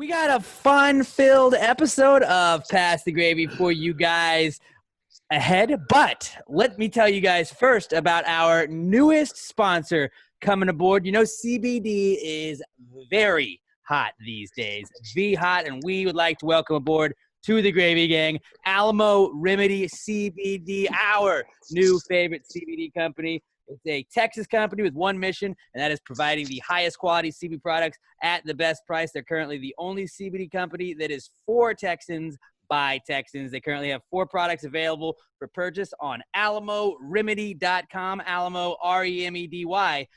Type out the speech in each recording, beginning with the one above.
We got a fun-filled episode of Pass the Gravy for you guys ahead, but let me tell you guys first about our newest sponsor coming aboard. You know, CBD is very hot these days, V-hot, and we would like to welcome aboard to the Gravy Gang, Alamo Remedy CBD, our new favorite CBD company. It's a Texas company with one mission, and that is providing the highest quality CBD products at the best price. They're currently the only CBD company that is for Texans by Texans. They currently have 4 products available for purchase on AlamoRemedy.com, Alamo, REMEDY.com.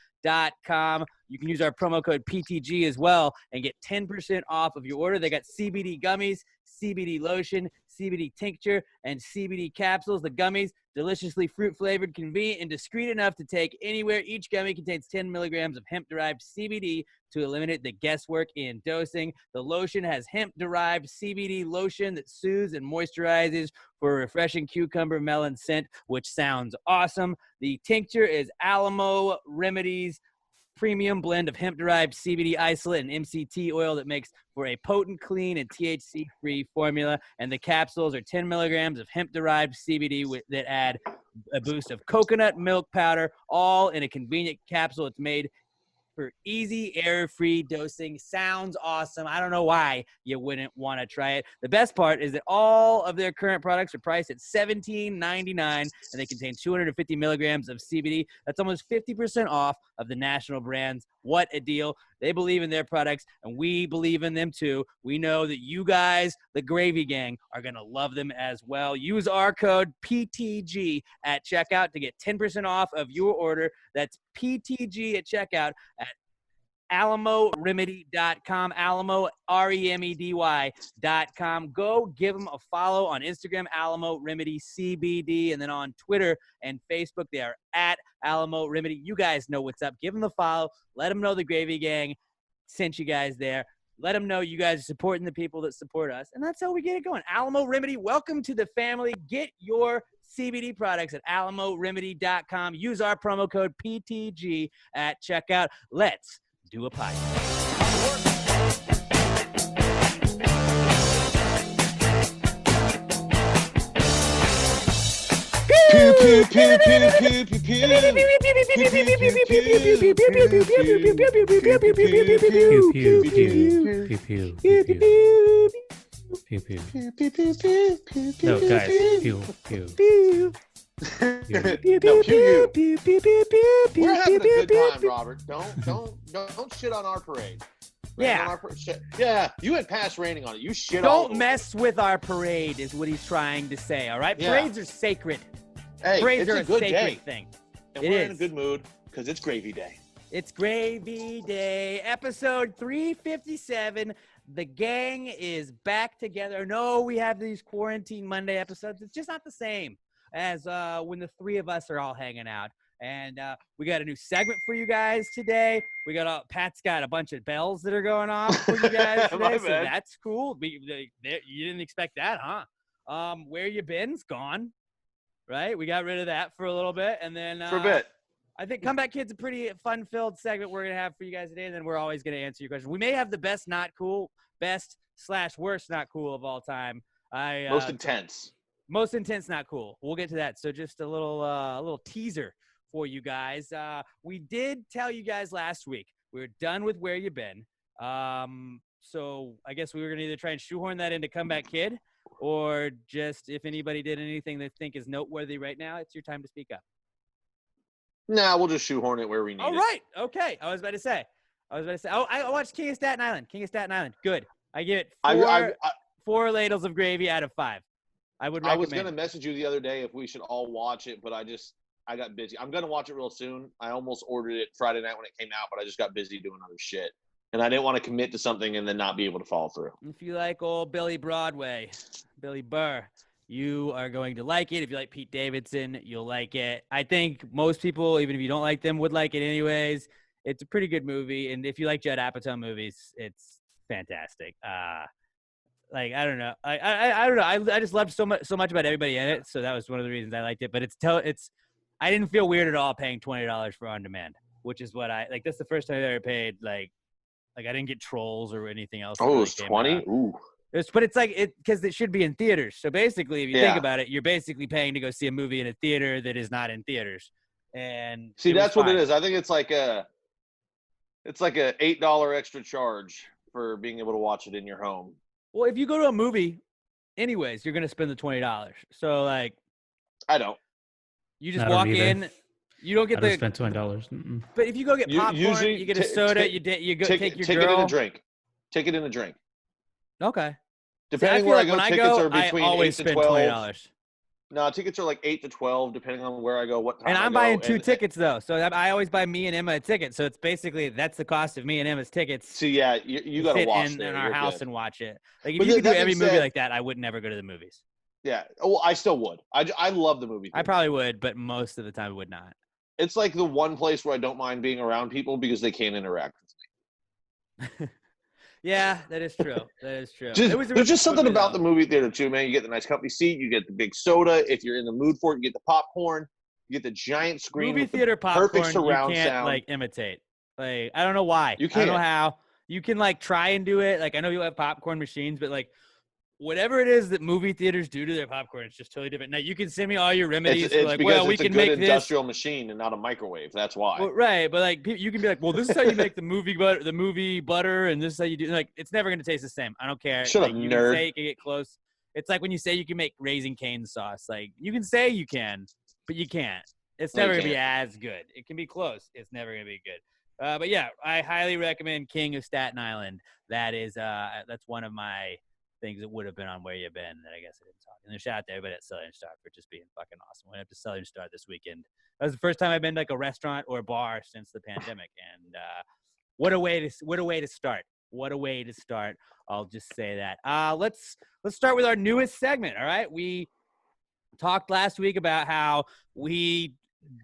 You can use our promo code PTG as well and get 10% off of your order. They got CBD gummies, CBD lotion, CBD tincture, and CBD capsules. The gummies, deliciously fruit-flavored, convenient, and discreet enough to take anywhere. Each gummy contains 10 milligrams of hemp-derived CBD to eliminate the guesswork in dosing. The lotion has hemp-derived CBD lotion that soothes and moisturizes for a refreshing cucumber melon scent, which sounds awesome. The tincture is Alamo Remedies premium blend of hemp-derived CBD isolate and MCT oil that makes for a potent, clean, and THC-free formula. And the capsules are 10 milligrams of hemp-derived CBD that add a boost of coconut milk powder, all in a convenient capsule. It's made for easy, error-free dosing. Sounds awesome. I don't know why you wouldn't want to try it. The best part is that all of their current products are priced at $17.99, and they contain 250 milligrams of CBD. That's almost 50% off of the national brands. What a deal. They believe in their products, and we believe in them too. We know that you guys, the Gravy Gang, are going to love them as well. Use our code PTG at checkout to get 10% off of your order. That's PTG at checkout at AlamoRemedy.com, Alamo, REMEDY.com. Go give them a follow on Instagram, Alamo Remedy CBD, and then on Twitter and Facebook, they are at Alamo Remedy. You guys know what's up. Give them the follow. Let them know the Gravy Gang sent you guys there. Let them know you guys are supporting the people that support us, and that's how we get it going. Alamo Remedy, welcome to the family. Get your CBD products at AlamoRemedy.com. Use our promo code PTG at checkout. Let's do a podcast. Pew pew pew pew pew pew pew. No, guys, pew, pew. No, pew you. We're having a good time, Robert. Don't shit on our parade. Yeah. Yeah, you had passed raining on it. You shit Don't mess with our parade is what he's trying to say, all right? Yeah. Parades are sacred. Hey, Parades it's are a good sacred day. thing. And It we're in a is. good mood because it's Gravy Day. It's Gravy Day, episode 357. The gang is back together. No, we have these Quarantine Monday episodes. It's just not the same as when the three of us are all hanging out. And we got a new segment for you guys today. We got Pat's got a bunch of bells that are going off for you guys today, My so bad. that's cool. You didn't expect that, huh? Where you been's gone, right? We got rid of that for a little bit, and then For a bit. I think Comeback Kid's a pretty fun-filled segment we're going to have for you guys today, and then we're always going to answer your questions. We may have the best not cool, best/worst not cool of all time. Most intense. Most intense not cool. We'll get to that. So just a little teaser for you guys. We did tell you guys last week we're done with Where You Been. So I guess we were going to either try and shoehorn that into Comeback Kid, or just if anybody did anything they think is noteworthy right now, it's your time to speak up. Nah, we'll just shoehorn it where we need All it. right. Okay. I was about to say. Oh, I watched King of Staten Island. Good. I give it four ladles of gravy out of 5. I would recommend. I was going to message you the other day if we should all watch it, but I got busy. I'm going to watch it real soon. I almost ordered it Friday night when it came out, but I just got busy doing other shit. And I didn't want to commit to something and then not be able to follow through. If you like old Billy Broadway, Billy Burr, you are going to like it. If you like Pete Davidson, you'll like it. I think most people, even if you don't like them, would like it anyways. It's a pretty good movie. And if you like Judd Apatow movies, it's fantastic. I don't know. I don't know. I just loved so much about everybody in it. So that was one of the reasons I liked it. But I didn't feel weird at all paying $20 for On Demand, which is what that's the first time I ever paid Like I didn't get Trolls or anything else. Oh, it was 20. Ooh. But it's like because it should be in theaters. So basically, if you think about it, you're basically paying to go see a movie in a theater that is not in theaters. And see, that's what it is. I think it's like a $8 extra charge for being able to watch it in your home. Well, if you go to a movie, anyways, you're gonna spend the $20. So like, I don't. You just walk in. You don't get the spend $20. But if you go get popcorn, you get a soda. You go take your girl. Take it in a drink. Take it in a drink. Okay. Depending where I go, tickets are between I always 8 to spend 12. $20. No, tickets are like 8 to 12, depending on where I go, what time. And I'm buying 2 tickets though, so I always buy me and Emma a ticket. So it's basically that's the cost of me and Emma's tickets. So yeah, you got to watch in our house and watch it. Like if but you could do every movie like that, I would never go to the movies. Yeah, well, I still would. I love the movie theater. I probably would, but most of the time I would not. It's like the one place where I don't mind being around people because they can't interact with me. Yeah, that is true. That is true. There's just something about the movie theater too, man. You get the nice company seat, you get the big soda. If you're in the mood for it, you get the popcorn, you get the giant screen. Movie theater popcorn, perfect surround you can't sound. like imitate. Like I don't know why. You can't. I don't know how. You can like try and do it. Like I know you have popcorn machines, but like whatever it is that movie theaters do to their popcorn, it's just totally different. Now you can send me all your remedies. It's like, because well, we it's can a good make industrial machine and not a microwave. That's why. Well, right, but like you can be like, well, this is how you make the movie butter, and this is how you do. Like, it's never gonna taste the same. I don't care. Shut like, up, you nerd. can say you can get close. It's like when you say you can make Raising Cane sauce. Like you can say you can, but you can't. It's never gonna be as good. It can be close. It's never gonna be good. But yeah, I highly recommend King of Staten Island. That is that's one of my things that would have been on Where You Been that I guess I didn't talk. And shout out to everybody at Southern Star for just being fucking awesome. Went up to Southern Star this weekend. That was the first time I've been to like a restaurant or a bar since the pandemic. And what a way to start. What a way to start. I'll just say that. Let's start with our newest segment. All right. We talked last week about how we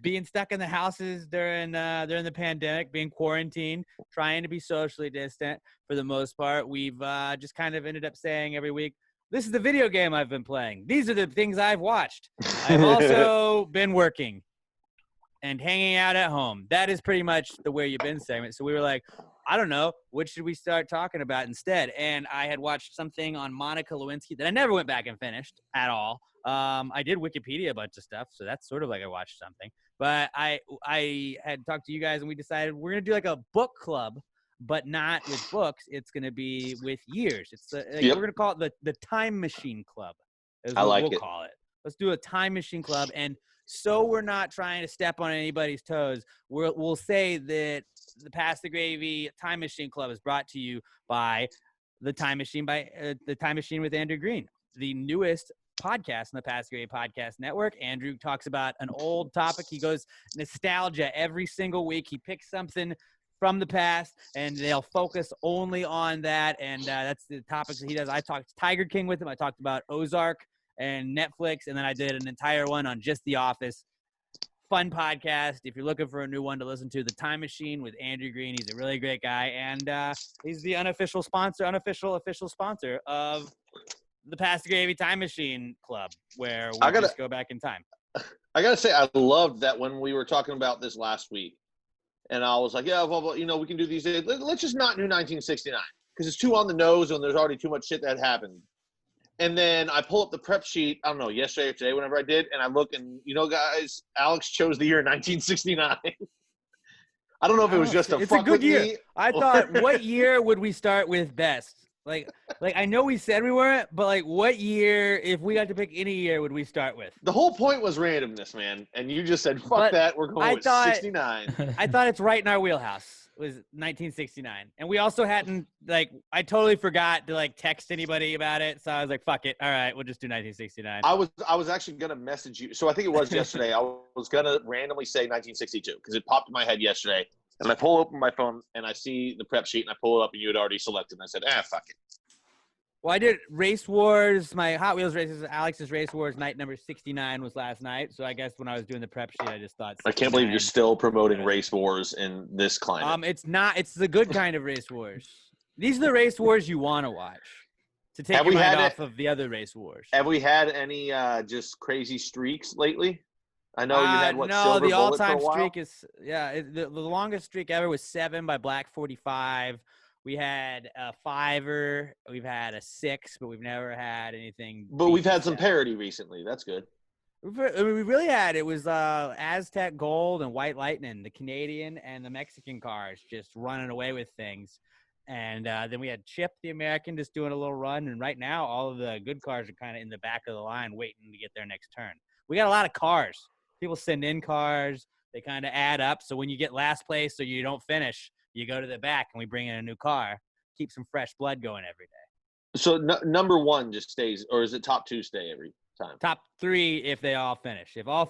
being stuck in the houses during the pandemic, being quarantined, trying to be socially distant for the most part. We've just kind of ended up saying every week, this is the video game I've been playing. These are the things I've watched. I've also been working and hanging out at home. That is pretty much the Where You Been segment. So we were like, I don't know, what should we start talking about instead? And I had watched something on Monica Lewinsky that I never went back and finished at all. I did Wikipedia a bunch of stuff, so that's sort of like I watched something. But I had talked to you guys, and we decided we're gonna do like a book club, but not with books. It's gonna be with years. It's we're gonna call it the Time Machine Club. Is what we'll call it. Let's do a Time Machine Club, and so we're not trying to step on anybody's toes. We'll say that the Pass the Gravy Time Machine Club is brought to you by the Time Machine with Andrew Green, the newest podcast in the Pass the Gravy Podcast Network. Andrew talks about an old topic. He goes nostalgia every single week. He picks something from the past, and they'll focus only on that. And that's the topics that he does. I talked Tiger King with him. I talked about Ozark and Netflix, and then I did an entire one on just The Office. Fun podcast. If you're looking for a new one to listen to, The Time Machine with Andrew Green. He's a really great guy, and he's the unofficial sponsor of the Pass the Gravy Time Machine Club, where we just go back in time. I gotta say, I loved that when we were talking about this last week, and I was like, yeah, well, we can do these. Let's just not do 1969 because it's too on the nose, and there's already too much shit that happened. And then I pull up the prep sheet, I don't know, yesterday or today, whenever I did, and I look, and, guys, Alex chose the year 1969. I don't know if it was just it's a good year. Me. I thought, what year would we start with best? Like I know we said we weren't, but like what year, if we got to pick any year, would we start with? The whole point was randomness, man. And you just said, fuck that, we're going with 69. I thought it's right in our wheelhouse. Was 1969, and we also hadn't I totally forgot to text anybody about it, so I was like, fuck it, all right, we'll just do 1969. I was actually gonna message you, so I think it was yesterday. I was gonna randomly say 1962 because it popped in my head yesterday, and I pull open my phone and I see the prep sheet and I pull it up and you had already selected, and I said, fuck it. Well, I did Race Wars, my Hot Wheels races. Alex's Race Wars night number 69 was last night. So I guess when I was doing the prep sheet, I just thought 69. I can't believe you're still promoting Race Wars in this climate. It's not. It's the good kind of Race Wars. These are the Race Wars you want to watch to take your mind off of the other Race Wars. Have we had any just crazy streaks lately? I know you had no, Silver the Bullet all-time for a while? streak is the longest streak ever was 7 by Black 45. We had a 5er. We've had a 6, but we've never had anything. But we've had some parity recently. That's good. We really had it was Aztec Gold and White Lightning, the Canadian and the Mexican cars just running away with things. And then we had Chip, the American, just doing a little run. And right now, all of the good cars are kind of in the back of the line waiting to get their next turn. We got a lot of cars. People send in cars. They kind of add up. So when you get last place or you don't finish, you go to the back and we bring in a new car. Keep some fresh blood going every day. So number 1 just stays, or is it top 2 stay every time? Top 3 if they all finish. If all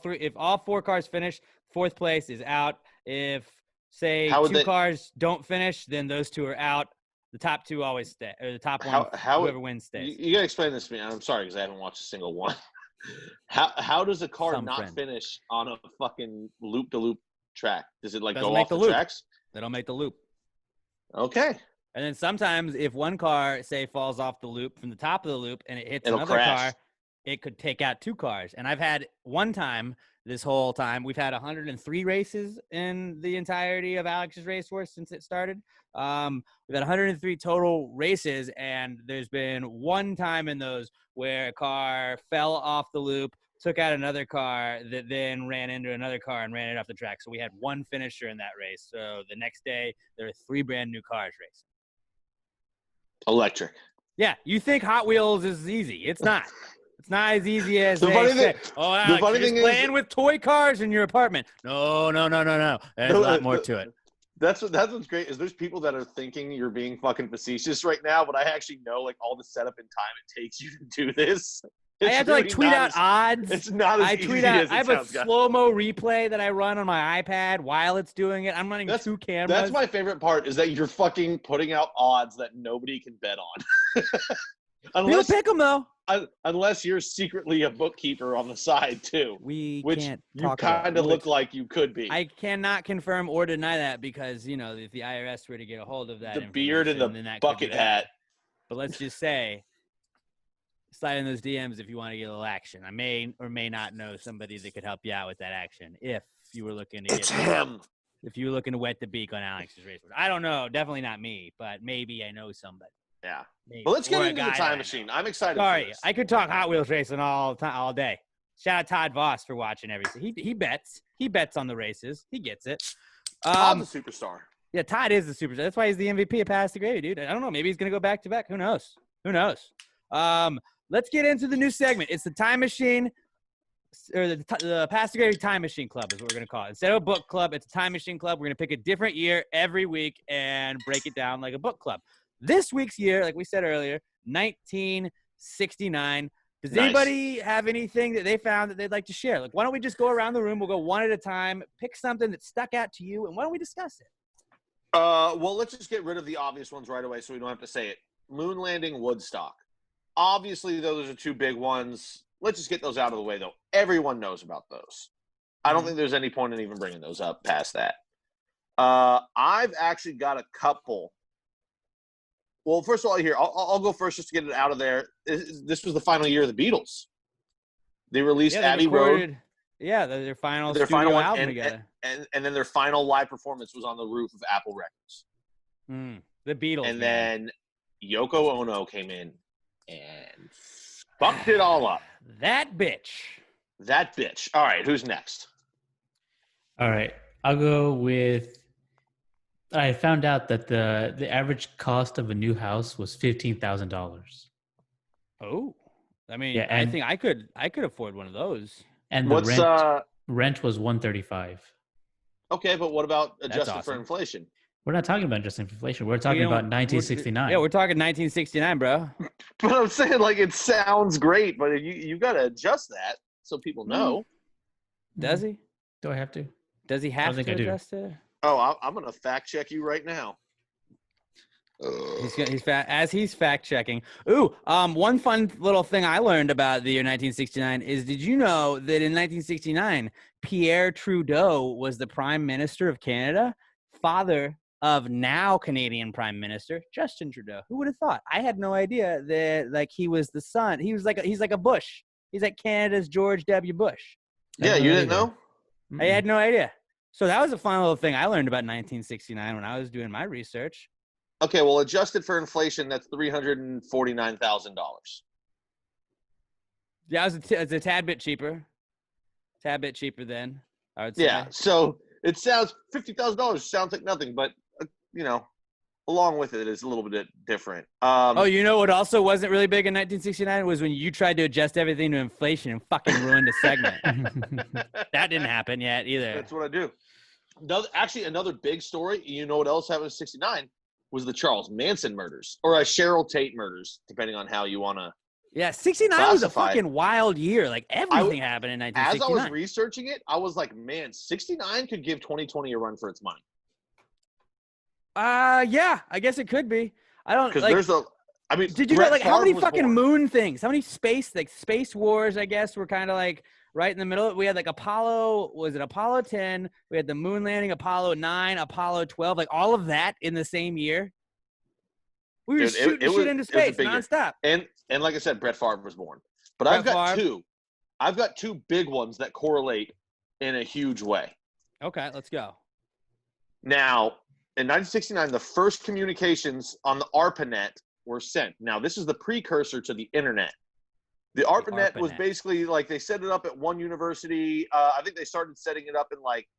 4 cars finish, 4th place is out. If say 2 cars don't finish, then those 2 are out. The top 2 always stay, or the top one, whoever wins stays. You gotta explain this to me. I'm sorry because I haven't watched a single one. How does a car finish on a fucking loop-to-loop track? Does it go off the tracks? They don't make the loop. Okay. And then sometimes if one car, say, falls off the loop from the top of the loop and it hits It'll another crash. car, it could take out 2 cars. And I've had one time this whole time, we've had 103 races in the entirety of Alex's Racehorse since it started. We've had 103 total races, and there's been one time in those where a car fell off the loop, took out another car that then ran into another car and ran it off the track. So we had 1 finisher in that race. So the next day, there were 3 brand new cars racing. Electric. Yeah, you think Hot Wheels is easy. It's not. It's not as easy as they say. Oh, Alex, you're just playing with toy cars in your apartment. No. There's a lot more to it. That's what's great is there's people that are thinking you're being fucking facetious right now, but I actually know all the setup and time it takes you to do this. I have to tweet out odds. It's not as easy as it sounds. I have a slow-mo replay that I run on my iPad while it's doing it. I'm running 2 cameras. That's my favorite part is that you're fucking putting out odds that nobody can bet on. People pick them though. Unless you're secretly a bookkeeper on the side too. Which you kind of look like you could be. I cannot confirm or deny that because, if the IRS were to get a hold of that, the beard and the bucket hat. But let's just say, slide in those DMs if you want to get a little action. I may or may not know somebody that could help you out with that action if you were looking to if you were looking to wet the beak on Alex's Racehorse. I don't know, definitely not me, but maybe I know somebody. Yeah. Maybe. But let's get into the time machine. I'm excited. Sorry, for this. I could talk Hot Wheels racing all day. Shout out Todd Voss for watching everything. He bets. He bets on the races. He gets it. Todd's a superstar. Yeah, Todd is the superstar. That's why he's the MVP of Pass the Gravy, dude. I don't know. Maybe he's gonna go back to back. Who knows? Let's get into the new segment. It's the time machine, or the Pass the Gravy Time Machine Club is what we're gonna call it. Instead of a book club, it's a time machine club. We're gonna pick a different year every week and break it down like a book club. This week's year, like we said earlier, 1969. Does anybody have anything that they found that they'd like to share? Why don't we just go around the room? We'll go one at a time, pick something that stuck out to you, and why don't we discuss it? Well, let's just get rid of the obvious ones right away so we don't have to say it. Moon landing, Woodstock. Obviously, those are 2 big ones. Let's just get those out of the way, though. Everyone knows about those. I don't think there's any point in even bringing those up past that. I've actually got a couple. Well, first of all, here, I'll go first just to get it out of there. This was the final year of the Beatles. They released Abbey Road. Yeah, their final studio album together. And then their final live performance was on the roof of Apple Records. The Beatles. And then Yoko Ono came in and fucked it all up. That bitch. All right, who's next? All right, I'll go with. I found out that the average cost of a new house was $15,000. Oh, I mean, yeah, I think I could afford one of those. And the rent was $135. Okay, but what about adjusted for inflation? We're not talking about adjusting for inflation. We're talking about 1969. We're talking 1969, bro. But I'm saying it sounds great, but you got to adjust that so people know. Does he? Do I have to? Does he have to adjust it? Oh, I'm going to fact check you right now. He's fact checking. Ooh, one fun little thing I learned about the year 1969 is, did you know that in 1969, Pierre Trudeau was the Prime Minister of Canada, father of now Canadian Prime Minister Justin Trudeau? Who would have thought? I had no idea that he was the son. He's like a Bush. He's like Canada's George W. Bush. Yeah, you didn't know? I had no idea. So that was a fun little thing I learned about 1969 when I was doing my research. Okay, well, adjusted for inflation, that's $349,000. Yeah, it's a tad bit cheaper. Tad bit cheaper then, I would say. Yeah, so it sounds $50,000 sounds like nothing, but you know, along with it is a little bit different. Oh, you know what also wasn't really big in 1969 was when you tried to adjust everything to inflation and fucking ruined a segment. That didn't happen yet either. That's what I do. Another big story. You know what else happened in '69 was the Charles Manson murders, or Cheryl Tate murders, depending on how you want to. Yeah, 69 was a fucking wild year. Like everything happened in 1969. As I was researching it, I was like, man, 69 could give 2020 a run for its money. Yeah, I guess it could be. I don't because like. there's a. I mean, did you know like how many fucking born. moon things? How many space wars? I guess were kind of like right in the middle. We had like Apollo. Was it Apollo 10? We had the moon landing, Apollo 9, Apollo 12. Like all of that in the same year. We were shooting shit into space nonstop. And like I said, Brett Favre was born. But I've got two big ones that correlate in a huge way. Okay, let's go. Now, in 1969, the first communications on the ARPANET were sent. Now, this is the precursor to the internet. The ARPANET was basically like they set it up at one university. I think they started setting it up in like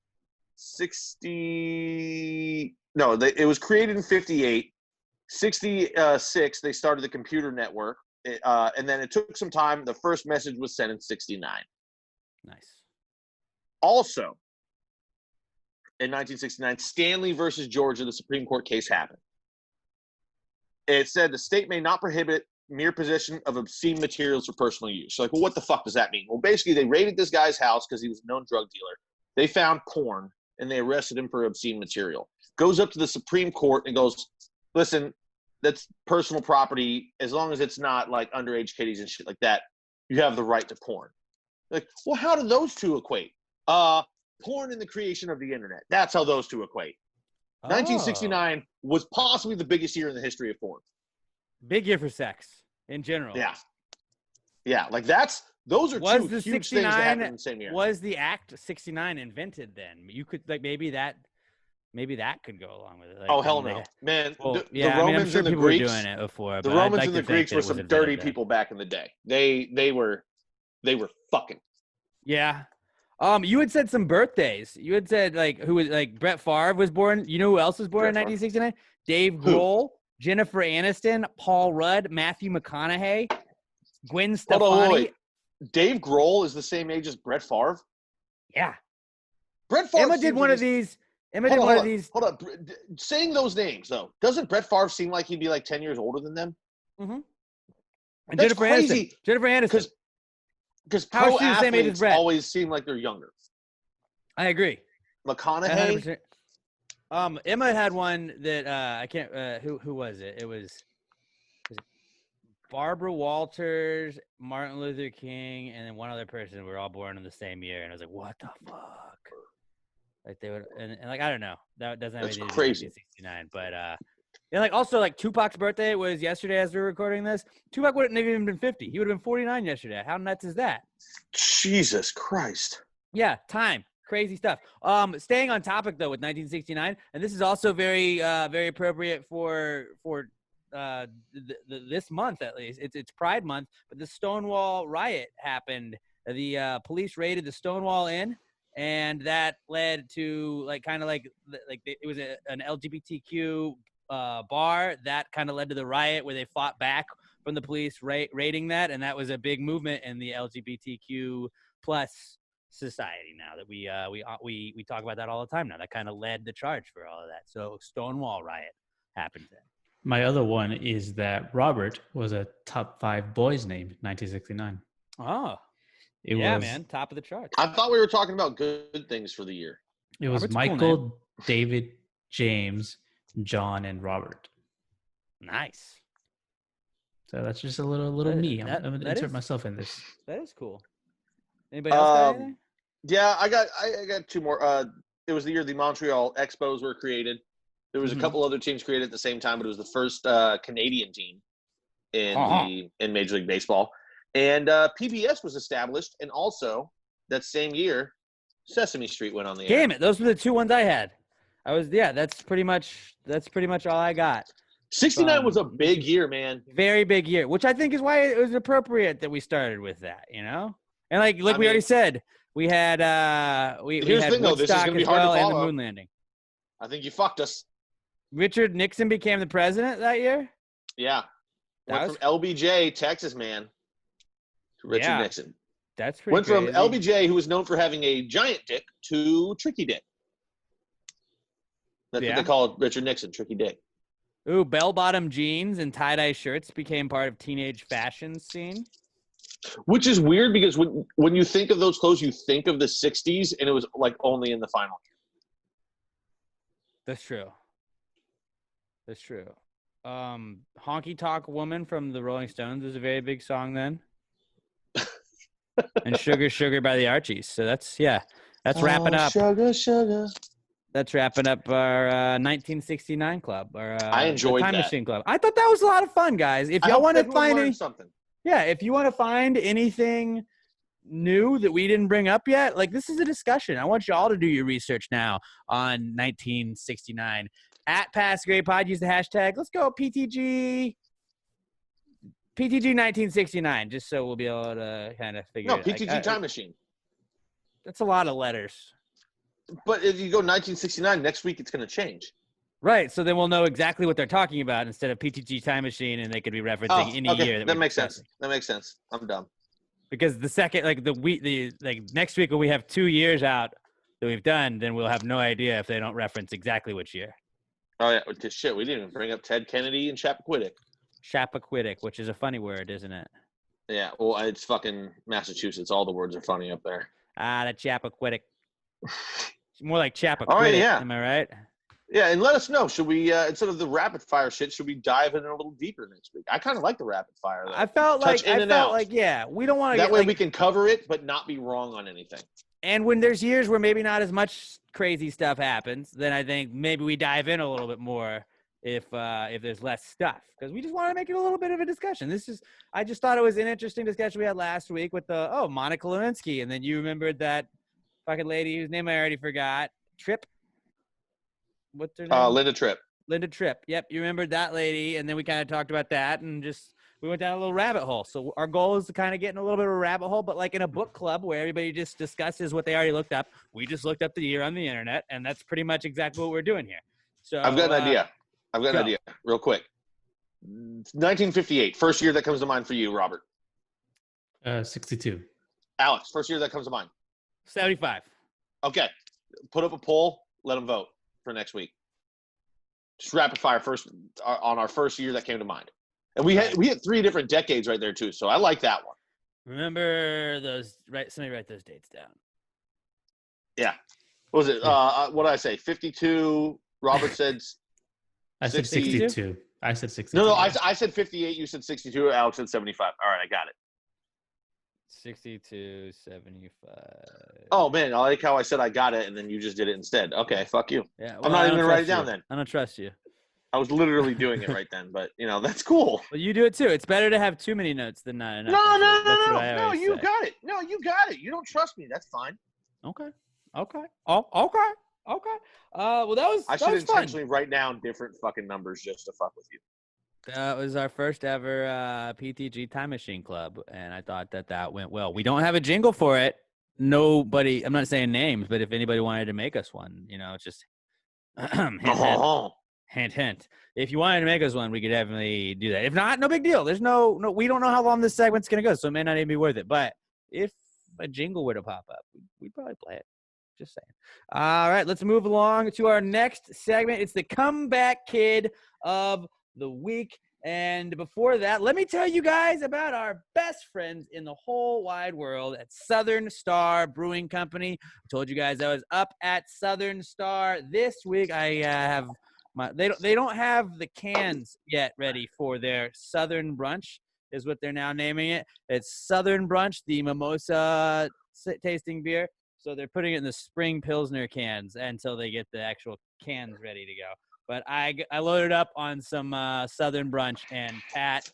60. No, it was created in 58. 66, they started the computer network, and then it took some time. The first message was sent in 69. Nice. Also, in 1969, Stanley versus Georgia, the Supreme Court case happened. It said the state may not prohibit mere possession of obscene materials for personal use. So like, well, what the fuck does that mean? Well, basically, they raided this guy's house because he was a known drug dealer. They found porn, and they arrested him for obscene material. Goes up to the Supreme Court and goes, listen, that's personal property. As long as it's not like underage kiddies and shit like that, you have the right to porn. Like, well, how do those two equate? Porn and the creation of the internet. That's how those two equate. 1969 was possibly the biggest year in the history of porn. Big year for sex in general. Yeah. Yeah, like those are two huge things that happened in the same year. Was the Act 69 invented then? You could like maybe that could go along with it. Like, oh, hell no. Man, the I'm Romans sure and the people Greeks were doing it before. The Romans and the Greeks were some dirty people back in the day. They were fucking. Yeah. You had said some birthdays. You had said like who was like Brett Favre was born. You know who else was born in 1969? Dave Grohl, Jennifer Aniston, Paul Rudd, Matthew McConaughey, Gwen Stefani. Wait. Dave Grohl is the same age as Brett Favre? Yeah. Brett Favre Emma did one of these. Hold on. Saying those names though, doesn't Brett Favre seem like he'd be like 10 years older than them? Mm-hmm. And That's Jennifer crazy. Aniston. Because pro athletes always seem like they're younger. I agree. McConaughey. 100%. Emma had one that I can't. Who was it? It was Barbara Walters, Martin Luther King, and then one other person. We were all born in the same year, and I was like, "What the fuck?" Like they would, and like I don't know. That doesn't have anything to do with 1969, but and like also like Tupac's birthday was yesterday as we were recording this. Tupac wouldn't have even been 50. He would have been 49 yesterday. How nuts is that? Jesus Christ. Yeah, time. Crazy stuff. Staying on topic though with 1969, and this is also very very appropriate for this month at least. It's Pride Month, but the Stonewall riot happened. The police raided the Stonewall Inn, and that led to like kind of like it was an LGBTQ bar that kind of led to the riot where they fought back from the police raiding that, and that was a big movement in the LGBTQ plus society now that we talk about that all the time now. That kind of led the charge for all of that. So Stonewall riot happened then. My other one is that Robert was a top 5 boy's name in 1969. Oh, it was, man, top of the charts. I thought we were talking about good things for the year. It was Robert's Michael, cool David, James, John, and Robert. Nice. So that's just a little me. I'm going to insert myself in this. That is cool. Anybody else got anything? Yeah, I got 2 more. It was the year the Montreal Expos were created. There was a couple other teams created at the same time, but it was the first Canadian team in Major League Baseball. And PBS was established, and also that same year, Sesame Street went on the air. Damn it! Those were the 2 ones I had. That's pretty much all I got. '69 was a big year, man. Very big year, which I think is why it was appropriate that we started with that, And like we already said, we had we here's had the thing, though. This is Woodstock gonna be as hard to well and the follow. moon landing. I think you fucked us. Richard Nixon became the president that year. Yeah, went from LBJ, Texas man, to Richard Nixon. That's pretty Went crazy. from LBJ, who was known for having a giant dick, to Tricky Dick. That's what they call Richard Nixon, Tricky Dick. Ooh, bell-bottom jeans and tie-dye shirts became part of teenage fashion scene. Which is weird because when you think of those clothes, you think of the 60s, and it was like only in the final year. That's true. That's true. Honky Tonk Woman from the Rolling Stones was a very big song then. And Sugar Sugar by the Archies. So that's wrapping up. Sugar, sugar. That's wrapping up our 1969 club. I enjoyed Time that. Machine Club. I thought that was a lot of fun, guys. If y'all want to find something. Yeah, if you want to find anything new that we didn't bring up yet, like this is a discussion. I want you all to do your research now on 1969. At Past Great Pod, use the hashtag. Let's go PTG 1969, just so we'll be able to kind of figure. No, PTG Time Machine. That's a lot of letters. But if you go 1969, next week it's going to change. Right, so then we'll know exactly what they're talking about instead of PTG Time Machine, and they could be referencing any year. That makes sense. That makes sense. I'm dumb. Because the second, next week when we have 2 years out that we've done, then we'll have no idea if they don't reference exactly which year. Oh yeah, shit, we didn't even bring up Ted Kennedy and Chappaquiddick. Chappaquiddick, which is a funny word, isn't it? Yeah, well, it's fucking Massachusetts. All the words are funny up there. The Chappaquiddick. It's more like Chappaquiddick. Oh yeah. Am I right? Yeah, and let us know. Should we, instead of the rapid fire shit, should we dive in a little deeper next week? I kind of like the rapid fire, though. I felt like we don't want to. That way we can cover it, but not be wrong on anything. And when there's years where maybe not as much crazy stuff happens, then I think maybe we dive in a little bit more if there's less stuff, because we just want to make it a little bit of a discussion. I just thought it was an interesting discussion we had last week with Monica Lewinsky, and then you remembered that fucking lady whose name I already forgot, Tripp. What's her name? Linda Tripp. Linda Tripp. Yep, you remembered that lady, and then we kind of talked about that, and we went down a little rabbit hole. So our goal is to kind of get in a little bit of a rabbit hole, but like in a book club where everybody just discusses what they already looked up. We just looked up the year on the internet, and that's pretty much exactly what we're doing here. So I've got an idea. Real quick. 1958, first year that comes to mind for you, Robert. 62. Alex, first year that comes to mind. 75. Okay. Put up a poll. Let them vote for next week. Just rapid fire first on our first year that came to mind. And we had 3 different decades right there too. So I like that one. Remember those, right? Somebody write those dates down. Yeah. What was it? What did I say? 52. Robert said I said 62. I said 62. No, I said 58. You said 62. Alex said 75. All right, I got it. 62, 75. Oh, man. I like how I said I got it, and then you just did it instead. Okay, fuck you. Yeah, well, I'm not even going to write it down then. I don't trust you. I was literally doing it right then, but, that's cool. Well, you do it too. It's better to have too many notes than not enough. No, you got it. No, you got it. You don't trust me. That's fine. Okay. Oh, okay. Well, that was I should intentionally fun. write down different fucking numbers just to fuck with you. That was our first ever PTG Time Machine Club, and I thought that went well. We don't have a jingle for it. Nobody, I'm not saying names, but if anybody wanted to make us one, it's just hint. If you wanted to make us one, we could definitely do that. If not, no big deal. There's no, we don't know how long this segment's going to go, so it may not even be worth it. But if a jingle were to pop up, we'd probably play it. Just saying. All right, let's move along to our next segment. It's the comeback kid of the week. And before that, let me tell you guys about our best friends in the whole wide world at Southern Star Brewing Company. I told you guys I was up at Southern Star this week. I have they don't have the cans yet ready for their Southern Brunch, is what they're now naming it. It's Southern Brunch, the mimosa tasting beer. So they're putting it in the spring Pilsner cans until they get the actual cans ready to go. But I loaded up on some Southern Brunch, and Pat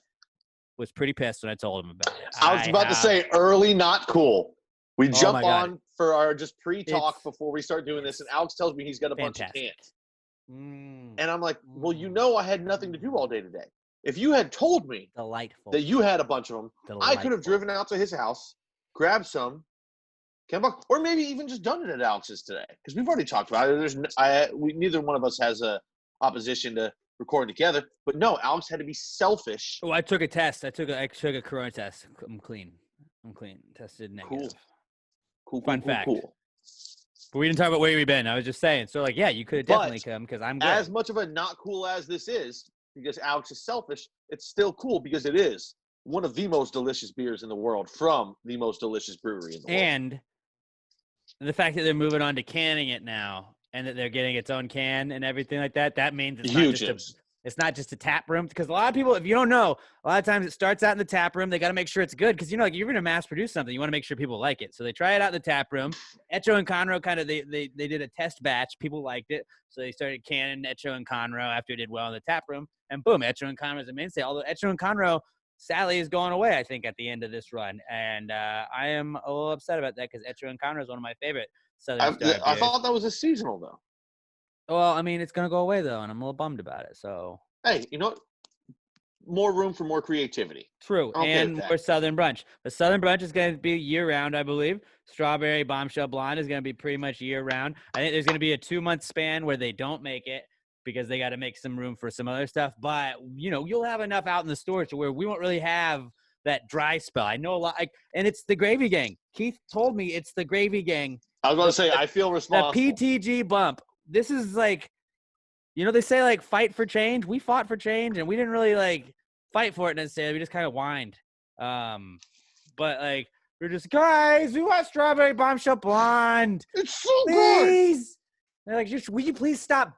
was pretty pissed when I told him about it. I was about to say early, not cool. We jump on for our just pre-talk before we start doing this, and Alex tells me he's got a bunch of cans. And I'm like, well, I had nothing to do all day today. If you had told me Delightful. that you had a bunch of them, I could have driven out to his house, grabbed some, or maybe even just done it at Alex's today, because we've already talked about it. Neither one of us has a opposition to recording together, but no, Alex had to be selfish. Oh, I took a test. I took a corona test. I'm clean. Tested negative. Cool. Fun fact. Cool. But we didn't talk about where we've been. I was just saying. So, like, yeah, you could have definitely come because I'm good. As much of a not cool as this is, because Alex is selfish, it's still cool because it is one of the most delicious beers in the world from the most delicious brewery in the world. And the fact that they're moving on to canning it now and that they're getting its own can and everything like that, that means it's not just a tap room. Because a lot of people, if you don't know, a lot of times it starts out in the tap room. They got to make sure it's good because, like, you're going to mass produce something. You want to make sure people like it. So they try it out in the tap room. Echo and Conroe they did a test batch. People liked it. So they started canning Echo and Conroe after it did well in the tap room. And boom, Echo and Conroe is a mainstay. Although Echo and Conroe sadly is going away, I think, at the end of this run. And I am a little upset about that because Echo and Conroe is one of my favorite Southern Star beers. I thought that was a seasonal, though. Well, I mean, it's going to go away, though, and I'm a little bummed about it. So, hey, you know what? More room for more creativity. True, and more Southern Brunch. The Southern Brunch is going to be year-round, I believe. Strawberry Bombshell Blonde is going to be pretty much year-round. I think there's going to be a 2-month span where they don't make it because they got to make some room for some other stuff. But, you'll have enough out in the stores to where we won't really have that dry spell. I know a lot, and it's the Gravy Gang. Keith told me it's the Gravy Gang. I was going to say, I feel responsible. The PTG bump. This is like, they say, like, fight for change. We fought for change, and we didn't really, like, fight for it necessarily. We just kind of whined. But, like, we're just, guys, we want Strawberry Bombshell Blonde. It's so please. Good. They're like, will you please stop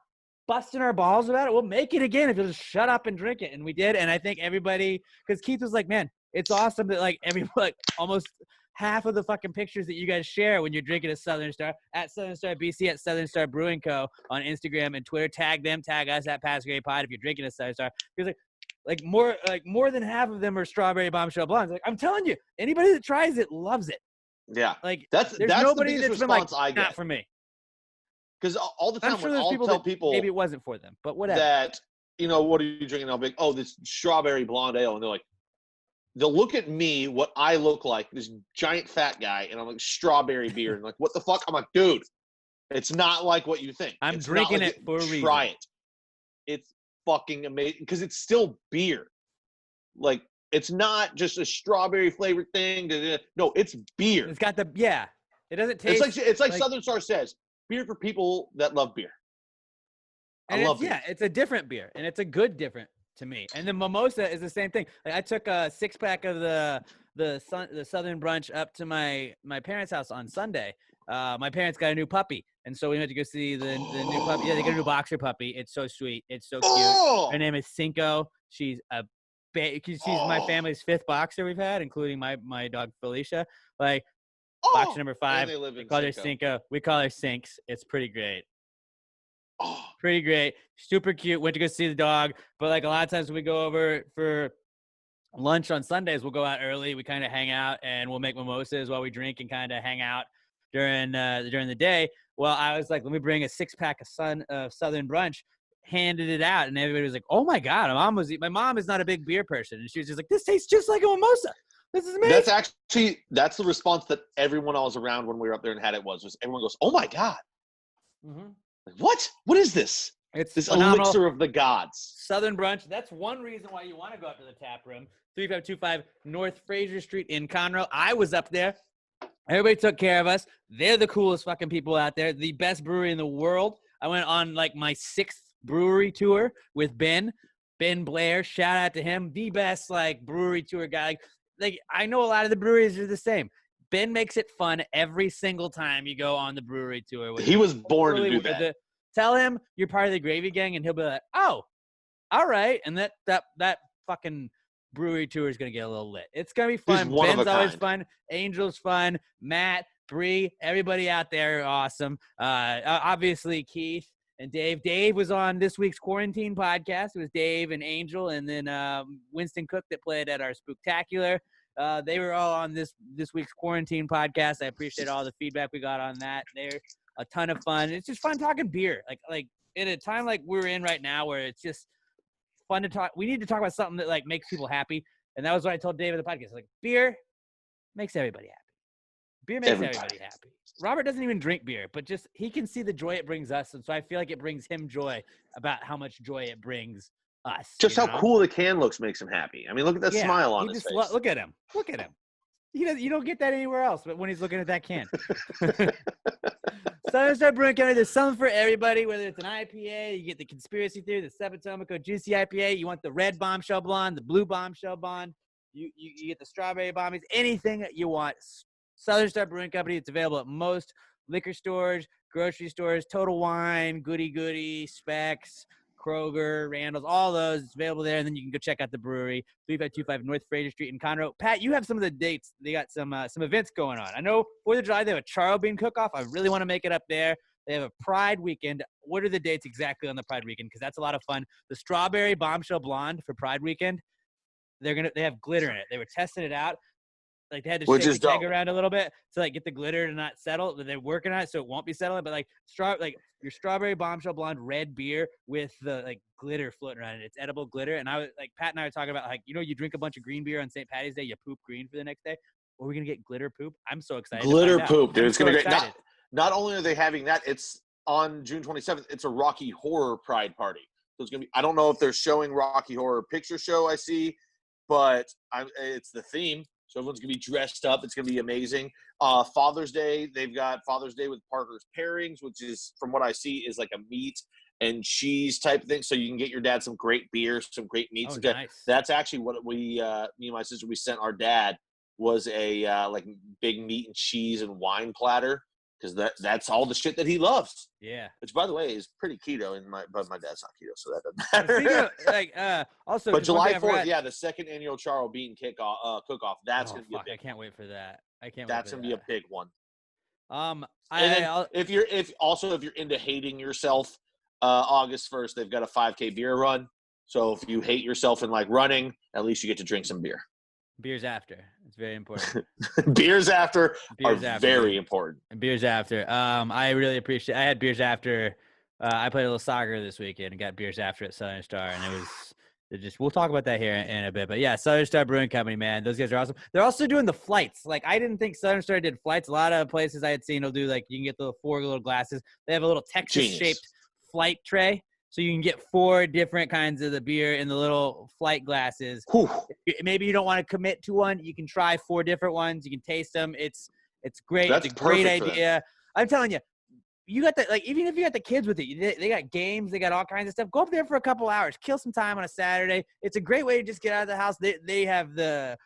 busting our balls about it? We'll make it again if you'll just shut up and drink it. And we did. And I think everybody, because Keith was like, man, it's awesome that, like, almost half of the fucking pictures that you guys share when you're drinking a Southern Star at Southern Star BC, at Southern Star Brewing Co. on Instagram and Twitter. Tag us at Past Grade Pod if you're drinking a Southern Star. Because more than half of them are Strawberry Bombshell Blondes. Like, I'm telling you, anybody that tries it loves it. Yeah, like that's nobody the that's been like, I get. Not for me. Because all the time when I'll tell people maybe it wasn't for them, but whatever. That what are you drinking? I'll be like, oh, this strawberry blonde ale, and they're like. They'll look at me, what I look like, this giant fat guy, and I'm like, strawberry beer. And like, what the fuck? I'm like, dude, it's not like what you think. I'm drinking it for a reason. Try it. It's fucking amazing because it's still beer. Like, it's not just a strawberry flavored thing. No, it's beer. It's got it doesn't taste. It's like Southern Star says, beer for people that love beer. I love beer. Yeah, it's a different beer, and it's a good different. To me, and the mimosa is the same thing. Like, I took a 6-pack of the Southern Brunch up to my parents' house on Sunday. My parents got a new puppy, and so we went to go see the new puppy. Yeah, they got a new boxer puppy. It's so sweet. It's so cute. Her name is Cinco. She's she's my family's 5th boxer we've had, including my dog Felicia. Like, boxer number 5. We call her Cinco. We call her Sinks. It's pretty great. Pretty great, super cute. Went to go see the dog, but like a lot of times when we go over for lunch on Sundays, we'll go out early. We kind of hang out and we'll make mimosas while we drink and kind of hang out during the day. Well, I was like, let me bring a 6-pack of Southern Brunch. Handed it out, and everybody was like, "Oh my god!" My mom is not a big beer person, and she was just like, "This tastes just like a mimosa. This is amazing." That's the response that everyone I was around when we were up there and had it was everyone goes, "Oh my god." Mm-hmm. Like, what? What is this? It's this phenomenal. Elixir of the gods. Southern Brunch. That's one reason why you want to go up to the tap room. 3525 North Fraser Street in Conroe. I was up there. Everybody took care of us. They're the coolest fucking people out there. The best brewery in the world. I went on like my 6th brewery tour with Ben Blair. Shout out to him. The best like brewery tour guy. Like, I know a lot of the breweries are the same. Ben makes it fun every single time you go on the brewery tour. He was born to do that. Tell him you're part of the Gravy Gang, and he'll be like, "Oh, all right." And that fucking brewery tour is gonna get a little lit. It's gonna be fun. Ben's always fun. Angel's fun. Matt, Bree, everybody out there are awesome. Obviously Keith and Dave. Dave was on this week's quarantine podcast. It was Dave and Angel, and then Winston Cook that played at our Spooktacular. They were all on this week's quarantine podcast. I appreciate all the feedback we got on that. They're a ton of fun. It's just fun talking beer. Like in a time like we're in right now where it's just fun to talk. We need to talk about something that like makes people happy. And that was what I told Dave at the podcast. Like, beer makes everybody happy. Beer makes everybody happy. Robert doesn't even drink beer, but just he can see the joy it brings us. And so I feel like it brings him joy about how much joy it brings us. Just how cool the can looks makes him happy. I mean, look at that smile on his face. Look at him. Look at him. You don't get that anywhere else, but when he's looking at that can. Southern Star Brewing Company, there's something for everybody, whether it's an IPA, you get the conspiracy theory, the Sepatomico Juicy IPA, you want the red bombshell blonde, the blue bombshell blonde, you get the strawberry bombies, anything that you want. Southern Star Brewing Company, it's available at most liquor stores, grocery stores, Total Wine, Goody, Specs, Kroger, Randall's, all those. It's available there. And then you can go check out the brewery, 3525 North Fraser Street in Conroe. Pat, you have some of the dates. They got some events going on. I know 4th of July, they have a charro bean cook-off. I really want to make it up there. They have a Pride weekend. What are the dates exactly on the Pride weekend? Because that's a lot of fun. The Strawberry Bombshell Blonde for Pride weekend, they have glitter in it. They were testing it out. Like, they had to shake the keg around a little bit to like get the glitter to not settle. They're working on it so it won't be settling. But like your strawberry bombshell blonde red beer with the like glitter floating around it. It's edible glitter. And I was like, Pat and I were talking about like, you drink a bunch of green beer on St. Patty's Day, you poop green for the next day. Are we gonna get glitter poop? I'm so excited. Glitter poop, dude. It's gonna be great. Not only are they having that, it's on June 27th. It's a Rocky Horror Pride party. So it's gonna be. I don't know if they're showing Rocky Horror Picture Show. I see, but it's the theme. So everyone's going to be dressed up. It's going to be amazing. Father's Day, they've got Father's Day with Parker's Pairings, which is, from what I see, is like a meat and cheese type thing. So you can get your dad some great beers, some great meats. Oh, nice. That's actually what me and my sister, we sent our dad, was a like big meat and cheese and wine platter, because that's all the shit that he loves. Yeah. Which, by the way, is pretty keto. But my dad's not keto, so that doesn't matter. Also, but July 4th, the second annual Charro Bean cook-off. That's gonna be a big. I can't wait for that. That's gonna be a big one. If you're into hating yourself, August 1st, they've got a 5K beer run. So if you hate yourself and like running, at least you get to drink some beer. Beers after. It's very important. Beers after are very important. And beers after. I really appreciate. I had beers after. I played a little soccer this weekend and got beers after at Southern Star, and we'll talk about that here in a bit. But yeah, Southern Star Brewing Company, man, those guys are awesome. They're also doing the flights. Like, I didn't think Southern Star did flights. A lot of places I had seen will do, like, you can get the 4 little glasses. They have a little Texas-shaped flight tray. So you can get 4 different kinds of the beer in the little flight glasses. Whew. Maybe you don't want to commit to one. You can try 4 different ones. You can taste them. It's great. That's it's a great idea. I'm telling you, you got even if you got the kids with it, they got games. They got all kinds of stuff. Go up there for a couple hours. Kill some time on a Saturday. It's a great way to just get out of the house. They have the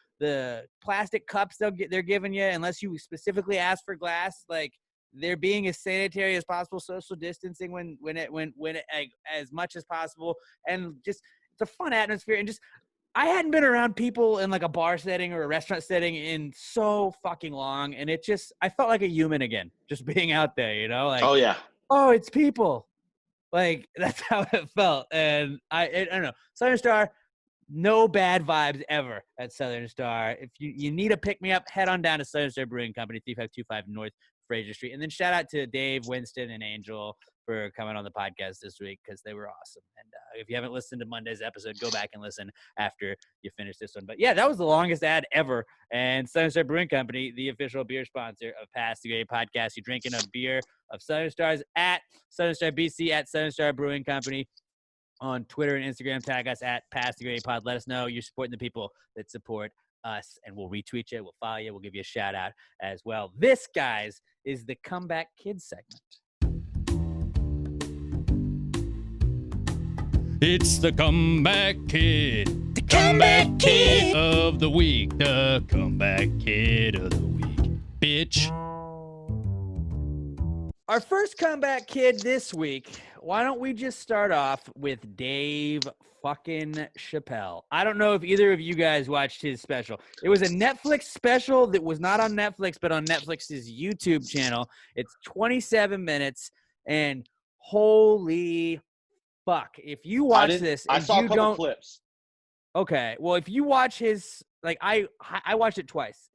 plastic cups they're giving you, unless you specifically ask for glass. Like, they're being as sanitary as possible, social distancing when as much as possible, and just it's a fun atmosphere. And just, I hadn't been around people in like a bar setting or a restaurant setting in so fucking long, and I felt like a human again, just being out there, like, oh yeah, oh, it's people, like, that's how it felt. And I don't know, Southern Star, no bad vibes ever at Southern Star. If you need a pick me up, head on down to Southern Star Brewing Company, 3525 North Fraser Street. And then shout out to Dave, Winston, and Angel for coming on the podcast this week, because they were awesome. And if you haven't listened to Monday's episode, go back and listen after you finish this one. But yeah, that was the longest ad ever. And Southern Star Brewing Company, the official beer sponsor of Pass the Grade podcast. You're drinking a beer of Southern Stars at Southern Star BC, at Southern Star Brewing Company. On Twitter and Instagram, tag us at Pass the Grade Pod. Let us know you're supporting the people that support us, and we'll retweet you, we'll follow you, we'll give you a shout out as well. This, guys, is the Comeback Kids segment. It's the Comeback Kid. The Comeback Kid of the week. The Comeback Kid of the week. Bitch. Our first Comeback Kid this week, why don't we just start off with Dave fucking Chappelle. I don't know if either of you guys watched his special. It was a Netflix special that was not on Netflix, but on Netflix's YouTube channel. It's 27 minutes, and holy fuck. If you watch this, I saw a couple clips. Okay. Well, if you watch his, like, I watched it twice.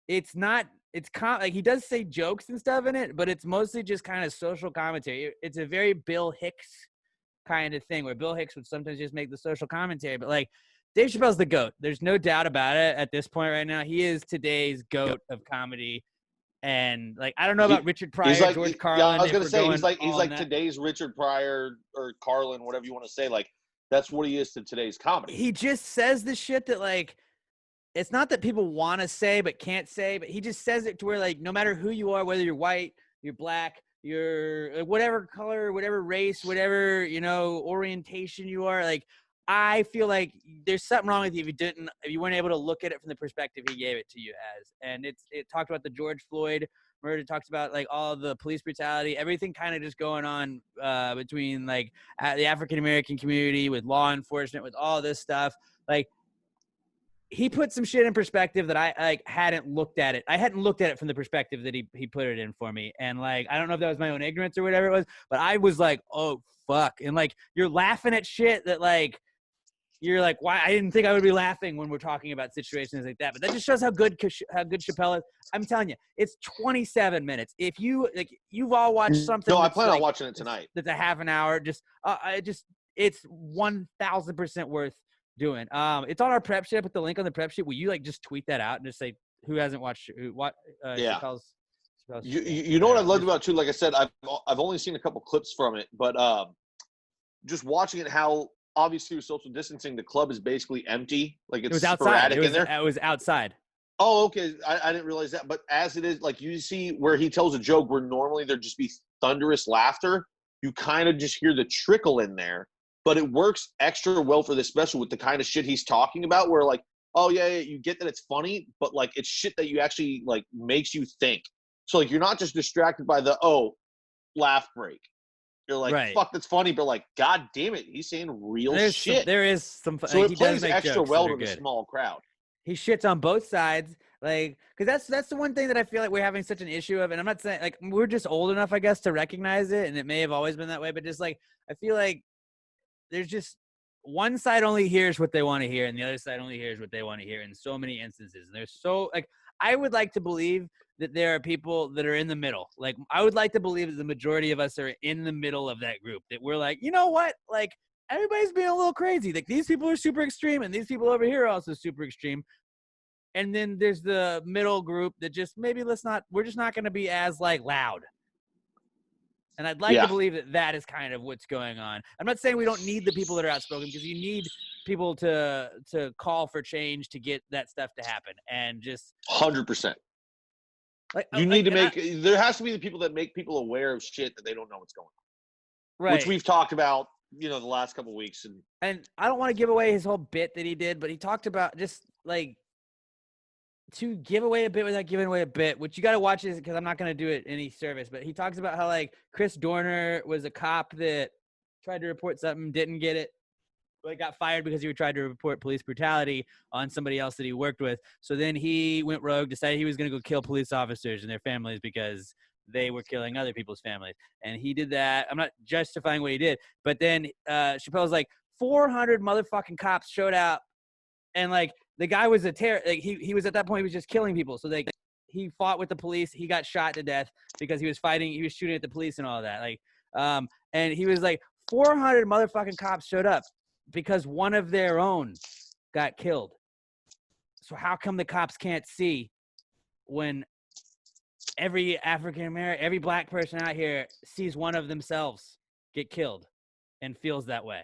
It's it's like he does say jokes and stuff in it, but it's mostly just kind of social commentary. It's a very Bill Hicks kind of thing where Bill Hicks would sometimes just make the social commentary, but like Dave Chappelle's the GOAT. There's no doubt about it at this point right now. He is today's GOAT of comedy. And like, I don't know about Richard Pryor, like, George yeah, Carlin. I was gonna say he's like that. today's Richard Pryor or Carlin, whatever you want to say. Like that's what he is to today's comedy. He just says the shit that like, it's not that people want to say but can't say, but he just says it to where like no matter who you are, whether you're white, you're black, you're whatever color, whatever race, whatever orientation you are, like I feel like there's something wrong with you if you weren't able to look at it from the perspective he gave it to you as. And it talked about the George Floyd murder, it talks about like all the police brutality, everything kind of just going on between like the African American community with law enforcement, with all this stuff. Like he put some shit in perspective that I like hadn't looked at it. I hadn't looked at it from the perspective that he put it in for me. And like, I don't know if that was my own ignorance or whatever it was, but I was like, oh fuck. And like, you're laughing at shit that like, you're like, why? I didn't think I would be laughing when we're talking about situations like that. But that just shows how good Chappelle is. I'm telling you, it's 27 minutes. If you like, you've all watched something. No, I plan on watching it tonight. That's a half an hour. It's 1,000% worth doing. It's on our prep sheet. I put the link on the prep sheet. Will you like just tweet that out and just say who hasn't watched yeah. Chappelle's you know what I loved about it too? Like I said, I've only seen a couple clips from it, but just watching it, how obviously with social distancing, the club is basically empty. Like it's sporadic in there. It was outside. Oh, okay. I didn't realize that. But as it is, like you see where he tells a joke where normally there'd just be thunderous laughter, you kind of just hear the trickle in there. But it works extra well for this special with the kind of shit he's talking about where like, oh yeah, you get that it's funny, but like it's shit that you actually like makes you think. So like you're not just distracted by the laugh break. You're like, right. Fuck, that's funny, but like, god damn it, he's saying real shit. There is some. So it plays extra well to the small crowd. He shits on both sides, like, because that's the one thing that I feel like we're having such an issue of. And I'm not saying like we're just old enough, I guess, to recognize it, and it may have always been that way. But just like I feel like there's just one side only hears what they want to hear, and the other side only hears what they want to hear in so many instances. And there's so like I would like to believe that there are people that are in the middle. Like, I would like to believe that the majority of us are in the middle of that group, that we're like, you know what? Like, everybody's being a little crazy. Like, these people are super extreme, and these people over here are also super extreme. And then there's the middle group that just maybe we're just not going to be as, like, loud. And I'd like to believe that that is kind of what's going on. I'm not saying we don't need the people that are outspoken, because you need people to call for change to get that stuff to happen. And just 100%. Like, you need to there has to be the people that make people aware of shit that they don't know what's going on. Right. Which we've talked about, the last couple of weeks. And I don't want to give away his whole bit that he did, but he talked about just like to give away a bit without giving away a bit, which you got to watch this because I'm not going to do it any service. But he talks about how like Chris Dorner was a cop that tried to report something, didn't get it. But got fired because he tried to report police brutality on somebody else that he worked with. So then he went rogue, decided he was going to go kill police officers and their families because they were killing other people's families. And he did that. I'm not justifying what he did. But then Chappelle's like, 400 motherfucking cops showed up. And like the guy was like he was at that point, he was just killing people. So like he fought with the police. He got shot to death because he was shooting at the police and all that. Like, and he was like, 400 motherfucking cops showed up because one of their own got killed. So how come the cops can't see when every African-American, every black person out here sees one of themselves get killed and feels that way?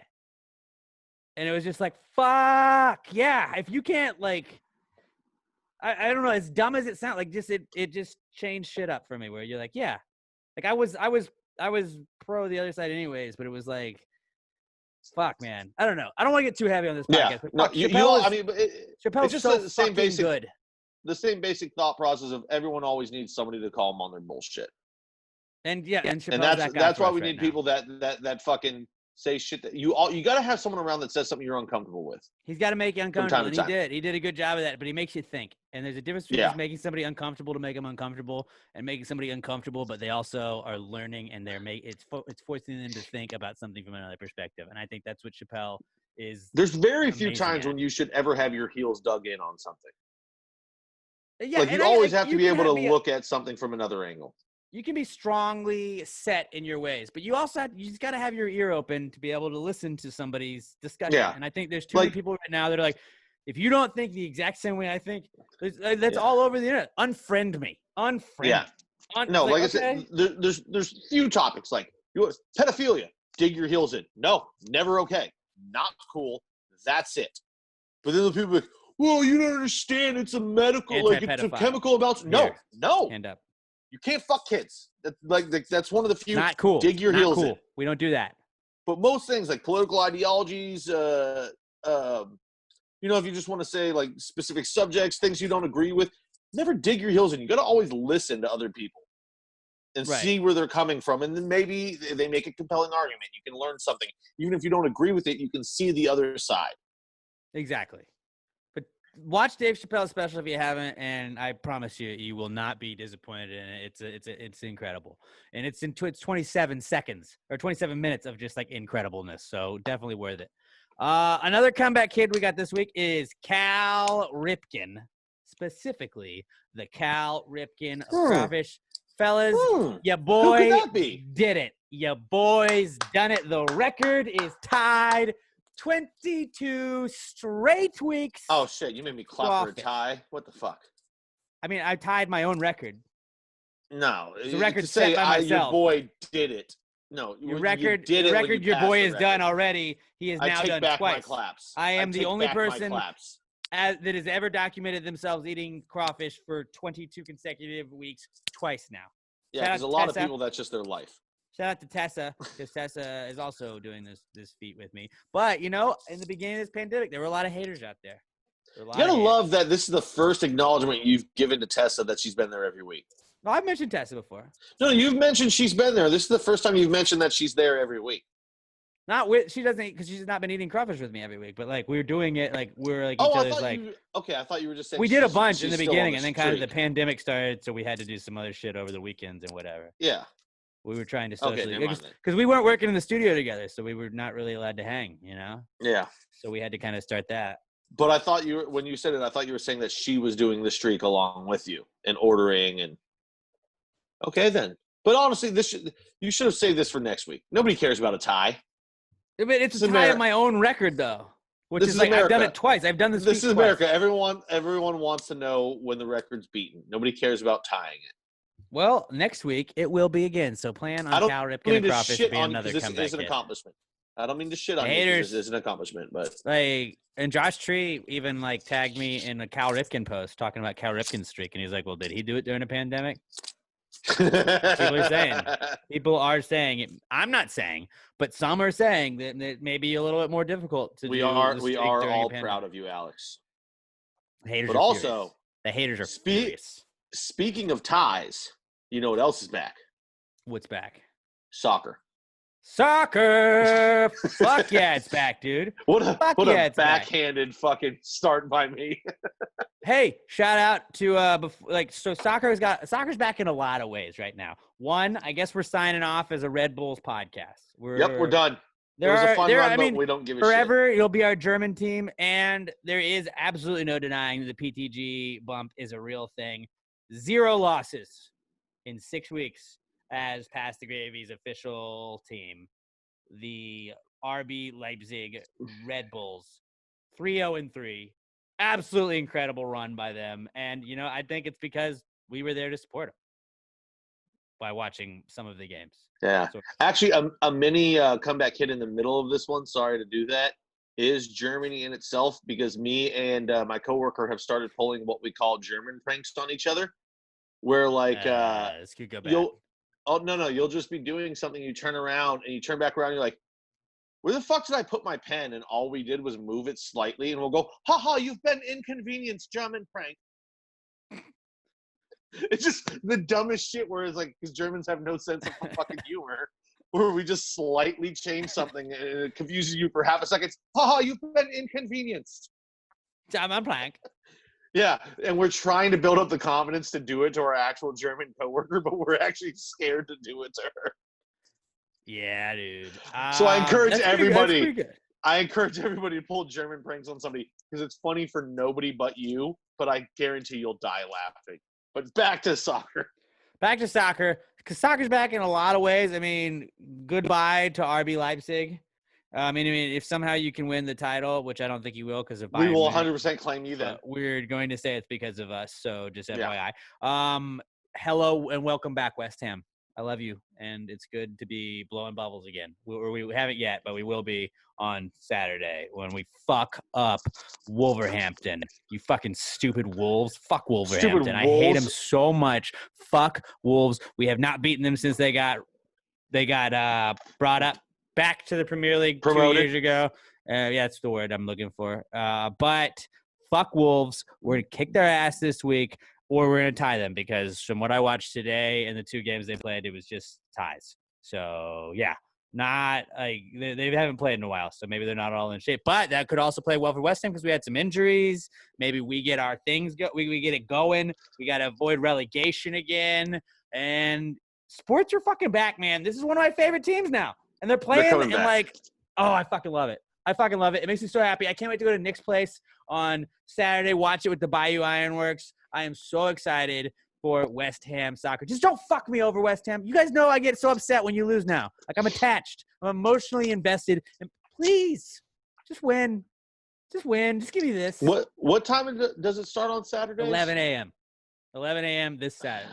And it was just like, fuck, yeah. If you can't, like, I don't know, as dumb as it sounds, like, just it just changed shit up for me where you're like, yeah. Like, I was pro the other side anyways, but it was like, fuck, man. I don't know. I don't want to get too heavy on this podcast. Yeah. No, Chappelle's just so the same basic good. The same basic thought process of everyone always needs somebody to call them on their bullshit. And yeah, and that's why we need people that fucking say shit that you got to have someone around that says something you're uncomfortable with. He's got to make you uncomfortable. And he did a good job of that, but he makes you think. And there's a difference between just making somebody uncomfortable to make them uncomfortable and making somebody uncomfortable, but they also are learning and it's forcing them to think about something from another perspective. And I think that's what Chappelle is. There's very few times when you should ever have your heels dug in on something. Yeah, Like and you always have to you be can able to look at something from another angle. You can be strongly set in your ways, but you just got to have your ear open to be able to listen to somebody's discussion. Yeah. And I think there's too many people right now that are like, if you don't think the exact same way I think, that's all over the internet. Unfriend me. Yeah. No, like I said, there's few topics like pedophilia. Dig your heels in. No, never okay. Not cool. That's it. But then the people are like, well, you don't understand. It's a medical, like it's a chemical about. No. Hand up. You can't fuck kids. That's one of the few. Not cool. Dig your heels in. We don't do that. But most things like political ideologies, if you just want to say like specific subjects, things you don't agree with, never dig your heels in. You got to always listen to other people and see where they're coming from. And then maybe they make a compelling argument. You can learn something. Even if you don't agree with it, you can see the other side. Exactly. But watch Dave Chappelle's special if you haven't, and I promise you will not be disappointed in it. It's incredible. And it's 27 seconds or 27 minutes of just like incredibleness. So definitely worth it. Another comeback kid we got this week is Cal Ripken, specifically the Cal Ripken of Crawfish. Fellas, your boy did it. Your boy's done it. The record is tied. 22 straight weeks. Oh, shit. You made me clap for a tie. What the fuck? I mean, I tied my own record. No. The record set by myself. Your boy did it. No. Your record your boy has done already. He has now done twice. My claps. I am the only person that has ever documented themselves eating crawfish for 22 consecutive weeks twice now. Yeah, there's a lot of people that's just their life. Shout out to Tessa, because Tessa is also doing this feat with me. But, in the beginning of this pandemic, there were a lot of haters out there. You gotta love that this is the first acknowledgement you've given to Tessa that she's been there every week. No, I've mentioned Tessa before. No, you've mentioned she's been there. This is the first time you've mentioned that she's there every week. She doesn't, because she's not been eating crawfish with me every week. But like we're doing it, like we're like I thought you were just saying we did a bunch in the beginning, and then kind of the pandemic started, so we had to do some other shit over the weekends and whatever. Yeah. We were trying to socially, because we weren't working in the studio together, so we were not really allowed to hang, Yeah. So we had to kind of start that. But I thought when you said it, I thought you were saying that she was doing the streak along with you and ordering and. Okay then, but honestly, you should have saved this for next week. Nobody cares about a tie. But it's a tie of my own record, though. Which is like America. I've done it twice. I've done this. This is America. Everyone wants to know when the record's beaten. Nobody cares about tying it. Well, next week it will be again. So plan on Cal Ripken and Crawfish to be another comeback. This is an accomplishment. I don't mean to shit on you. This is an accomplishment, but and Josh Tree even like tagged me in a Cal Ripken post talking about Cal Ripken's streak, and he's like, "Well, did he do it during a pandemic?" People are saying it. I'm not saying, but some are saying that it may be a little bit more difficult to do. We are all proud of you, Alex. Haters, but also the haters are furious. Speaking of ties, you know what else is back? What's back? Soccer. Fuck yeah, it's back, dude. What a backhanded fucking start by me. Hey, shout out to soccer's back in a lot of ways right now. One, I guess we're signing off as a Red Bulls podcast. We're done. It was a fun run, but we don't give a shit. Forever, it'll be our German team, and there is absolutely no denying that the PTG bump is a real thing. 0 losses in 6 weeks as Pass the Gravy's official team, the RB Leipzig Red Bulls, 3-0-3. Absolutely incredible run by them. And, I think it's because we were there to support them by watching some of the games. Yeah. So, actually, a mini comeback hit in the middle of this one, sorry to do that, is Germany in itself, because me and my coworker have started pulling what we call German pranks on each other, where this could go bad. You'll just be doing something, you turn around and you turn back around, and you're like, where the fuck did I put my pen? And all we did was move it slightly, and we'll go, haha, you've been inconvenienced, German prank. It's just the dumbest shit, where it's like, because Germans have no sense of fucking humor, where we just slightly change something and it confuses you for half a second. Haha, you've been inconvenienced. German prank. Yeah, and we're trying to build up the confidence to do it to our actual German coworker, but we're actually scared to do it to her. Yeah, dude. So I encourage everybody. I encourage everybody to pull German pranks on somebody because it's funny for nobody but you, but I guarantee you'll die laughing. But back to soccer. Back to soccer, because soccer's back in a lot of ways. I mean, goodbye to RB Leipzig. I mean, if somehow you can win the title, which I don't think you will because of We Bayern will Munich, 100% claim you then. we're going to say it's because of us. So just Yeah. FYI. Hello and welcome back, West Ham. I love you, and it's good to be blowing bubbles again. We haven't yet, but we will be on Saturday when we fuck up Wolverhampton. You fucking stupid Wolves. Fuck Wolverhampton. I hate them so much. Fuck Wolves. We have not beaten them since they got brought up back to the Premier League Promoted. 2 years ago. Yeah, that's the word I'm looking for. But fuck Wolves. We're going to kick their ass this week, or we're going to tie them because from what I watched today and the 2 games they played, it was just ties. So, yeah, not like they haven't played in a while, so maybe they're not all in shape. But that could also play well for West Ham because we had some injuries. Maybe we get our things we get it going. We got to avoid relegation again. And sports are fucking back, man. This is one of my favorite teams now. And they're playing and like, oh, I fucking love it. I fucking love it. It makes me so happy. I can't wait to go to Nick's place on Saturday, watch it with the Bayou Ironworks. I am so excited for West Ham soccer. Just don't fuck me over, West Ham. You guys know I get so upset when you lose now. Like, I'm attached. I'm emotionally invested. And please, just win. Just win. Just give me this. What time does it start on Saturday? 11 a.m. 11 a.m. this Saturday.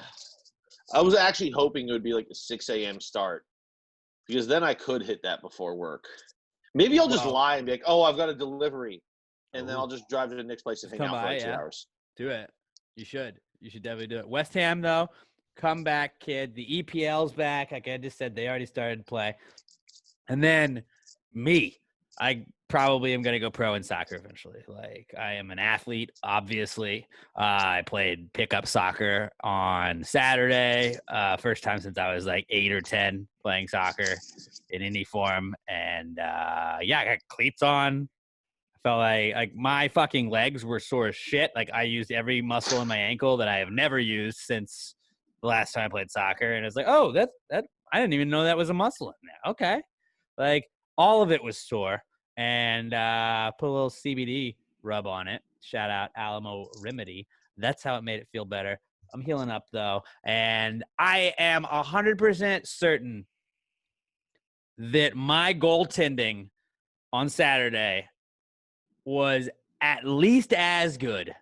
I was actually hoping it would be like a 6 a.m. start because then I could hit that before work. Maybe I'll just lie and be like, oh, I've got a delivery. And then I'll just drive to the next place and hang out for like 2 hours. Do it. You should. You should definitely do it. West Ham, though, come back, kid. The EPL's back. Like I just said, they already started to play. And then me. I probably am going to go pro in soccer eventually. Like, I am an athlete, obviously. I played pickup soccer on Saturday. First time since I was like 8 or 10 playing soccer in any form. And, yeah, I got cleats on. I felt like my fucking legs were sore as shit. Like, I used every muscle in my ankle that I have never used since the last time I played soccer. And it's like, oh, that I didn't even know that was a muscle in there. Okay. Like, all of it was sore. And put a little CBD rub on it. Shout out Alamo Remedy. That's how it made it feel better. I'm healing up, though. And I am 100% certain that my goaltending on Saturday was at least as good,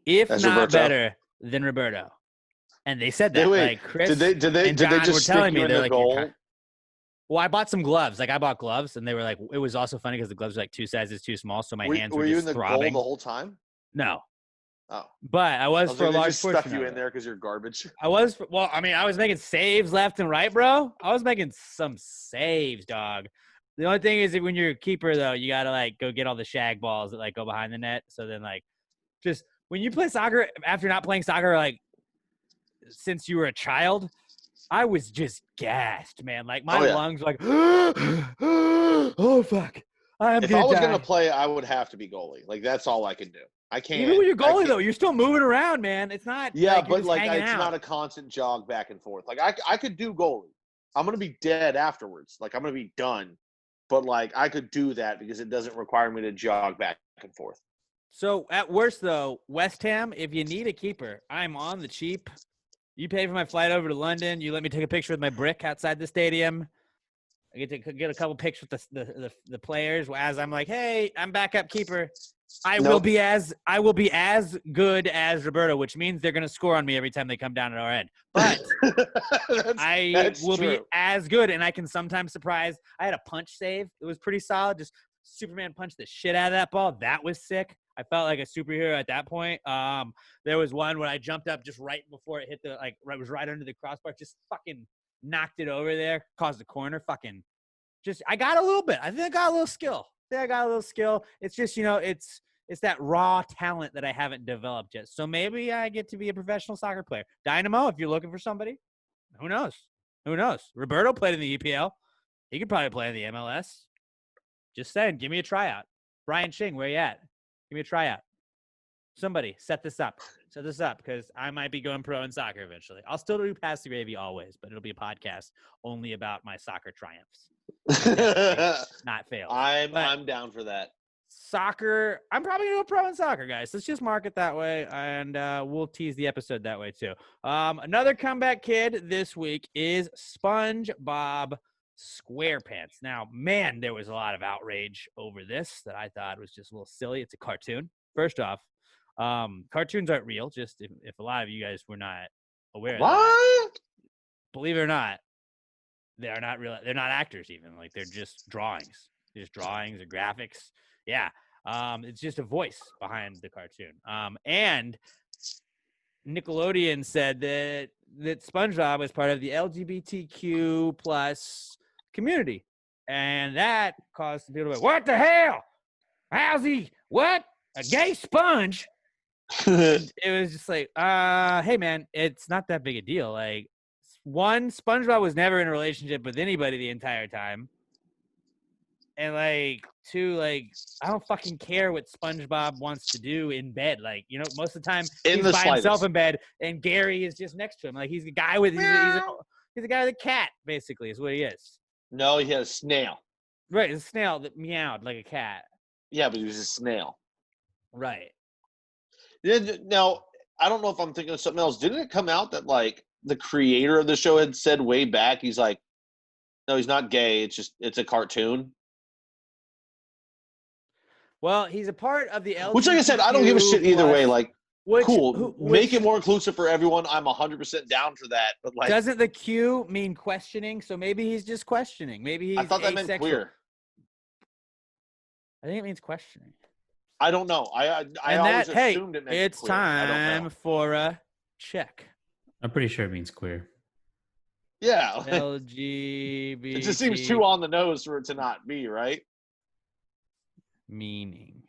if not Roberto? Better, than Roberto. And they said that. Wait, like Chris did they just were stick telling me you in they're the like, goal? well, I bought some gloves. Like, I bought gloves, and they were like, it was also funny because the gloves were like 2 sizes too small, so my hands were you just in the throbbing. goal the whole time? No. Oh. But I was for a large just portion stuck you of in it. there because you're garbage. I was making saves left and right, bro. I was making some saves, dog. The only thing is that when you're a keeper, though, you got to, like, go get all the shag balls that, like, go behind the net. So then, like, just when you play soccer, after not playing soccer, like, since you were a child, I was just gassed, man. Like, my lungs were like, oh, fuck. If I was going to play, I would have to be goalie. Like, that's all I can do. I can't. Even when you're goalie, though, you're still moving around, man. It's not. Yeah, like but, like, it's not a constant jog back and forth. Like, I could do goalie. I'm going to be dead afterwards. Like, I'm going to be done. But, like, I could do that because it doesn't require me to jog back and forth. So, at worst, though, West Ham, if you need a keeper, I'm on the cheap. You pay for my flight over to London. You let me take a picture with my brick outside the stadium. I get to get a couple pictures with the players as I'm like, hey, I'm backup keeper. I will be as good as Roberto, which means they're going to score on me every time they come down at our end. But I will be as good, and I can sometimes surprise. I had a punch save. It was pretty solid. Just Superman punched the shit out of that ball. That was sick. I felt like a superhero at that point. There was one where I jumped up just right before it hit it was right under the crossbar. Just fucking knocked it over there, caused a corner. Fucking I got a little bit. I think I got a little skill. It's just, it's that raw talent that I haven't developed yet. So maybe I get to be a professional soccer player. Dynamo, if you're looking for somebody, who knows? Roberto played in the EPL. He could probably play in the MLS. Just saying, give me a tryout. Brian Ching, where you at? Give me a tryout. Somebody, set this up because I might be going pro in soccer eventually. I'll still do Pass the Gravy always, but it'll be a podcast only about my soccer triumphs. Not failed. I'm down for that. Soccer, I'm probably gonna go pro in soccer, guys. Let's just mark it that way, and we'll tease the episode that way too. Another comeback kid this week is SpongeBob SquarePants. Now, man, there was a lot of outrage over this that I thought was just a little silly. It's a cartoon. First off, cartoons aren't real. Just if a lot of you guys were not aware of that, believe it or not, they are not real. They're not actors even. Like, they're just drawings. They're just drawings or graphics. Yeah. It's just a voice behind the cartoon. And Nickelodeon said that SpongeBob was part of the LGBTQ plus community. And that caused some people to be, what the hell? How's he? What? A gay sponge? It was just like, hey, man, it's not that big a deal. Like, one, SpongeBob was never in a relationship with anybody the entire time. And, like, two, like, I don't fucking care what SpongeBob wants to do in bed. Like, you know, most of the time he's by himself in bed, and Gary is just next to him. Like, he's a guy with he's a guy with a cat, basically, is what he is. No, he had a snail. Right, it's a snail that meowed like a cat. Yeah, but he was a snail. Right. Now, I don't know if I'm thinking of something else. Didn't it come out that, like, the creator of the show had said way back, he's like, no, he's not gay. It's a cartoon. Well, he's a part of the LGBTQ+. Which, like I said, I don't give a shit either way. Like, cool. Make it more inclusive for everyone. I'm 100% down for that. But, like, doesn't the Q mean questioning? So maybe he's just questioning. Maybe he's I thought that asexual. meant queer. I think it means questioning. I don't know. I always assumed it meant it's queer. time for a check. I'm pretty sure it means queer. Yeah. LGBT. It just seems too on the nose for it to not be, right? Meaning.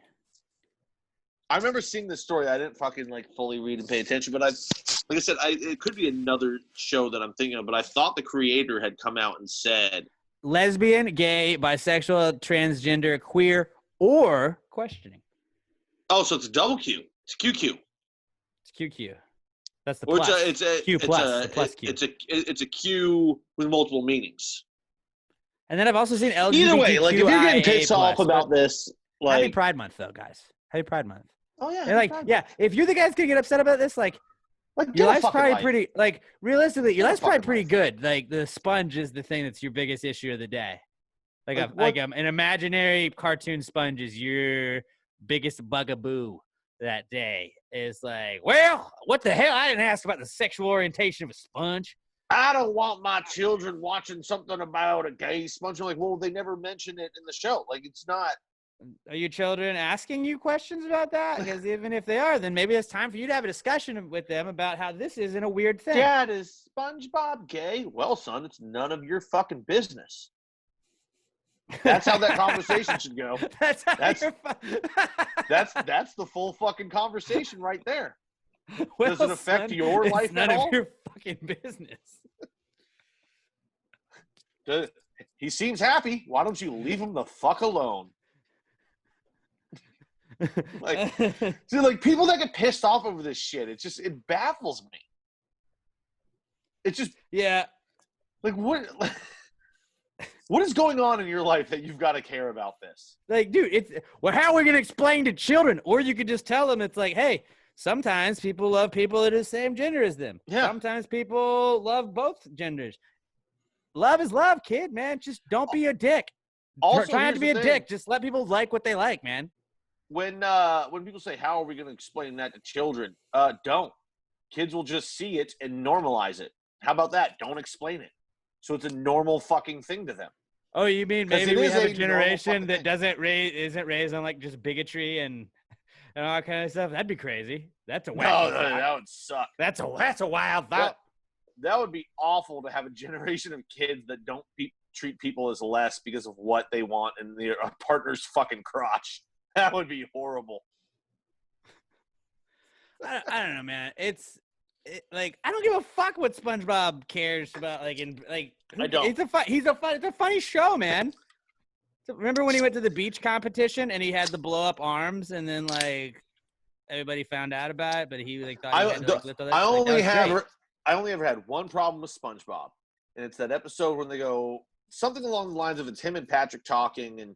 I remember seeing this story. I didn't fucking, like, fully read and pay attention, but like I said, it could be another show that I'm thinking of, but I thought the creator had come out and said Lesbian, gay, bisexual, transgender, queer, or questioning. Oh, so it's a double Q. It's QQ. It's QQ. That's the plus. It's a Q plus. The plus Q. It's a Q with multiple meanings. And then I've also seen LGBTQIA+. Either way, like, if you're getting pissed off about this, like, Happy Pride Month, though, guys. Happy Pride Month. Oh yeah. And, like, yeah, if you're the guys gonna get upset about this, like your life's probably pretty. Like, realistically, your life's probably pretty good. Like, the sponge is the thing that's your biggest issue of the day. Like an imaginary cartoon sponge is your biggest bugaboo that day. Is like, well, what the hell? I didn't ask about the sexual orientation of a sponge. I don't want my children watching something about a gay sponge. I'm like, well, they never mention it in the show. Like, it's not. Are your children asking you questions about that? Because even if they are, then maybe it's time for you to have a discussion with them about how this isn't a weird thing. Dad, is SpongeBob gay? Well, son, it's none of your fucking business. That's how that conversation should go. That's the full fucking conversation right there. Well, does it affect your life at all? It's none of your fucking business. He seems happy. Why don't you leave him the fuck alone? Like, dude, like, people that get pissed off over this shit, it baffles me. It's just, yeah. Like, what is going on in your life that you've got to care about this? Like, dude, how are we gonna explain to children? Or you could just tell them, it's like, hey, sometimes people love people that are the same gender as them. Yeah. Sometimes people love both genders. Love is love, kid, man. Just don't be a dick. Also, try not to be a dick. Just let people like what they like, man. When people say, how are we going to explain that to children? Don't. Kids will just see it and normalize it. How about that? Don't explain it. So it's a normal fucking thing to them. Oh, you mean maybe we have a generation that isn't raised on, like, just bigotry and all that kind of stuff? That'd be crazy. That's a wild thought. That would suck. That's a wild thought. That would be awful to have a generation of kids that don't treat people as less because of what they want in their partner's fucking crotch. That would be horrible. I don't know, man. Like, I don't give a fuck what SpongeBob cares about. Like, I don't. It's a funny show, man. So remember when he went to the beach competition and he had the blow up arms, and then, like, everybody found out about it, but he, like, thought he had to, like, lift all that. I only ever had one problem with SpongeBob, and it's that episode when they go something along the lines of it's him and Patrick talking, and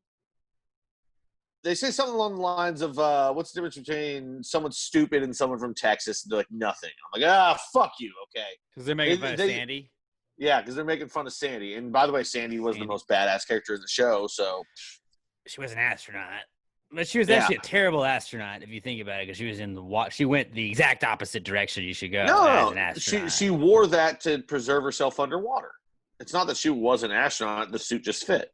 they say something along the lines of what's the difference between someone stupid and someone from Texas? They're like, nothing. I'm like, fuck you, okay? Because they're making fun of Sandy. Yeah, because they're making fun of Sandy. And by the way, Sandy was the most badass character in the show. So she was an astronaut, but she was actually a terrible astronaut if you think about it. Because she was in the she went the exact opposite direction you should go. As an astronaut. She wore that to preserve herself underwater. It's not that she was an astronaut; the suit just fit.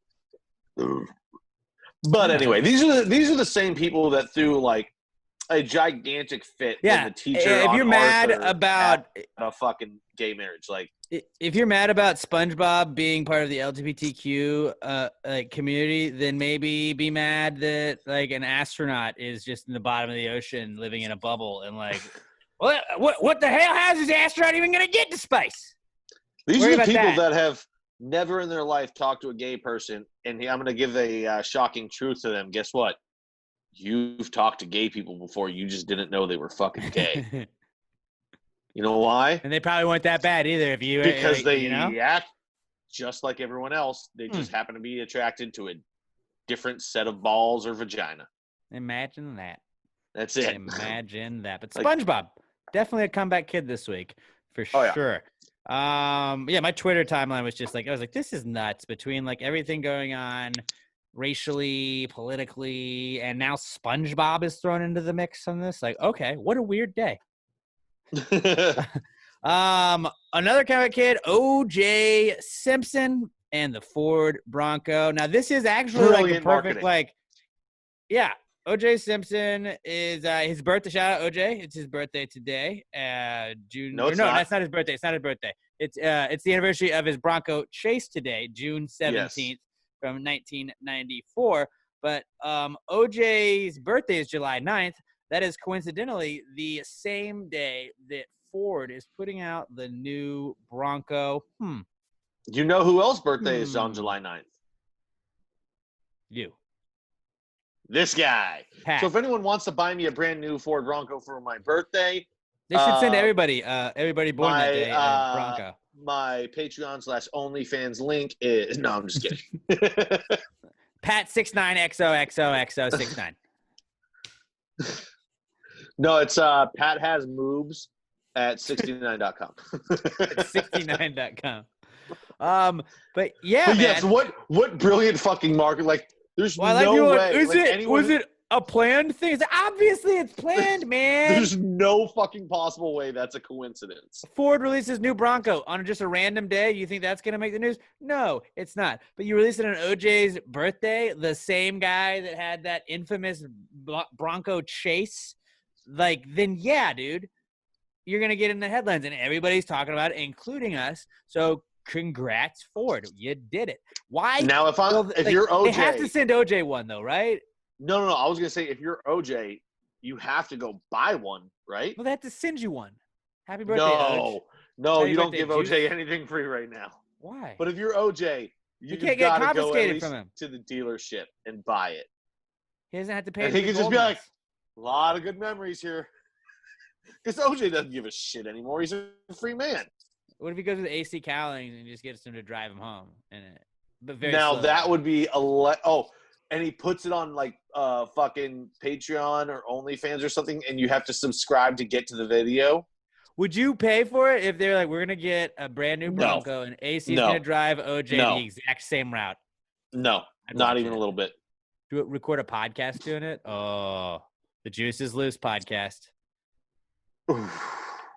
But anyway, these are the same people that threw like a gigantic fit when the teacher. If you're mad Arthur about a fucking gay marriage, like if you're mad about SpongeBob being part of the LGBTQ community, then maybe be mad that like an astronaut is just in the bottom of the ocean living in a bubble and like, what the hell? How's this astronaut even gonna get to space? These are the people that have never in their life talked to a gay person, and I'm going to give a shocking truth to them. Guess what? You've talked to gay people before. You just didn't know they were fucking gay. You know why? And they probably weren't that bad either. Because they act just like everyone else. They just happen to be attracted to a different set of balls or vagina. Imagine that. That's it. Imagine that. But SpongeBob, definitely a comeback kid this week for sure. My Twitter timeline was just like, I was like, this is nuts between like everything going on racially, politically, and now SpongeBob is thrown into the mix on this. Like, okay, what a weird day. Another comeback kid, O.J. Simpson and the Ford Bronco. Now this is actually brilliant like a perfect marketing. O.J. Simpson is his birthday. Shout out O.J. It's his birthday today. June. No, that's not his birthday. It's not his birthday. It's the anniversary of his Bronco chase today, June 17th from 1994. But O.J.'s birthday is July 9th. That is coincidentally the same day that Ford is putting out the new Bronco. You know who else's birthday is on July 9th? You. This guy. Pat. So if anyone wants to buy me a brand new Ford Bronco for my birthday, they should send everybody born that day a Bronco. My Patreon / OnlyFans link is I'm just kidding. Pat 69XOXOXO69. No, it's Pat has moobs at 69.com. It's 69.com. But yes, what brilliant fucking market! Like, there's no way. Was it a planned thing? Obviously, it's planned, man. There's no fucking possible way that's a coincidence. Ford releases new Bronco on just a random day. You think that's going to make the news? No, it's not. But you release it on OJ's birthday, the same guy that had that infamous Bronco chase. Like, then yeah, dude, you're going to get in the headlines and everybody's talking about it, including us. So congrats, Ford. You did it. Why? Now, if you're OJ. They have to send OJ one, though, right? No. I was going to say, if you're OJ, you have to go buy one, right? Well, they have to send you one. Happy birthday, OJ. No, you don't give OJ anything free right now. Why? But if you're OJ, you can't get gotta confiscated go from him to the dealership and buy it. He doesn't have to pay. And he can just be like, a lot of good memories here. Because OJ doesn't give a shit anymore. He's a free man. What if he goes with AC Cowlings and just gets him to drive him home? But very now slowly. That would be and he puts it on like fucking Patreon or OnlyFans or something, and you have to subscribe to get to the video. Would you pay for it if they're like, we're gonna get a brand new Bronco and AC's gonna drive OJ the exact same route? No, not even a little bit. Record a podcast doing it? Oh, the Juice is Loose podcast.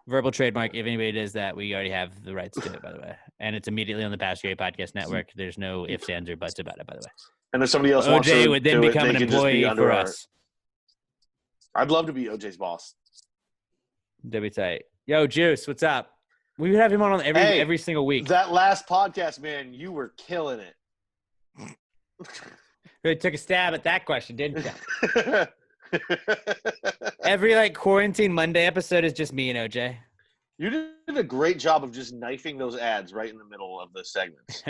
Verbal trademark. If anybody does that, we already have the rights to it, by the way. And it's immediately on the Pastor Gay Podcast Network. There's no ifs, ands, or buts about it, by the way. And if somebody else wants to OJ would then become an employee for us. I'd love to be OJ's boss. That'd be tight. Yo, Juice, what's up? We would have him on every single week. That last podcast, man, you were killing it. Really took a stab at that question, didn't you? Every quarantine Monday episode is just me and OJ. You did a great job of just knifing those ads right in the middle of the segments.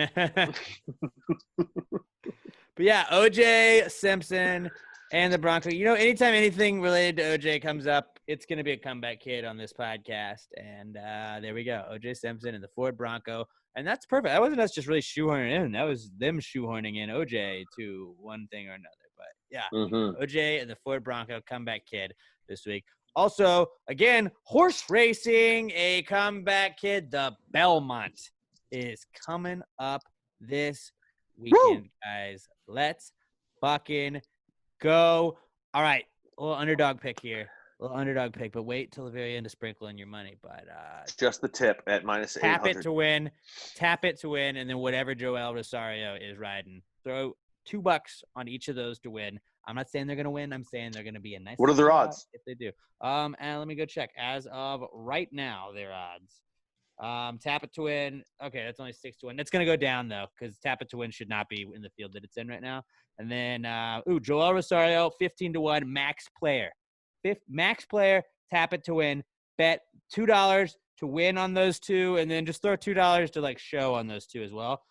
But yeah, OJ Simpson and the Bronco. You know, anytime anything related to OJ comes up, it's going to be a comeback kid on this podcast. And there we go. OJ Simpson and the Ford Bronco. And that's perfect. That wasn't us just really shoehorning in. That was them shoehorning in OJ to one thing or another. But yeah, OJ and the Ford Bronco comeback kid this week. Also, again, horse racing, a comeback kid. The Belmont is coming up this weekend, guys. Let's fucking go. All right, a little underdog pick here. But wait till the very end to sprinkle in your money. But just the tip at minus 800. Tap it to win, and then whatever Joel Rosario is riding, throw $2 on each of those to win. I'm not saying they're gonna win. I'm saying they're gonna be a nice. What are their odds if they do? And let me go check. As of right now, their odds. Tap it to win. Okay, that's only 6-1. That's gonna go down though, because tap it to win should not be in the field that it's in right now. And then Joel Rosario, 15-1, max player. Max player, tap it to win. Bet $2 to win on those two, and then just throw $2 to like show on those two as well.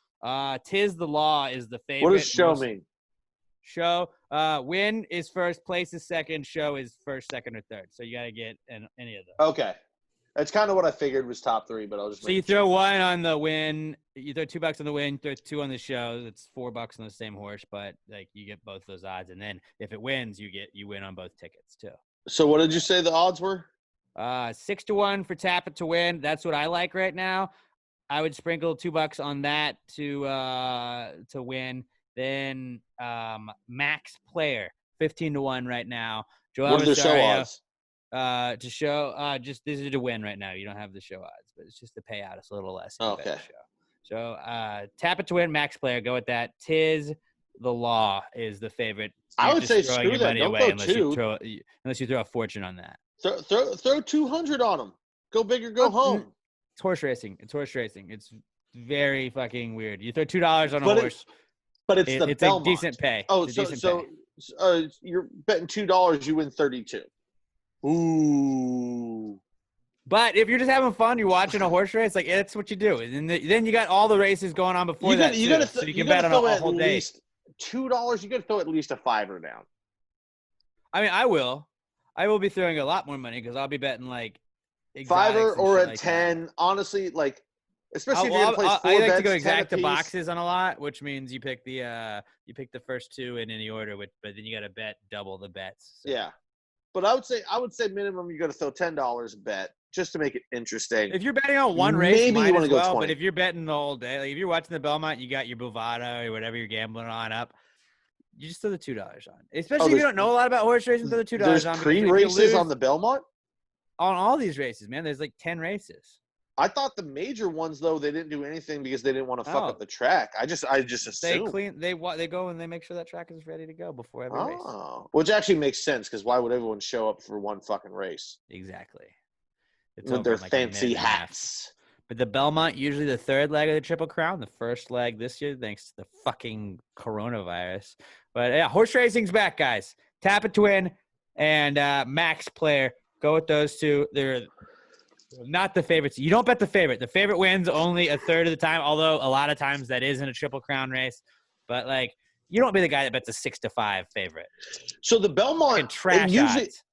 Tis the Law is the favorite. What does show mean? Show win is first, place is second, show is first, second, or third. So you got to get any of those. Okay. That's kind of what I figured was top 3, but I'll just. So you throw one on the win, you throw $2 on the win, throw 2 on the show. That's $4 on the same horse, but like you get both those odds, and then if it wins, you win on both tickets too. So what did you say the odds were? 6-1 for tap it to win. That's what I like right now. I would sprinkle $2 on that to win. Then max player 15-1 right now. Joel what are the show odds? To show just this is to win right now. You don't have the show odds, but it's just the payout. It's a little less. Okay. So tap it to win, max player. Go with that. Tis the Law is the favorite. I would say screw that. Don't go unless you throw a fortune on that. Throw 200 on them. Go big or go home. It's horse racing. It's very fucking weird. You throw $2 on a horse. But it's the it's Belmont. A decent pay. Oh, so you're betting $2, you win 32. Ooh. But if you're just having fun, you're watching a horse race, like that's what you do. And then you got all the races going on before that. You can bet on a whole day. $2, you got to throw at least a $5 down. I mean, I will be throwing a lot more money because I'll be betting like $5 or a like 10. That. Honestly, like especially if you're gonna play 4 bets, I like to go exact to piece. boxes on a lot, which means you pick the first 2 in any order, but then you got to bet double the bets. So. Yeah, but I would say minimum you got to throw $10 a bet just to make it interesting. If you're betting on one race, maybe you want to go 20. But if you're betting the whole day, like if you're watching the Belmont, you got your Bovado or whatever you're gambling on up. You just throw the $2 on, especially if you don't know a lot about horse racing. Throw the $2 on. There's pre-races on the Belmont. On all these races, man. There's like 10 races. I thought the major ones though they didn't do anything because they didn't want to fuck up the track. I just assumed they go and they make sure that track is ready to go before every race. Which actually makes sense because why would everyone show up for one fucking race? Exactly. It's with their fancy hats. But the Belmont, usually the third leg of the Triple Crown, the first leg this year, thanks to the fucking coronavirus. But yeah, horse racing's back, guys. Tap it to win and max player. Go with those two. They're not the favorites. You don't bet the favorite. The favorite wins only a third of the time, although a lot of times that is in a Triple Crown race. But like, you don't be the guy that bets a 6-5 favorite. So the Belmont trash usually odds.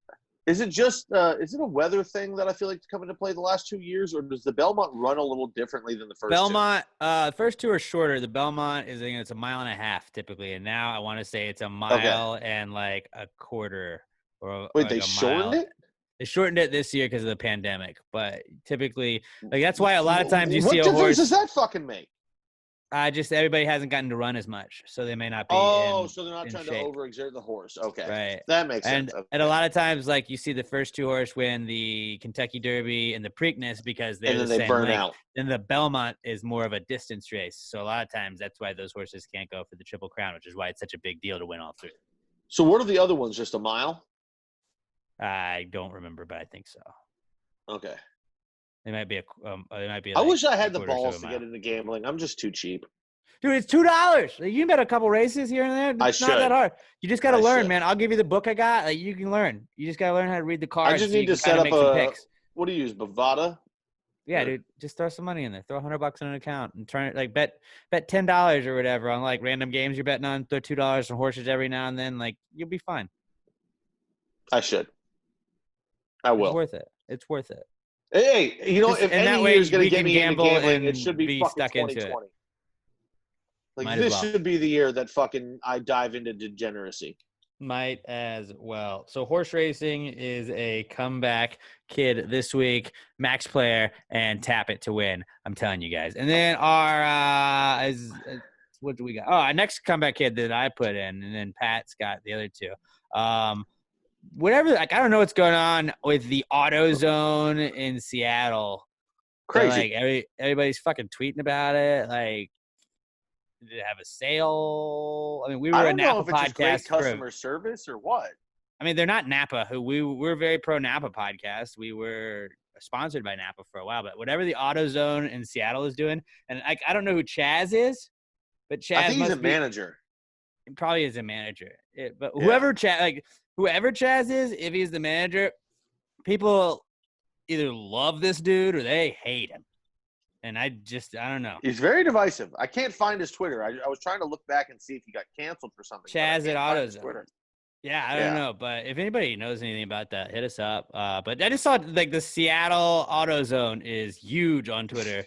Is it a weather thing that I feel like to come into play the last 2 years, or does the Belmont run a little differently than the first Belmont, the first 2 are shorter. The Belmont is it's a mile and a half typically, and now I want to say it's a mile and like a quarter. Wait, they shortened it? They shortened it this year because of the pandemic, but typically, like that's why a lot of times you see a horse. What difference does that fucking make? Just everybody hasn't gotten to run as much, so they may not be. So they're not trying to overexert the horse. Okay, right. That makes sense. And a lot of times, like you see the first 2 horse win the Kentucky Derby and the Preakness because they're the same burn length. out. And the Belmont is more of a distance race, so a lot of times that's why those horses can't go for the Triple Crown, which is why it's such a big deal to win all 3. So what are the other ones? Just a mile? I don't remember, but I think so. Okay. It might be I wish I had the balls to get into gambling. I'm just too cheap. Dude, it's $2. Like, you can bet a couple races here and there. It's not that hard. You just got to learn, man. I'll give you the book I got. Like, you can learn. You just got to learn how to read the cards. I just need to set up picks. What do you use, Bovada? Yeah, dude. Just throw some money in there. Throw $100 in an account and turn it like bet $10 or whatever on like random games you're betting on. Throw $2 on horses every now and then. Like, you'll be fine. I should. I It's will. worth it. It's worth it. Hey, you know, if And that any way year is going to we get can me into gamble gambling, it and should be be fucking stuck into it. 2020. Like, Might as this well. should be the year that fucking I dive into degeneracy. Might as well. So horse racing is a comeback kid this week, max player, and tap it to win. I'm telling you guys. And then our what do we got? Oh, our next comeback kid that I put in, and then Pat's got the other two. Whatever. Like I don't know what's going on with the auto zone in Seattle. Crazy. Like everybody's fucking tweeting about it. Like, did it have a sale? I mean, we I were a don't know Napa if it's just great podcast for. customer service or what. I mean, they're not Napa. We're very pro Napa podcast. We were sponsored by Napa for a while, but whatever the AutoZone in Seattle is doing, and I don't know who Chaz is, but Chaz I think he's must a be, manager. he probably is a manager. But Yeah. whoever Chaz is, if he's the manager, people either love this dude or they hate him. And I don't know. He's very divisive. I can't find his Twitter. I was trying to look back and see if he got canceled for something. Chaz at AutoZone. Twitter. Yeah, I don't know, but if anybody knows anything about that, hit us up. But I just saw like the Seattle AutoZone is huge on Twitter,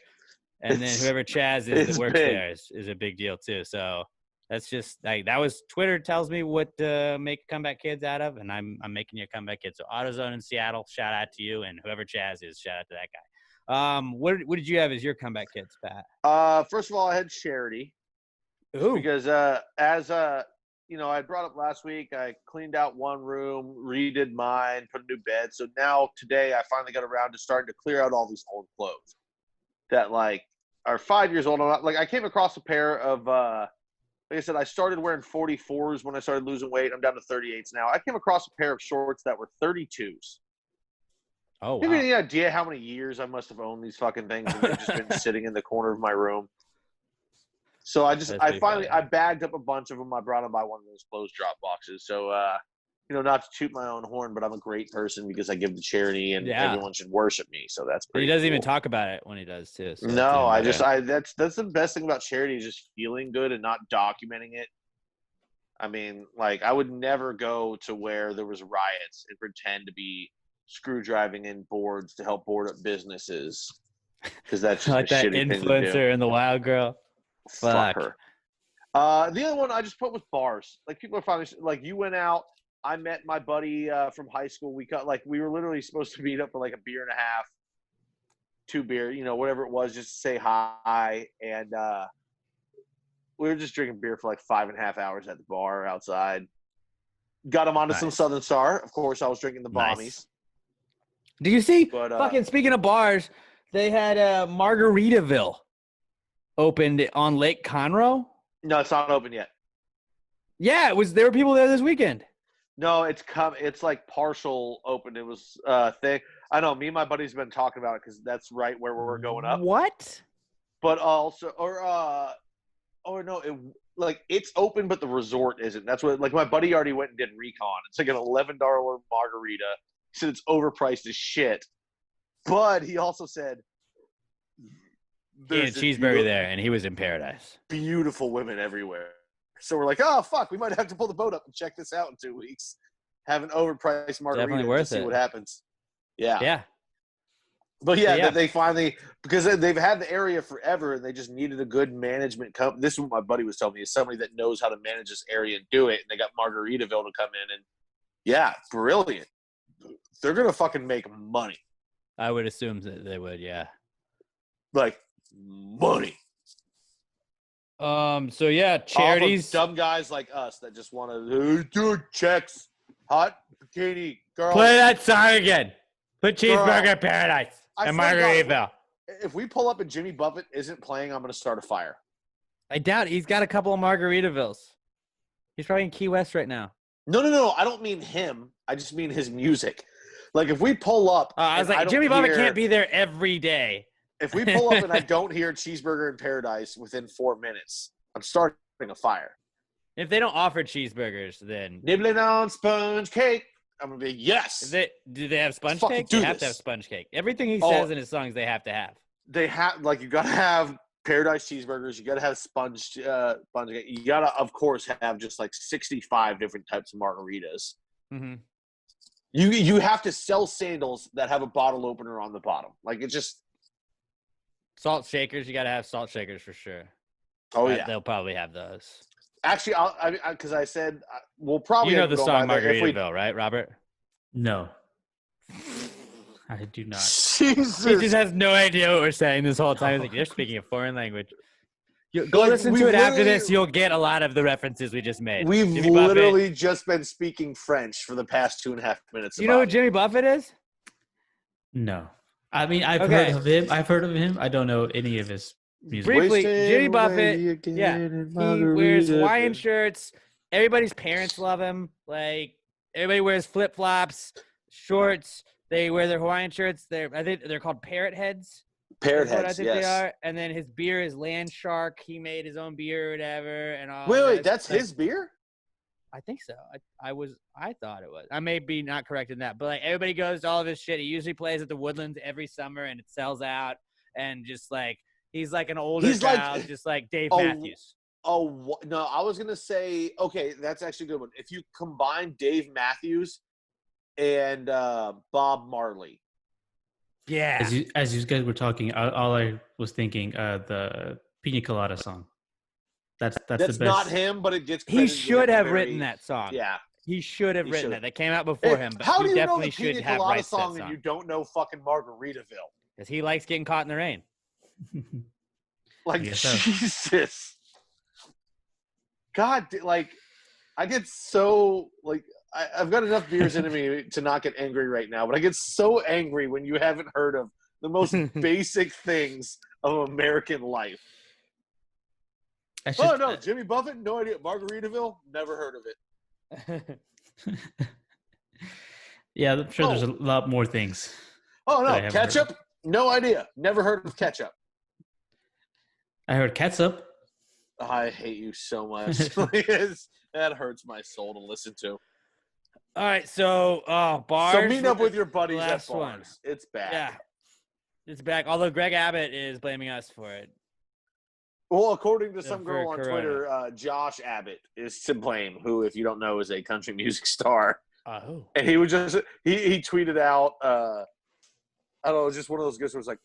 and then whoever Chaz is that works big. there is a big deal too. So that's just like that was Twitter tells me what to make comeback kids out of, and I'm making you a comeback kid. So AutoZone in Seattle, shout out to you, and whoever Chaz is, shout out to that guy. What did you have as your comeback kids, Pat? First of all, I had charity. Ooh. Because you know, I brought up last week, I cleaned out one room, redid mine, put a new bed. So now today I finally got around to starting to clear out all these old clothes that like are 5 years old. Like I came across a pair of like I said, I started wearing 44s when I started losing weight. I'm down to 38s now. I came across a pair of shorts that were 32s. Oh, wow. Do you have any idea how many years I must have owned these fucking things and they've just been sitting in the corner of my room? So I bagged up a bunch of them. I brought them by one of those clothes drop boxes. So, you know, not to toot my own horn, but I'm a great person because I give to charity and everyone should worship me. So that's pretty He doesn't cool. even talk about it when he does too. So no, that's the best thing about charity is just feeling good and not documenting it. I mean, like I would never go to where there was riots and pretend to be screw driving in boards to help board up businesses because that's just like that influencer and the wild girl. Fuck her. The other one I just put was bars. Like people are finally like you went out. I met my buddy from high school. We were literally supposed to meet up for like a beer and a half, 2 beer, you know, whatever it was, just to say hi. And we were just drinking beer for like 5.5 hours at the bar outside. Got him onto some Southern Star. Of course, I was drinking the bombies. Do you see? Fucking speaking of bars, they had Margaritaville opened on Lake Conroe. No, it's not open yet. Yeah, it was. There were people there this weekend. No, it's like partial open. It was thing. I know. Me and my buddies have been talking about it because that's right where we're going up. What? But also, no, it's open, but the resort isn't. That's what. Like my buddy already went and did recon. It's like an $11 margarita. He said it's overpriced as shit. But he also said he had a cheeseburger there, and he was in paradise. Beautiful women everywhere. So we're like, oh, fuck, we might have to pull the boat up and check this out in 2 weeks. Have an overpriced margarita Definitely worth to see what happens. Yeah. Yeah. But yeah, they finally – because they've had the area forever and they just needed a good management company. This is what my buddy was telling me, is somebody that knows how to manage this area and do it. And they got Margaritaville to come in. And, yeah, brilliant. They're going to fucking make money. I would assume that they would, yeah. Like, money. So yeah, charities. Dumb guys like us that just want to do checks, hot bikini, girl. Play that song again. Put cheeseburger paradise and Margaritaville. If we pull up and Jimmy Buffett isn't playing, I'm going to start a fire. I doubt he's got a couple of Margaritavilles. He's probably in Key West right now. No. I don't mean him. I just mean his music. Like if we pull up, I was like, Jimmy Buffett can't be there every day. If we pull up and I don't hear cheeseburger in paradise within 4 minutes, I'm starting a fire. If they don't offer cheeseburgers, then nibbling on sponge cake, I'm gonna be yes. Do they have sponge cake? They have to have sponge cake. Everything he says in his songs, they have to have. They have you gotta have paradise cheeseburgers. You gotta have sponge cake. You gotta, of course, have just like 65 different types of margaritas. Mm-hmm. You have to sell sandals that have a bottle opener on the bottom. Like it just. Salt shakers, you got to have salt shakers for sure. Oh yeah, they'll probably have those. Actually, because I said we'll probably. You know the go song by there Margaritaville, right, Robert? No, I do not. Jesus. He just has no idea what we're saying this whole time. He's like, you're speaking a foreign language. Go Like, listen to it after this. You'll get a lot of the references we just made. We've Jimmy literally Buffett. just been speaking French for the past 2.5 minutes. You know who Jimmy Buffett is? No. I mean, I've Okay. heard of him. I don't know any of his music. Briefly, Jimmy Buffett, he wears Hawaiian again. shirts. Everybody's parents love him. Like, everybody wears flip-flops, shorts. They wear their Hawaiian shirts. I think they're called parrot heads. Parrot That's what I heads, think yes. they are. And then his beer is Land Shark. He made his own beer or whatever. And all Wait, this. that's Like, his beer? I think so. I thought it was. I may be not correct in that, but like everybody goes to all of his shit. He usually plays at the Woodlands every summer, and it sells out. And just like he's like an older child, just like Dave Matthews. Oh no, I was gonna say okay, that's actually a good one. If you combine Dave Matthews and Bob Marley, Yeah. As you guys were talking, all I was thinking the Pina Colada song. That's the best. not him, but it gets. He should have written that song. Yeah, he should have written it. That came out before him, but how he do you know definitely the should Pina have Colada written song that and song you don't know fucking Margaritaville? because he likes getting caught in the rain. Like Yes, sir. Jesus, God, like I get so like I've got enough beers in me to not get angry right now, but I get so angry when you haven't heard of the most basic things of American life. Oh no, Jimmy Buffett, no idea. Margaritaville, never heard of it. Yeah, I'm sure there's a lot more things. Oh no, that I haven't heard ketchup, no idea. Never heard of ketchup. I heard ketchup. I hate you so much. That hurts my soul to listen to. All right, so bars. So meet up with your buddies at last bars. one. It's bad. Yeah, it's back. Although Greg Abbott is blaming us for it. Well, according to Yeah, some for girl on Corona. Twitter, Josh Abbott is to blame, who, if you don't know, is a country music star. Oh. And he was just he tweeted out I don't know, just one of those guys where it's like,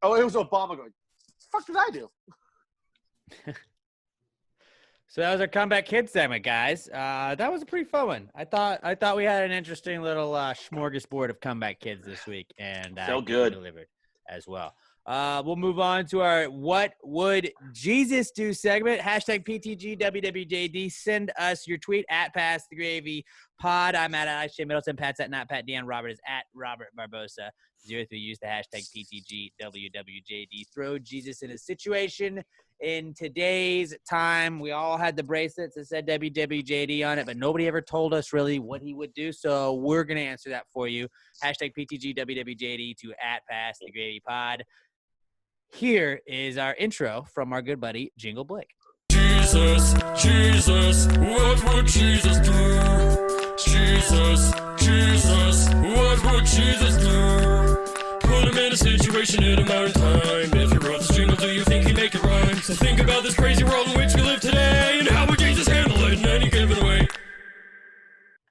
oh, it was Obama going, "The fuck did I do?" So that was our Comeback Kids segment, guys. That was a pretty fun one. I thought we had an interesting little smorgasbord of Comeback Kids this week, and So I good. delivered as well. We'll move on to our What Would Jesus Do segment. Hashtag PTG WWJD. Send us your tweet at Pass the Gravy Pod. I'm at Alex J. Middleton. Pat's at Not Pat Dan. Robert is at Robert Barbosa. 03. Use the hashtag PTG WWJD. Throw Jesus in a situation. In today's time, we all had the bracelets that said WWJD on it, but nobody ever told us really what he would do. So we're going to answer that for you. Hashtag PTG WWJD to at Pass the Gravy Pod. Here is our intro from our good buddy, Jingle Blake. Jesus, Jesus, what would Jesus do? Jesus, Jesus, what would Jesus do? Put him in a situation in a mountain time. If he wrote this jingle, do you think he'd make it rhyme? So think about this crazy world in which we live today, and how would Jesus handle it in any given way?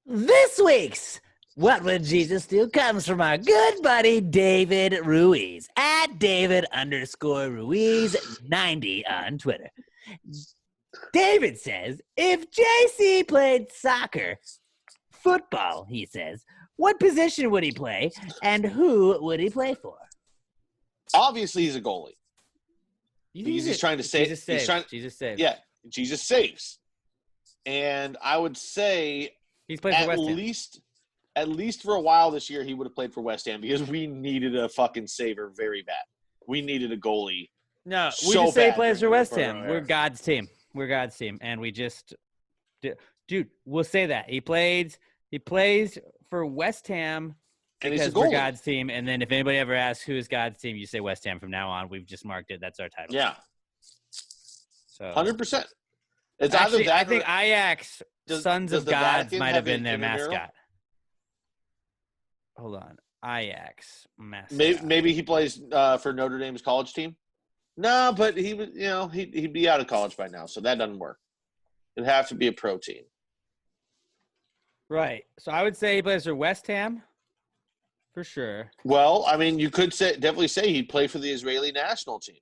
This week's What Would Jesus Do comes from our good buddy, David Ruiz, at David_Ruiz90 on Twitter. David says, if JC played soccer, football, he says, what position would he play and who would he play for? Obviously, he's a goalie. Because he's trying to save. Jesus He's saves. trying, Jesus saves. yeah, Jesus saves. And I would say He's playing for at West Ham. least for a while this year, he would have played for West Ham because we needed a fucking saver very bad. We needed a goalie. No, we so just say he bad plays for during the West Burrow Ham. era. We're God's team. We're God's team, and we just, dude, we'll say that he plays for West Ham And he's a because we're goalie. God's team. And then if anybody ever asks who is God's team, you say West Ham from now on. We've just marked it. That's our title. Yeah, So 100%. It's actually, either that I think or, Ajax Sons does of the Gods Vatican might have have been an their intramural? mascot. Hold on, Ajax mascot. maybe he plays for Notre Dame's college team. No, but he would, he'd be out of college by now, so that doesn't work. It'd have to be a pro team. Right. So I would say he plays for West Ham, for sure. Well, I mean, you could definitely say he'd play for the Israeli national team.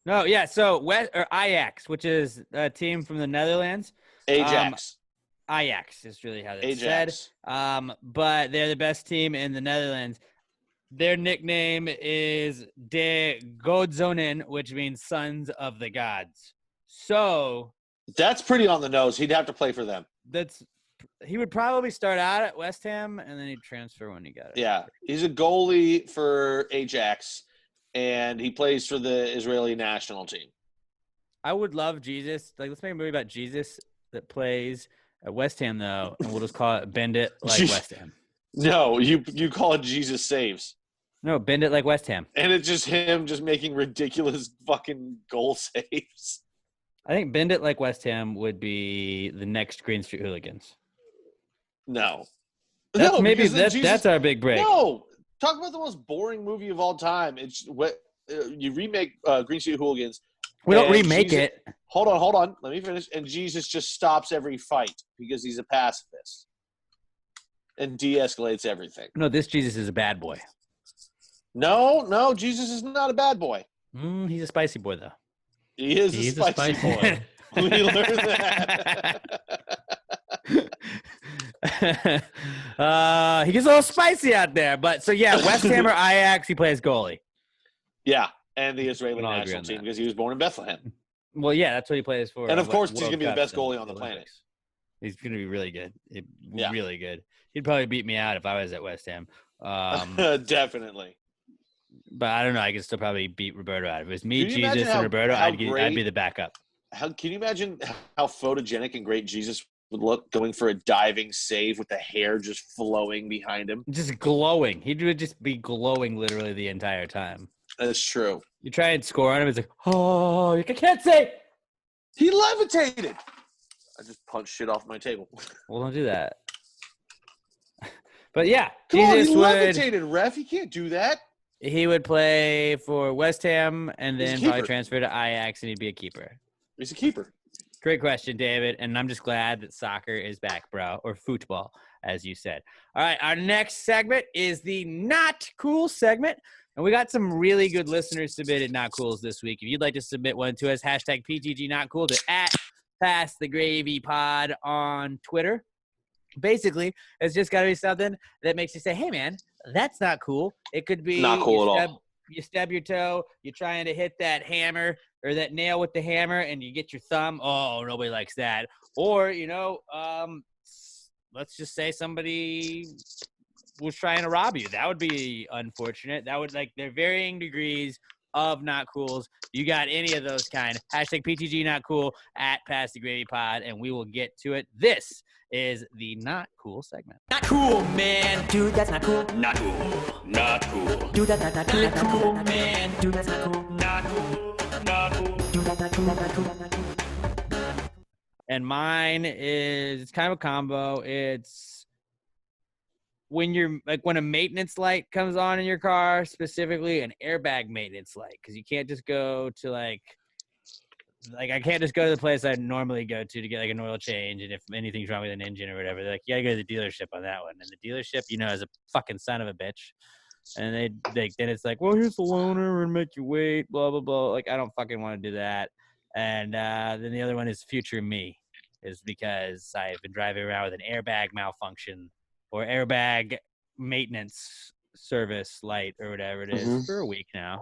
No, yeah. So Ajax, which is a team from the Netherlands. Ajax. Ajax is really how it's Ajax. said. But they're the best team in the Netherlands. Their nickname is De Godzonen, which means sons of the gods. So That's pretty on the nose. He'd have to play for them. he would probably start out at West Ham and then he'd transfer when he got it. Yeah, he's a goalie for Ajax, and he plays for the Israeli national team. I would love Jesus. Like, let's make a movie about Jesus that plays at West Ham, though, and we'll just call it Bend It Like West Ham. No, you call it Jesus Saves. No, Bend It Like West Ham. And it's just him just making ridiculous fucking goal saves. I think Bend It Like West Ham would be the next Green Street Hooligans. No. That's our big break. No. Talk about the most boring movie of all time. It's what you remake Green Street Hooligans. We don't remake it. Hold on. Let me finish. And Jesus just stops every fight because he's a pacifist and de-escalates everything. No, this Jesus is a bad boy. No, Jesus is not a bad boy. He's a spicy boy, though. He's a spicy boy. We learned that. He gets a little spicy out there. But so, yeah, West Ham or Ajax, he plays goalie. Yeah, and the Israeli We'll all agree national on team that. because he was born in Bethlehem. Well, yeah, that's what he plays for. And, of course, he's World going to be the Cups best goalie and on the planet. Olympics. He's going to be really good. Yeah. Really good. He'd probably beat me out if I was at West Ham. Definitely. But I don't know. I could still probably beat Roberto out. If it was me, Can you imagine Jesus, and Roberto, I'd great- be the backup. Can you imagine how photogenic and great Jesus would look going for a diving save with the hair just flowing behind him? Just glowing. He would just be glowing literally the entire time. That's true. You try and score on him, it's like, oh, I can't say. He levitated. I just punched shit off my table. Well, don't do that. But yeah, Come on, Jesus he would. levitated, ref. You can't do that. He would play for West Ham and He's a then probably keeper. transfer to Ajax, and he'd be a keeper. He's a keeper. Great question, David. And I'm just glad that soccer is back, bro, or football, as you said. All right, our next segment is the Not Cool segment. And we got some really good listeners submitted Not Cools this week. If you'd like to submit one to us, hashtag PTG Not Cool to @PassTheGravyPod on Twitter. Basically, it's just got to be something that makes you say, hey, man, that's not cool. It could be Not cool at all. You stub your toe, you're trying to hit that hammer or that nail with the hammer, and you get your thumb. Oh, nobody likes that. Or, let's just say somebody was trying to rob you. That would be unfortunate. That would, they're varying degrees of not cools. You got any of those kind. Hashtag PTG Not Cool @PassTheGravyPod, and we will get to it. This is the Not Cool segment. Not cool, man. Dude, that's not cool. Not cool. Not cool. Dude, that's not cool, man. Dude, that's not cool. Not cool. Not cool. Dude, that's not cool. Not cool. Not cool. And mine is, it's kind of a combo. It's when when a maintenance light comes on in your car, specifically an airbag maintenance light, because you can't just go to I can't just go to the place I normally go to get an oil change, and if anything's wrong with an engine or whatever, they're like, you gotta go to the dealership on that one. And the dealership, is a fucking son of a bitch. And then it's like, well, here's the loaner and make you wait, blah blah blah. I don't fucking want to do that. And then the other one is future me, is because I've been driving around with an airbag malfunction or airbag maintenance service light or whatever it is for a week now.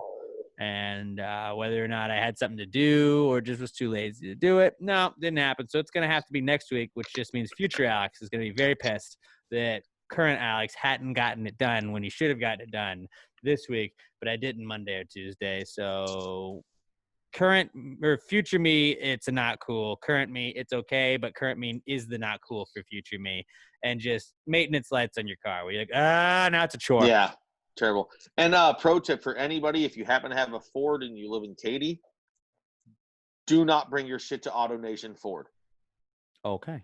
And whether or not I had something to do or just was too lazy to do it, no, didn't happen. So it's going to have to be next week, which just means future Alex is going to be very pissed that current Alex hadn't gotten it done when he should have gotten it done this week, but I didn't Monday or Tuesday. So current or future me, it's a not cool. Current me, it's okay, but current me is the not cool for future me. And just maintenance lights on your car where you're like, now it's a chore. Yeah, terrible. And pro tip for anybody, if you happen to have a Ford and you live in Katy, do not bring your shit to AutoNation Ford. Okay.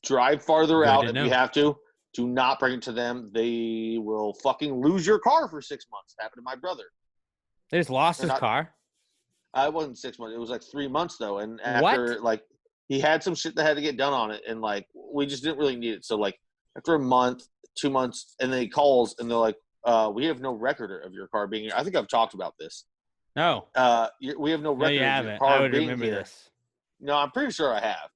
Drive farther Good out to if know. you have to. Do not bring it to them. They will fucking lose your car for 6 months. Happened to my brother. They just lost his car. It wasn't 6 months. It was 3 months though. And after he had some shit that had to get done on it, and we just didn't really need it. So After a month, 2 months, and then he calls and they're like, we have no record of your car being here. I think I've talked about this. No. We have no No, record you of your haven't. car I would being remember here. this. No, I'm pretty sure I have.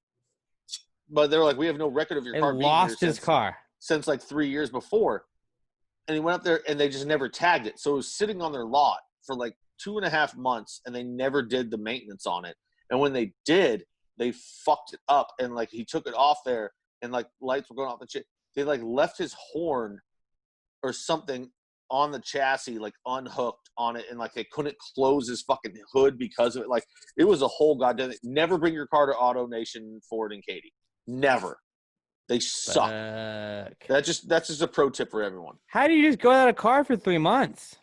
But they're like, we have no record of your They car being lost here his car. since like 3 years before. And he went up there and they just never tagged it. So it was sitting on their lot for like 2.5 months and they never did the maintenance on it. And when they did, they fucked it up. And like he took it off there and like lights were going off and shit. They like left his horn or something on the chassis, like unhooked on it. And like they couldn't close his fucking hood because of it. Like it was a whole goddamn thing. Never bring your car to Auto Nation, Ford, and Katie. Never. They suck. That's just a pro tip for everyone. How do you just go without a car for 3 months?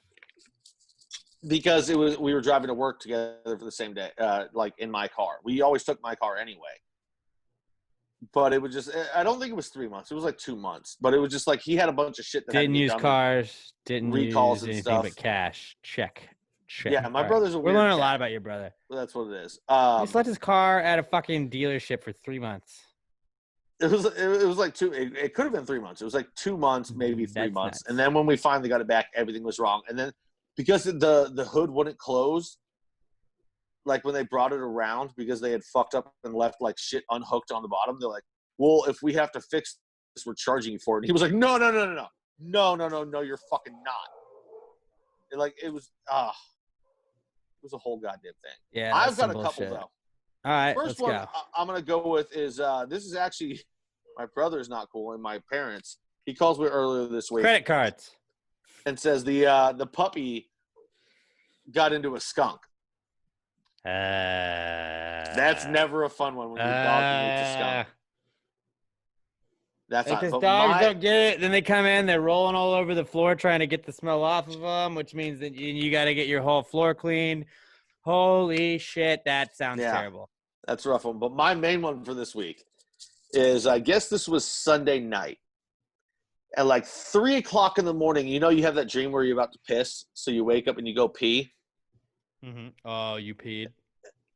Because we were driving to work together for the same day, like in my car. We always took my car anyway. But it was just, I don't think it was 3 months. It was like 2 months. But it was just like he had a bunch of shit that Didn't had to use done. cars. Didn't recalls use and anything stuff. but cash. Check. Yeah, my All right. brother's a We're weird learning a cat. lot about your brother. That's what it is. He just left his car at a fucking dealership for 3 months. It was like two. It could have been 3 months. It was like 2 months, maybe 3 That's months. nuts. And then when we finally got it back, everything was wrong. And then because the hood wouldn't close, like when they brought it around because they had fucked up and left like shit unhooked on the bottom, they're like, well, if we have to fix this, we're charging you for it. And he was like, no, you're fucking not. And like it was a whole goddamn thing. Yeah, I've that's got a some couple bullshit. though. All right, First let's one go. I'm gonna go with is this is actually my brother's not cool and my parents. He calls me earlier this week Credit cards. and says the puppy got into a skunk. That's never a fun one when your dog meets a skunk. That's not. Because But dogs don't get it, then they come in, they're rolling all over the floor trying to get the smell off of them, which means that you got to get your whole floor cleaned. Holy shit, that sounds terrible. That's a rough one. But my main one for this week is, I guess this was Sunday night. At like 3 o'clock in the morning, you know you have that dream where you're about to piss, so you wake up and you go pee. Mm-hmm. Oh, you peed.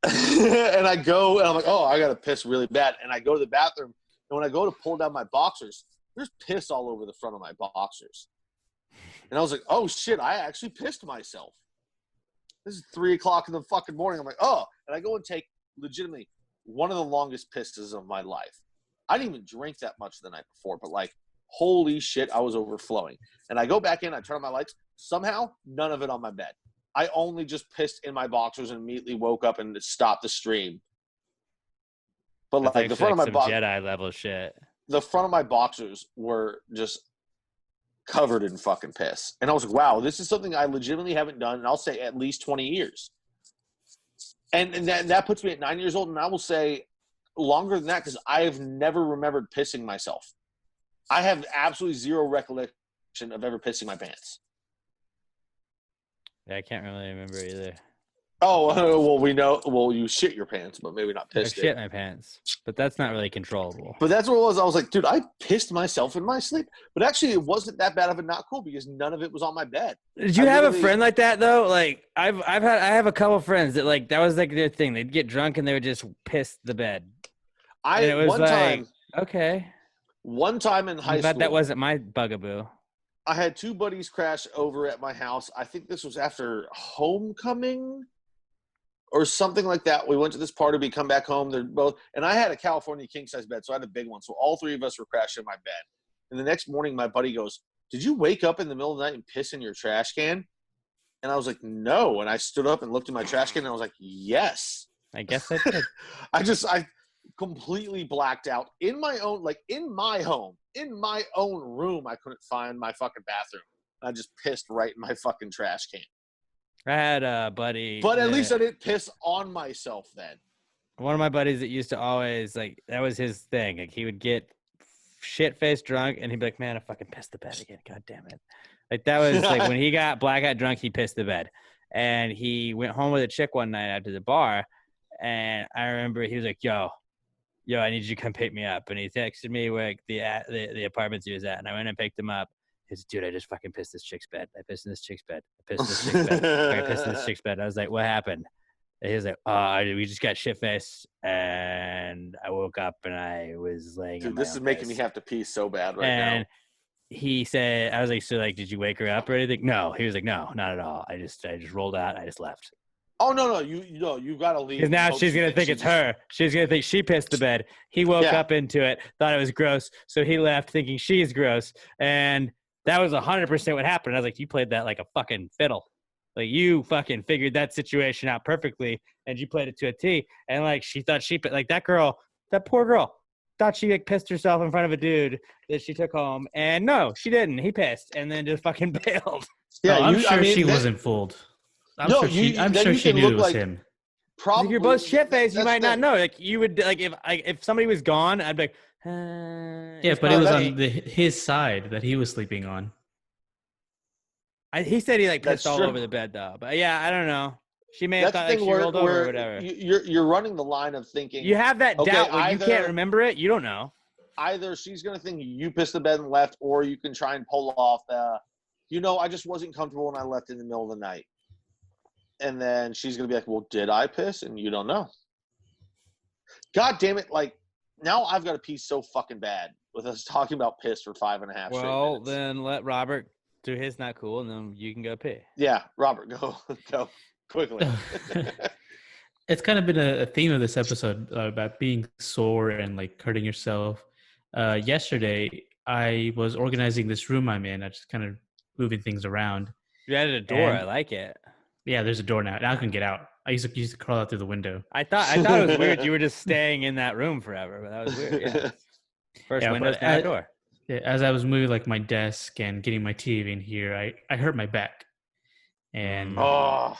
And I go, and I'm like, oh, I got to piss really bad. And I go to the bathroom, and when I go to pull down my boxers, there's piss all over the front of my boxers. And I was like, oh, shit, I actually pissed myself. This is 3 o'clock in the fucking morning. I'm like, oh. And I go and take legitimately one of the longest pisses of my life. I didn't even drink that much the night before, but like, holy shit, I was overflowing. And I go back in, I turn on my lights. Somehow, none of it on my bed. I only just pissed in my boxers and immediately woke up and stopped the stream. But That's like the front of my Jedi level shit. the front of my boxers were just covered in fucking piss. And I was like, wow, this is something I legitimately haven't done, and I'll say at least 20 years. And that puts me at 9 years old, and I will say longer than that because I have never remembered pissing myself. I have absolutely zero recollection of ever pissing my pants. Yeah, I can't really remember either. Oh, well, we know. Well, you shit your pants, but maybe not I pissed shit my pants, but that's not really controllable. But that's what it was. I was like, dude, I pissed myself in my sleep. But actually, it wasn't that bad of a not cool because none of it was on my bed. Did you have a friend like that though? Like I have a couple friends that like that was like their thing. They'd get drunk and they would just piss the bed. Okay. One time in high school, that wasn't my bugaboo. I had two buddies crash over at my house. I think this was after homecoming or something like that. We went to this party. We come back home. They're both, and I had a California king size bed, so I had a big one. So all three of us were crashed in my bed. And the next morning, my buddy goes, "Did you wake up in the middle of the night and piss in your trash can?" And I was like, "No." And I stood up and looked in my trash can, and I was like, "Yes." I guess I did. I completely blacked out in my own, like in my home, in my own room. I couldn't find my fucking bathroom. I just pissed right in my fucking trash can. I had a buddy. But at least I didn't piss on myself then. One of my buddies that used to always like that was his thing. Like he would get shit-faced drunk and he'd be like, "Man, I fucking pissed the bed again. God damn it!" Like that was like when he got blackout drunk, he pissed the bed. And he went home with a chick one night after the bar, and I remember he was like, "Yo, I need you to come pick me up." And he texted me where the apartments he was at, and I went and picked him up. He said, "Dude, I just fucking pissed this chick's bed. I pissed in this chick's bed. I pissed in this chick's bed. I pissed in this chick's bed." I was like, "What happened?" And he was like, we just got shit faced, and I woke up and I was laying in Dude, my this is own making me piss. have to pee so bad right And now. he said, I was like, so like, did you wake her up or anything? No. He was like, no, not at all. I just rolled out. I just left. Oh no, you got to leave. Because now Hope she's she gonna thinks think she it's just- her. She's gonna think she pissed the bed. He woke Yeah. up into it, thought it was gross, so he left thinking she's gross, and that was 100% what happened. I was like, you played that like a fucking fiddle. Like you fucking figured that situation out perfectly, and you played it to a T. And like she thought like that girl, that poor girl, thought she like pissed herself in front of a dude that she took home, and no, she didn't. He pissed, and then just fucking bailed. Yeah, I'm you- sure I mean, she that- wasn't fooled. I'm No, sure she. I'm then sure you she can knew look it was like- him. Probably If you're both shit faced, you that's might the not thing. know. Like you would like if somebody was gone, I'd be like, Yeah, but it was on his side that he was sleeping on. He said he like That's pissed all true. over the bed though. But yeah, I don't know. She may have That's thought the like thing she where, rolled over or whatever. you're running the line of thinking You have that Okay, doubt where you can't either- remember it. You don't know. either she's gonna think you pissed the bed and left, or you can try and pull off I just wasn't comfortable and I left in the middle of the night. And then she's gonna be like, well, did I piss? And you don't know. God damn it, like now I've got to pee so fucking bad with us talking about piss for 5.5 straight Well, minutes. then let Robert do his not cool, and then you can go pee. Yeah, Robert, go quickly. It's kind of been a theme of this episode about being sore and like hurting yourself. Yesterday, I was organizing this room I'm in. I just kind of moving things around. You added a door. And- I like it. Yeah, there's a door now. Now I can get out. I used to crawl out through the window. I thought it was weird. You were just staying in that room forever, but that was weird. Yeah. First Yeah, windows, but now door. Yeah, as I was moving like my desk and getting my TV in here, I hurt my back, and Oh,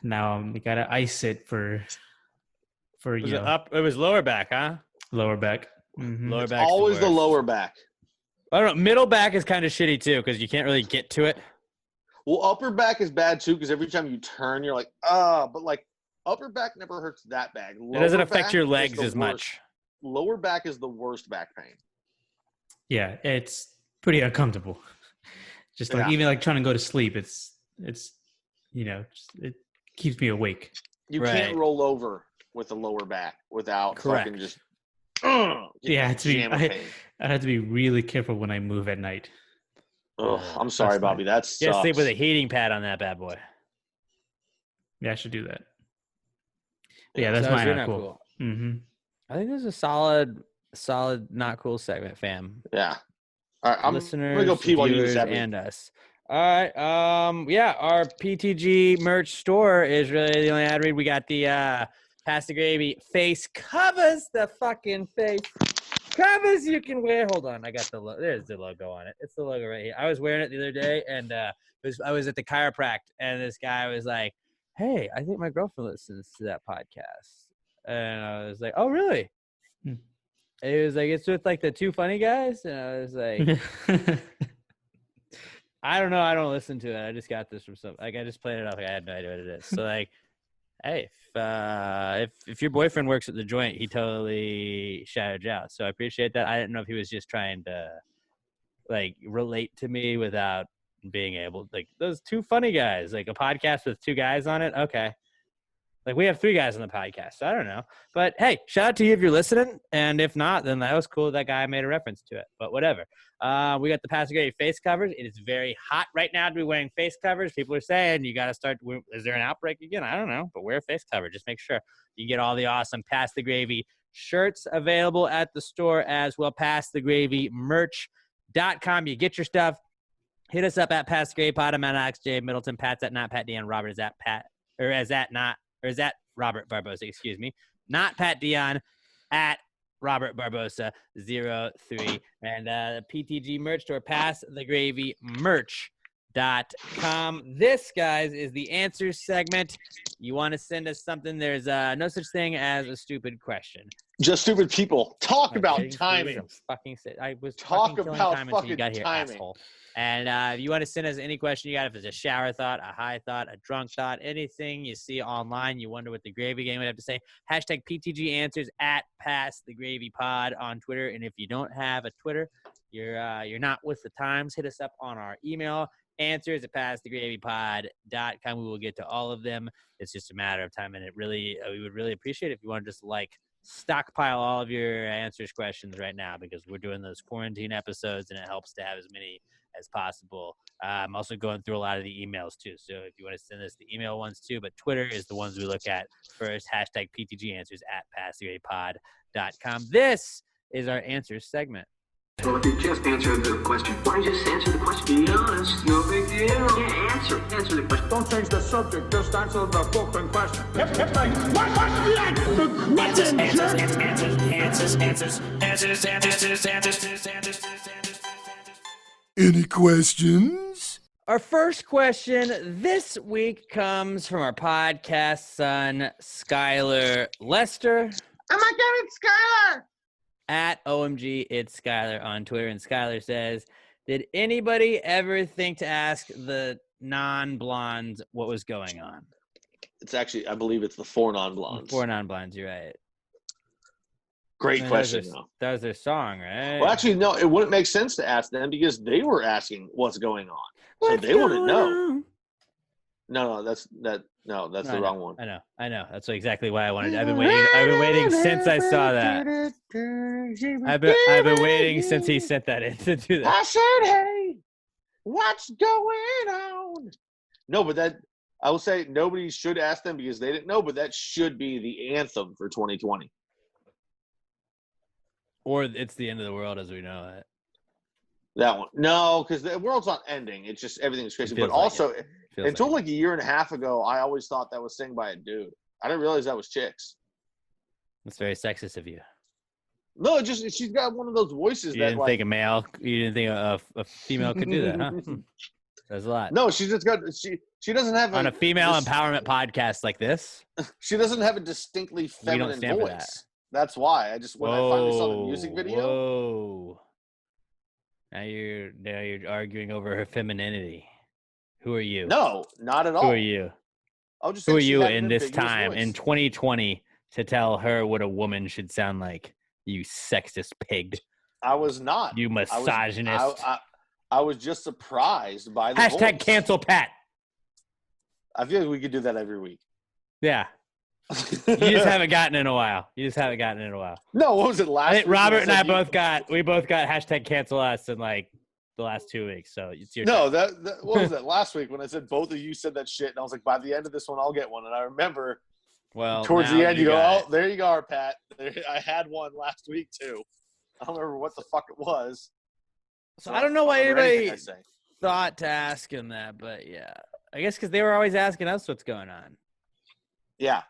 now I gotta ice it for Was you it know, up? It was lower back, huh? lower back. Mhm. Lower back. always the lower back. I don't know. Middle back is kind of shitty too because you can't really get to it. Well, upper back is bad too because every time you turn, you're like, but like upper back never hurts that bad. It doesn't Lower affect back your is legs the as worst. much. Lower back is the worst back pain. Yeah, it's pretty uncomfortable. Just like Yeah. even like trying to go to sleep, it's it keeps me awake. You Right. can't roll over with the lower back without Correct. fucking just. Yeah, pain. I have to be really careful when I move at night. Ugh, I'm sorry, That's Bobby. That sucks. Just sleep with a heating pad on that bad boy. Yeah, I should do that. Yeah, that's So my you're not cool. Mm-hmm. I think this is a solid not cool segment, fam. Yeah. All right, I'm Listeners, gonna go pee while you do viewers, this, Abby. and us. All right. Yeah, our PTG merch store is really the only ad read. We got the Pasta Gravy face covers, the fucking face covers you can wear. Hold on, I got there's the logo on it. It's the logo right here. I was wearing it the other day, and I was at the chiropractor, and this guy was like, "Hey, I think my girlfriend listens to that podcast," and I was like, "Oh, really?" Hmm. And he was like, "It's with like the two funny guys," and I was like. I don't know. I don't listen to it. I just got this from some. Like I just played it off. Like, I had no idea what it is. So like, hey, if your boyfriend works at the joint, he totally shouted you out. So I appreciate that. I didn't know if he was just trying to like relate to me without being able. Like those two funny guys, like a podcast with two guys on it. Okay. Like we have three guys on the podcast. So I don't know. But hey, shout out to you if you're listening. And if not, then that was cool. That guy made a reference to it. But whatever. We got the Pasta Gravy face covers. It is very hot right now to be wearing face covers. People are saying you got to start. Is there an outbreak again? I don't know. But wear a face cover. Just make sure you get all the awesome Pasta Gravy shirts available at the store as well. PastaGravyMerch.com. You get your stuff. Hit us up at Pasta Gravy Pod. I'm at Alex J. Middleton. Pat's at not Pat Dion. Robert is at Pat or is at not. Or is that Robert Barbosa? Excuse me. Not Pat Dion, at Robert Barbosa 03. And the PTG merch store, PassTheGravyMerch.com. This, guys, is the answer segment. You want to send us something? There's no such thing as a stupid question. Just stupid people. Talk I'm about getting timing. some fucking I was Talk fucking killing about time until you fucking got here, timing. asshole. And if you want to send us any question you got, if it's a shower thought, a high thought, a drunk thought, anything you see online, you wonder what the gravy game would have to say, hashtag PTG answers at Pass the Gravy Pod on Twitter. And if you don't have a Twitter, you're not with the times, hit us up on our email answers at passthegravypod.com. We will get to all of them. It's just a matter of time, and we would really appreciate it if you want to just stockpile all of your answers questions right now, because we're doing those quarantine episodes, and it helps to have as many as possible. I'm also going through a lot of the emails too, so if you want to send us the email ones too, but Twitter is the ones we look at first. Hashtag PTG answers at passthegravypod.com. This is our answers segment. Well, if you just answer the question, why don't you just answer the question? Be honest, no big deal. Yeah, answer the question. Don't change the subject, just answer the fucking question. It's like, what's the answer? Any questions? Our first question this week comes from our podcast son, Skylar Lester. Oh my God, it's Skylar! At OMG, it's Skylar on Twitter. And Skylar says, did anybody ever think to ask the non-blondes what was going on? It's actually, I believe it's the 4 non-blondes. 4 non-blondes, you're right. Great question, though. That was their song, right? Well, actually, no, it wouldn't make sense to ask them because they were asking what's going on. So they wouldn't know. No, that's the wrong one. I know. That's exactly why I wanted. I've been waiting since I saw that. I've been waiting since he sent that in to do that. I said, hey, what's going on? No, but I will say nobody should ask them because they didn't know, but that should be the anthem for 2020. Or it's the end of the world as we know it. That one. No, because the world's not ending. It's just everything's crazy. But also, until like a year and a half ago, I always thought that was sang by a dude. I didn't realize that was chicks. That's very sexist of you. No, she's got one of those voices you didn't think a female could do that, huh? That's a lot. No, she's just got she doesn't have on a female empowerment podcast like this. She doesn't have a distinctly feminine voice. That's why I finally saw the music video. Whoa. Now you're arguing over her femininity. Who are you? No, not at all. Who are you? Who are you in this time in 2020 to tell her what a woman should sound like? You sexist pig. I was not. You misogynist. I was just surprised by the hashtag voice. cancel Pat. I feel like we could do that every week. Yeah. You just haven't gotten in a while. No, what was it last? I think Robert and I both got hashtag cancel us in like the last 2 weeks. So it's your no, that what was that last week when I said both of you said that shit and I was like, by the end of this one, I'll get one. And I remember, towards the end, you go, oh, there you go, Pat. I had one last week too. I don't remember what the fuck it was. So I don't know why anybody thought to ask him that, but yeah, I guess because they were always asking us what's going on. Yeah.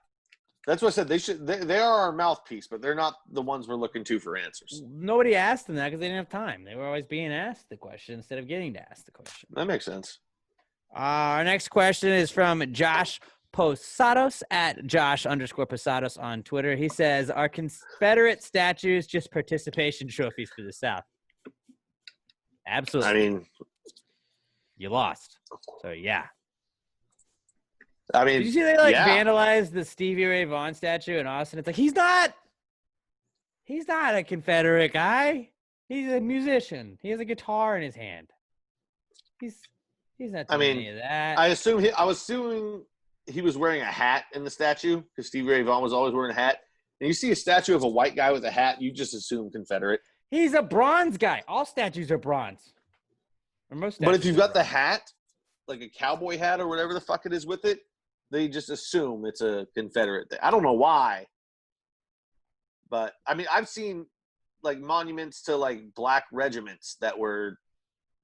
That's what I said. They are our mouthpiece, but they're not the ones we're looking to for answers. Nobody asked them that because they didn't have time. They were always being asked the question instead of getting to ask the question. That makes sense. Our next question is from Josh Posados at Josh_Posados on Twitter. He says, are Confederate statues just participation trophies for the South? Absolutely. I mean, you lost. So, yeah. I mean, did you see they vandalized the Stevie Ray Vaughan statue in Austin? It's like he's not a Confederate guy. He's a musician. He has a guitar in his hand. He's not doing any of that. I was assuming he was wearing a hat in the statue because Stevie Ray Vaughan was always wearing a hat. And you see a statue of a white guy with a hat, you just assume Confederate. He's a bronze guy. All statues are bronze. Or most statues. But if you've got the hat, like a cowboy hat or whatever the fuck it is with it, they just assume it's a Confederate thing. I don't know why. But, I mean, I've seen, like, monuments to, like, black regiments that were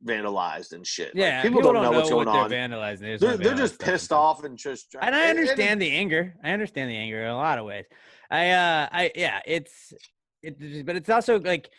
vandalized and shit. Yeah, like, people don't know what's going on. They're vandalizing. They're just pissed off and just trying. And I understand the anger. I understand the anger in a lot of ways. But it's also, like,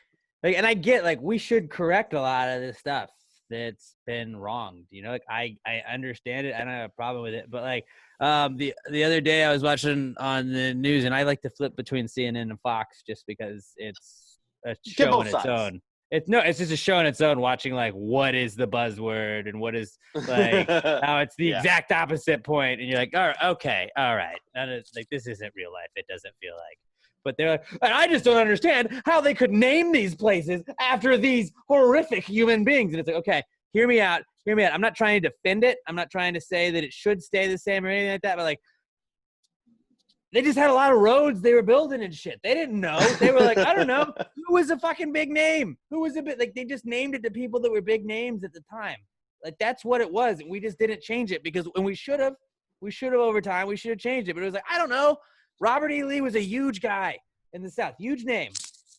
and I get, like, we should correct a lot of this stuff that's been wrong. You know, like, I understand it. I don't have a problem with it. But, like, the other day I was watching on the news, and I like to flip between CNN and Fox just because it's a show on its own. It's just a show on its own, watching like what is the buzzword and what is like how it's the exact opposite point, and you're like, all right, like this isn't real life. It doesn't feel like. But they're like, and I just don't understand how they could name these places after these horrific human beings. And it's like, okay, hear me out. hear me out. I'm not trying to defend it. I'm not trying to say that it should stay the same or anything like that. But like, they just had a lot of roads they were building and shit. They didn't know. They were like, I don't know. Who was a fucking big name? Who was a bit like they just named it to people that were big names at the time. Like that's what it was. And we just didn't change it because when we should have over time, we should have changed it. But it was like, I don't know. Robert E. Lee was a huge guy in the South. Huge name.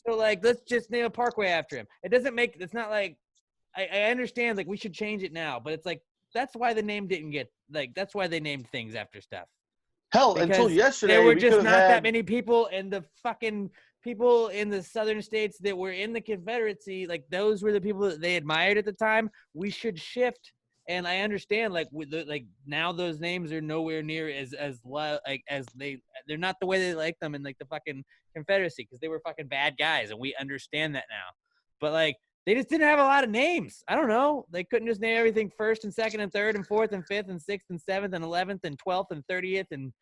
So like, let's just name a parkway after him. It's not like, I understand like we should change it now, but it's like, that's why the name didn't get like, that's why they named things after stuff. Hell, Because until yesterday, there were we just could not have that had, many people, and the fucking people in the southern states that were in the Confederacy, like those were the people that they admired at the time. We should shift, and I understand, like like now those names are nowhere near as they're not the way they like them in like the fucking Confederacy because they were fucking bad guys, and we understand that now. But like they just didn't have a lot of names. I don't know. They couldn't just name everything first and second and third and fourth and fifth and sixth and seventh and 11th and 12th and 30th and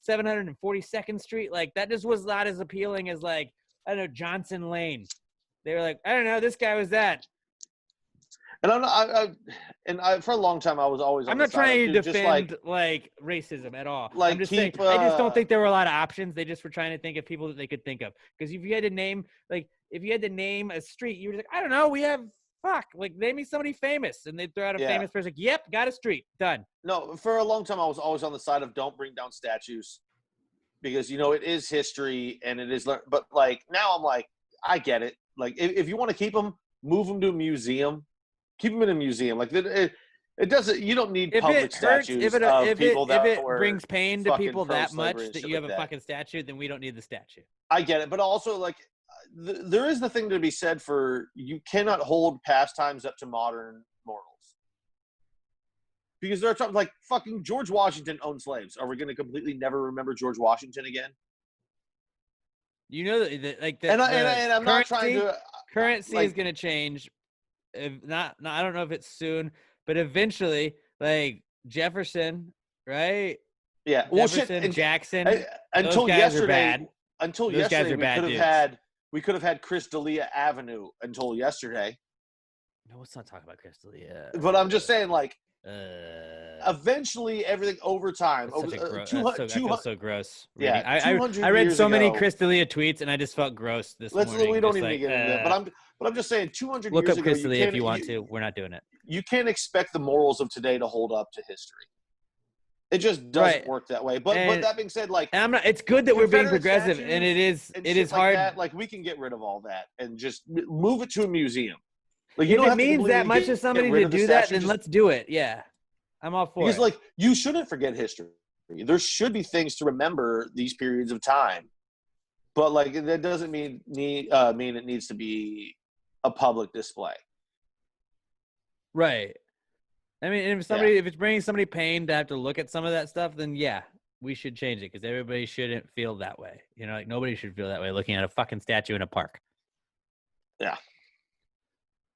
742nd Street. Like that just was not as appealing as like, I don't know, Johnson Lane. They were like, I don't know, this guy was that. and I for a long time I was always. I'm on the not side trying of to just defend like racism at all. like I'm just keep, saying, I just don't think there were a lot of options. They just were trying to think of people that they could think of. Because if you had to name a street, you were like, I don't know, we have like name me somebody famous, and they'd throw out a famous person. Like, yep, got a street, done. No, for a long time I was always on the side of don't bring down statues because it is history and it is. But like now I'm like, I get it. Like if you want to keep them, move them to a museum. Keep them in a museum. Like it doesn't. You don't need public statues of people that if it were brings pain to people that much pro-slavery and that shit you have like a that. fucking statue, then we don't need the statue. I get it, but also like there is the thing to be said for you cannot hold pastimes up to modern morals because there are times like fucking George Washington owned slaves. Are we going to completely never remember George Washington again? You know that like the, And I'm not trying to. Currency like- is going to change. If not, I don't know if it's soon, but eventually, like Jefferson, right? Yeah, well, Jefferson, shit. Jackson. Until those guys yesterday, are bad. until Those guys yesterday, are bad dudes. we could have had Chris D'Elia Avenue until yesterday. No, let's not talk about Crystal. Yeah. But I'm just saying, like, Uh, eventually, everything over time, that's over such a gross. 200, I feel so gross. Yeah, reading. 200 I read years so many ago- Crystalia tweets, and I just felt gross this morning. We don't Just even like, get into that. But I'm just saying, 200 look years up ago, Crystalia if you want to. We're not doing it. You can't expect the morals of today to hold up to history. It just doesn't Right. work that way. But that being said, like, And I'm not. It's good that we're being Confederate progressive, statues and it is. and It shit is like hard. that, like, we can get rid of all that and just move it to a museum. Like, If don't it have to means that completely much get to somebody rid to of the do that, statue, then just- let's do it. Yeah, I'm all for because it. like you shouldn't forget history. There should be things to remember these periods of time, but like that doesn't mean it needs to be a public display. Right. I mean, if it's bringing somebody pain to have to look at some of that stuff, then yeah, we should change it because everybody shouldn't feel that way. Like nobody should feel that way looking at a fucking statue in a park. Yeah.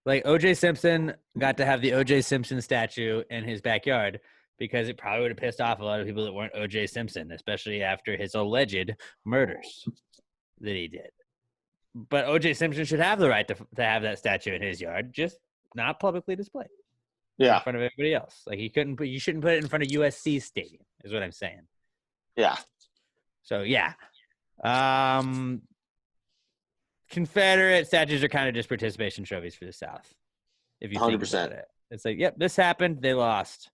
Like O.J. Simpson got to have the O.J. Simpson statue in his backyard because it probably would have pissed off a lot of people that weren't O.J. Simpson, especially after his alleged murders that he did. But O.J. Simpson should have the right to have that statue in his yard, just not publicly displayed. Yeah. In front of everybody else. Like you shouldn't put it in front of USC Stadium, is what I'm saying. Yeah. So yeah. Confederate statues are kind of just participation trophies for the South. If you think 100%. about it. It's like, yep, this happened, they lost.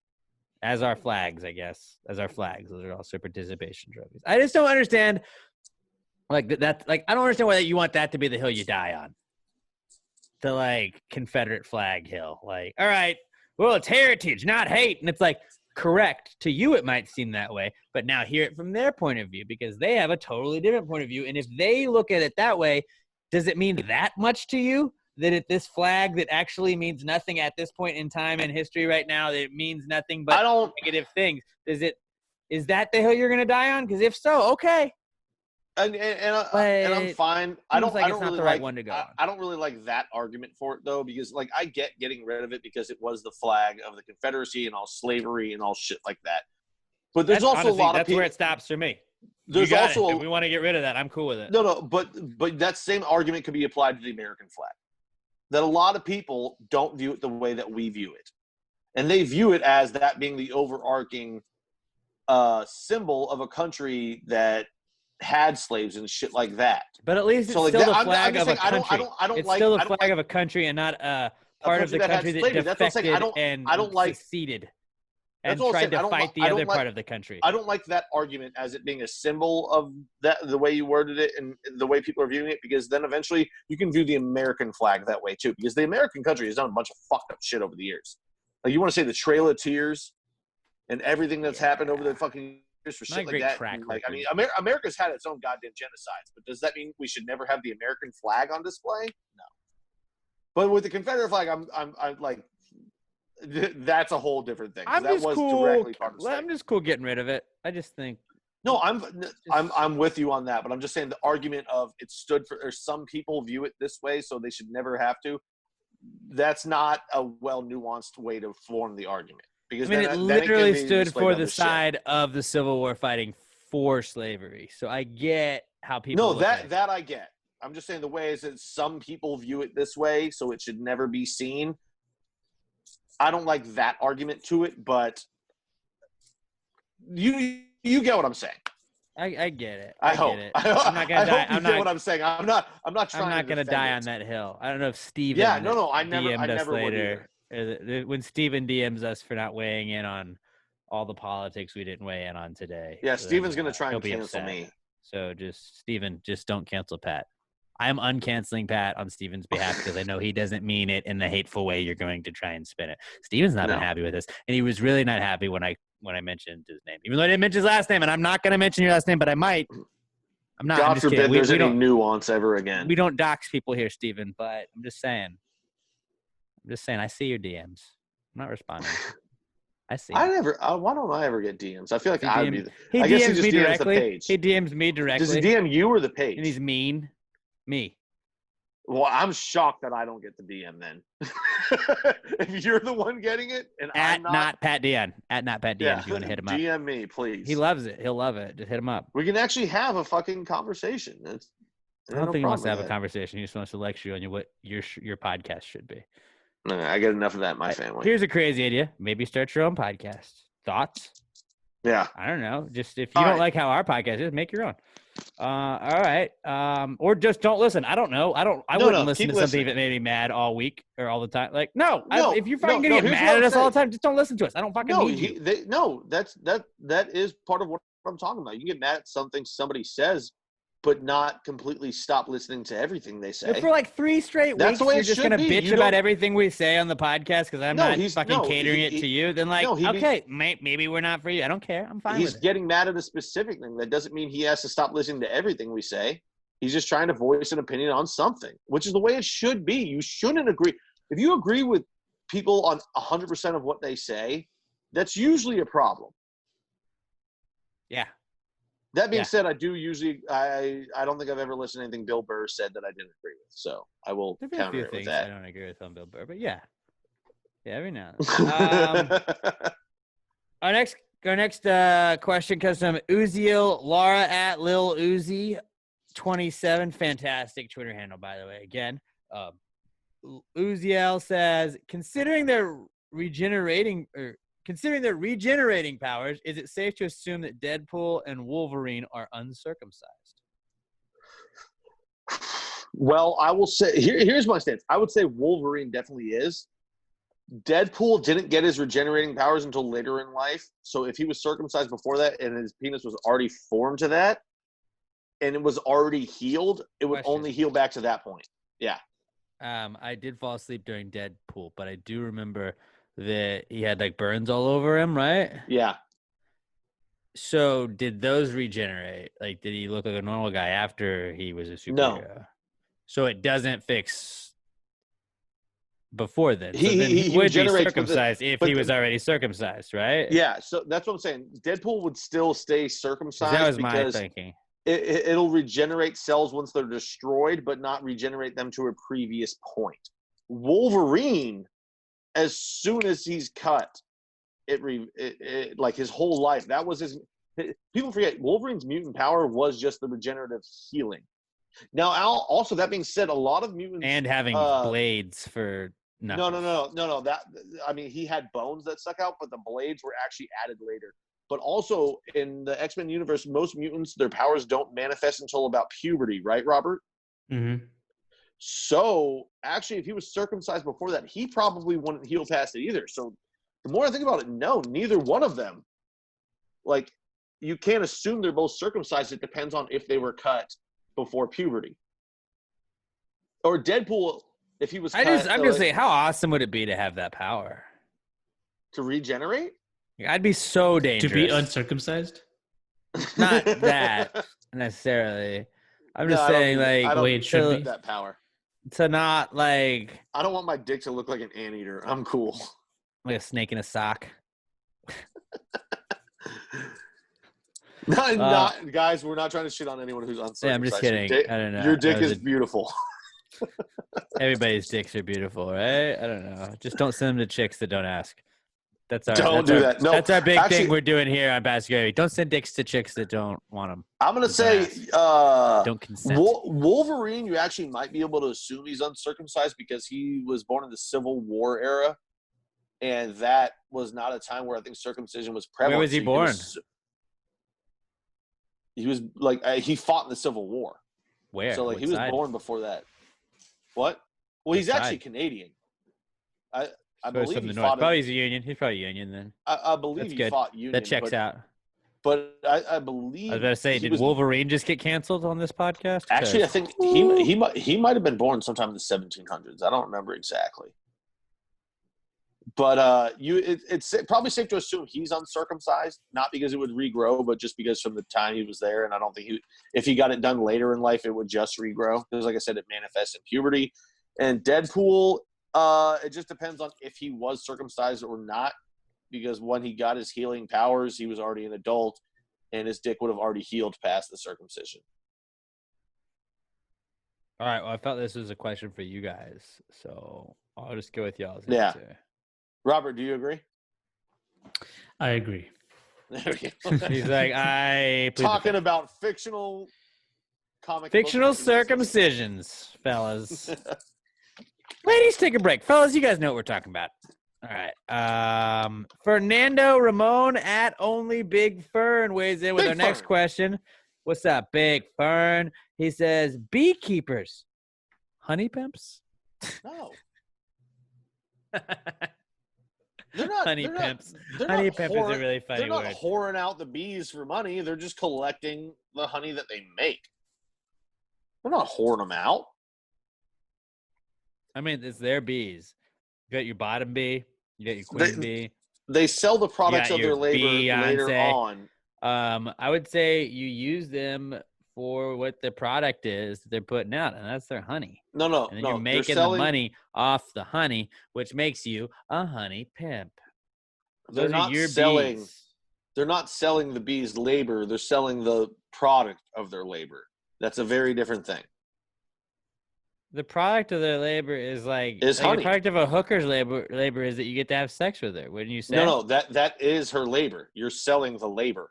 As our flags, I guess. As our flags. Those are also participation trophies. I just don't understand like that like I don't understand why you want that to be the hill you die on. The like Confederate flag hill. Like, all right, well, it's heritage, not hate. And it's like, correct. To you, it might seem that way. But now hear it from their point of view because they have a totally different point of view. And if they look at it that way, does it mean that much to you? That this flag that actually means nothing at this point in time in history right now, that it means nothing but negative things. Is that the hill you're going to die on? Because if so, okay. And I'm fine. I don't it's not really the right one to go on. I don't really like that argument for it though, because like I get getting rid of it because it was the flag of the Confederacy and all slavery and all shit like that. But there's also honestly, a lot of that's people. Where it stops for me. There's also if we want to get rid of that, I'm cool with it. No, but that same argument could be applied to the American flag. That a lot of people don't view it the way that we view it. And they view it as that being the overarching symbol of a country that had slaves and shit like that. But at least it's So, like, still that- the I'm flag just of a saying, country. It's like- still I the don't flag like of a country and not a part of the country that had country that slavery. That's what I'm saying. defected and I don't like- seceded That's and what I'm tried saying. to I don't fight li- the I don't other like- part of the country. I don't like that argument as it being a symbol of that, the way you worded it and the way people are viewing it, because then eventually you can view the American flag that way too, because the American country has done a bunch of fucked up shit over the years. Like, you want to say the Trail of Tears and everything that's happened over the fucking years for Not a shit like great that. track And, like, I mean, record. America's had its own goddamn genocides, but does that mean we should never have the American flag on display? No. But with the Confederate flag, I'm like, that's a whole different thing. 'Cause I'm that just was cool. directly part of the I'm statement. just cool getting rid of it. I just think No, I'm with you on that, but I'm just saying the argument of it stood for, or some people view it this way, so they should never have to. That's not a well nuanced way to form the argument, because it then literally can be stood displayed for other the shit. side of the Civil War fighting for slavery. So I get how people No, look at it. that I get. I'm just saying the way is that some people view it this way, so it should never be seen. I don't like that argument to it, but you get what I'm saying. I get it. I get hope. it. I I'm not gonna die. hope you get what I'm saying. I'm not trying. I'm not to gonna defend die it. on that hill. I don't know if Steven Yeah, no, I DM'd us never would later. When Steven DMs us for not weighing in on all the politics we didn't weigh in on today. Yeah, so Steven's then, gonna try he'll and be cancel upset. me. So just Steven, just don't cancel Pat. I am uncanceling Pat on Steven's behalf because I know he doesn't mean it in the hateful way you're going to try and spin it. Steven's not been happy with this, and he was really not happy when I mentioned his name, even though I didn't mention his last name, and I'm not going to mention your last name, but I might. I'm not. I'm God just forbid kidding. there's we any don't, nuance ever again. we don't dox people here, Steven, but I'm just saying. I see your DMs. I'm not responding. I see. I never. Why don't I ever get DMs? I feel like He I would DM be. He I guess he DMs just me DMs the directly. page. He DMs me directly. Does he DM you or the page? And he's mean. Me. Well, I'm shocked that I don't get the DM then. If you're the one getting it, and At I'm not, not Pat Dion. At not Pat Dion. yeah, If you want to hit him up. DM me, please. He loves it. He'll love it. Just hit him up. We can actually have a fucking conversation. I don't think he wants to have a conversation. He just wants to lecture you on what your podcast should be. No, I get enough of that in my family. Here's a crazy idea. Maybe start your own podcast. Thoughts? Yeah. I don't know. Just if you All don't right. like how our podcast is, make your own. All right. Or just don't listen. I don't know. I wouldn't listen keep to something listening. that made me mad all week or all the time. Like, no. No, if you're fucking no, gonna here's get what mad I'm at us all the saying. time, just don't listen to us. I don't fucking No, need you. that is part of what I'm talking about. You can get mad at something somebody says, but not completely stop listening to everything they say. But for like 3 straight That's weeks, the way you're it just should gonna be. bitch You about don't- everything we say on the podcast because I'm No, not he's- fucking no, catering it to you. Then like, no, he be- okay, maybe we're not for you. I don't care. I'm fine He's with it. getting mad at a specific thing. That doesn't mean he has to stop listening to everything we say. He's just trying to voice an opinion on something, which is the way it should be. You shouldn't agree. If you agree with people on 100% of what they say, that's usually a problem. Yeah. That being Yeah. said, I don't think I've ever listened to anything Bill Burr said that I didn't agree with. So I will There've been a counter few it with things I don't agree with on Bill Burr, but yeah, every now and then. that. Our next question comes from Uziel Laura at Lil Uzi 27. Fantastic Twitter handle, by the way. Again, Uziel says, considering their regenerating powers, is it safe to assume that Deadpool and Wolverine are uncircumcised? Well, I will say here's my stance. I would say Wolverine definitely is. Deadpool didn't get his regenerating powers until later in life. So if he was circumcised before that and his penis was already formed to that and it was already healed, it would Question. only heal back to that point. Yeah. I did fall asleep during Deadpool, but I do remember that he had like burns all over him, right? Yeah. So did those regenerate? Like, did he look like a normal guy after he was a superhero? No. So it doesn't fix before then. So He- then he he would be regenerates, circumcised if but he the- was already circumcised, right? Yeah. So that's what I'm saying. Deadpool would still stay 'Cause circumcised that was my because thinking. it'll regenerate cells once they're destroyed, but not regenerate them to a previous point. Wolverine, as soon as he's cut, it like his whole life, that was his. People forget Wolverine's mutant power was just the regenerative healing. Now, also that being said, a lot of mutants And having blades for No. That I mean, he had bones that stuck out, but the blades were actually added later. But also in the X-Men universe, most mutants, their powers don't manifest until about puberty, right, Robert? Mm-hmm. So actually, if he was circumcised before that, he probably wouldn't heal past it either. So the more I think about it, no, neither one of them. Like, you can't assume they're both circumcised. It depends on if they were cut before puberty. Or Deadpool, if he was I'm cut, just saying, how awesome would it be to have that power? to regenerate? I'd be so dangerous. To be uncircumcised? Not that necessarily. I'm just No, I don't saying, need- like, I don't Wait, should need be? that power. to not like I don't want my dick to look like an anteater. I'm cool. a snake in a sock. Not guys, we're not trying to shit on anyone who's uncircumcised. Yeah, I'm just kidding. I don't know. Your dick That was is beautiful. Everybody's dicks are beautiful, right? I don't know. Just don't send them to chicks that don't ask. That's our. Don't that's do our, that. No, that's our big actually- thing we're doing here on Basket. Don't send dicks to chicks that don't want them. I'm gonna say, Don't consent. Wolverine. You actually might be able to assume he's uncircumcised because he was born in the Civil War era, and that was not a time where I think circumcision was prevalent. Where was he born? He was like he fought in the Civil War. Where? So like What he was side? born before that. What? Well, he's What actually side? Canadian. I So he's believe from he the north. fought. Probably he's a Union. He's probably Union then. I believe That's he good. fought Union. That checks but, out. But I believe. I was about to say, he did was- Wolverine just get canceled on this podcast? Actually, I think he might have been born sometime in the 1700s. I don't remember exactly. But it's probably safe to assume he's uncircumcised, not because it would regrow, but just because from the time he was there. And I don't think if he got it done later in life, it would just regrow. Because like I said, it manifests in puberty. And Deadpool, it just depends on if he was circumcised or not. Because when he got his healing powers, he was already an adult, and his dick would have already healed past the circumcision. All right. Well, I felt this was a question for you guys, so I'll just go with y'all's Yeah. answer. Robert, do you agree? I agree. There we go. He's like, I plead the Talking fifth. about fictional comic Fictional book circumcisions, fellas. Ladies, take a break. Fellas, you guys know what we're talking about. All right. Fernando Ramon at Only Big Fern weighs in with Big our next Fern. question. What's up, Big Fern? He says, beekeepers, honey pimps? No. They're not Honey they're not- pimps. they're Honey not pimp is a whoring- really funny They're not word. whoring out the bees for money. They're just collecting the honey that they make. They're not whoring them out. I mean, it's their bees. You got your bottom bee. You got your queen bee. They sell the products got of their your labor later Beyonce. on. I would say you use them for what the product is that they're putting out, and that's their honey. No, And then no. you're They're making selling, the money off the honey, which makes you a honey pimp. They're Those are not your selling. bees. They're not selling the bees' labor. They're selling the product of their labor. That's a very different thing. The product of their labor is like Is the honey. product of a hooker's labor is that you get to have sex with her. Wouldn't you say? No, that is her labor. You're selling the labor.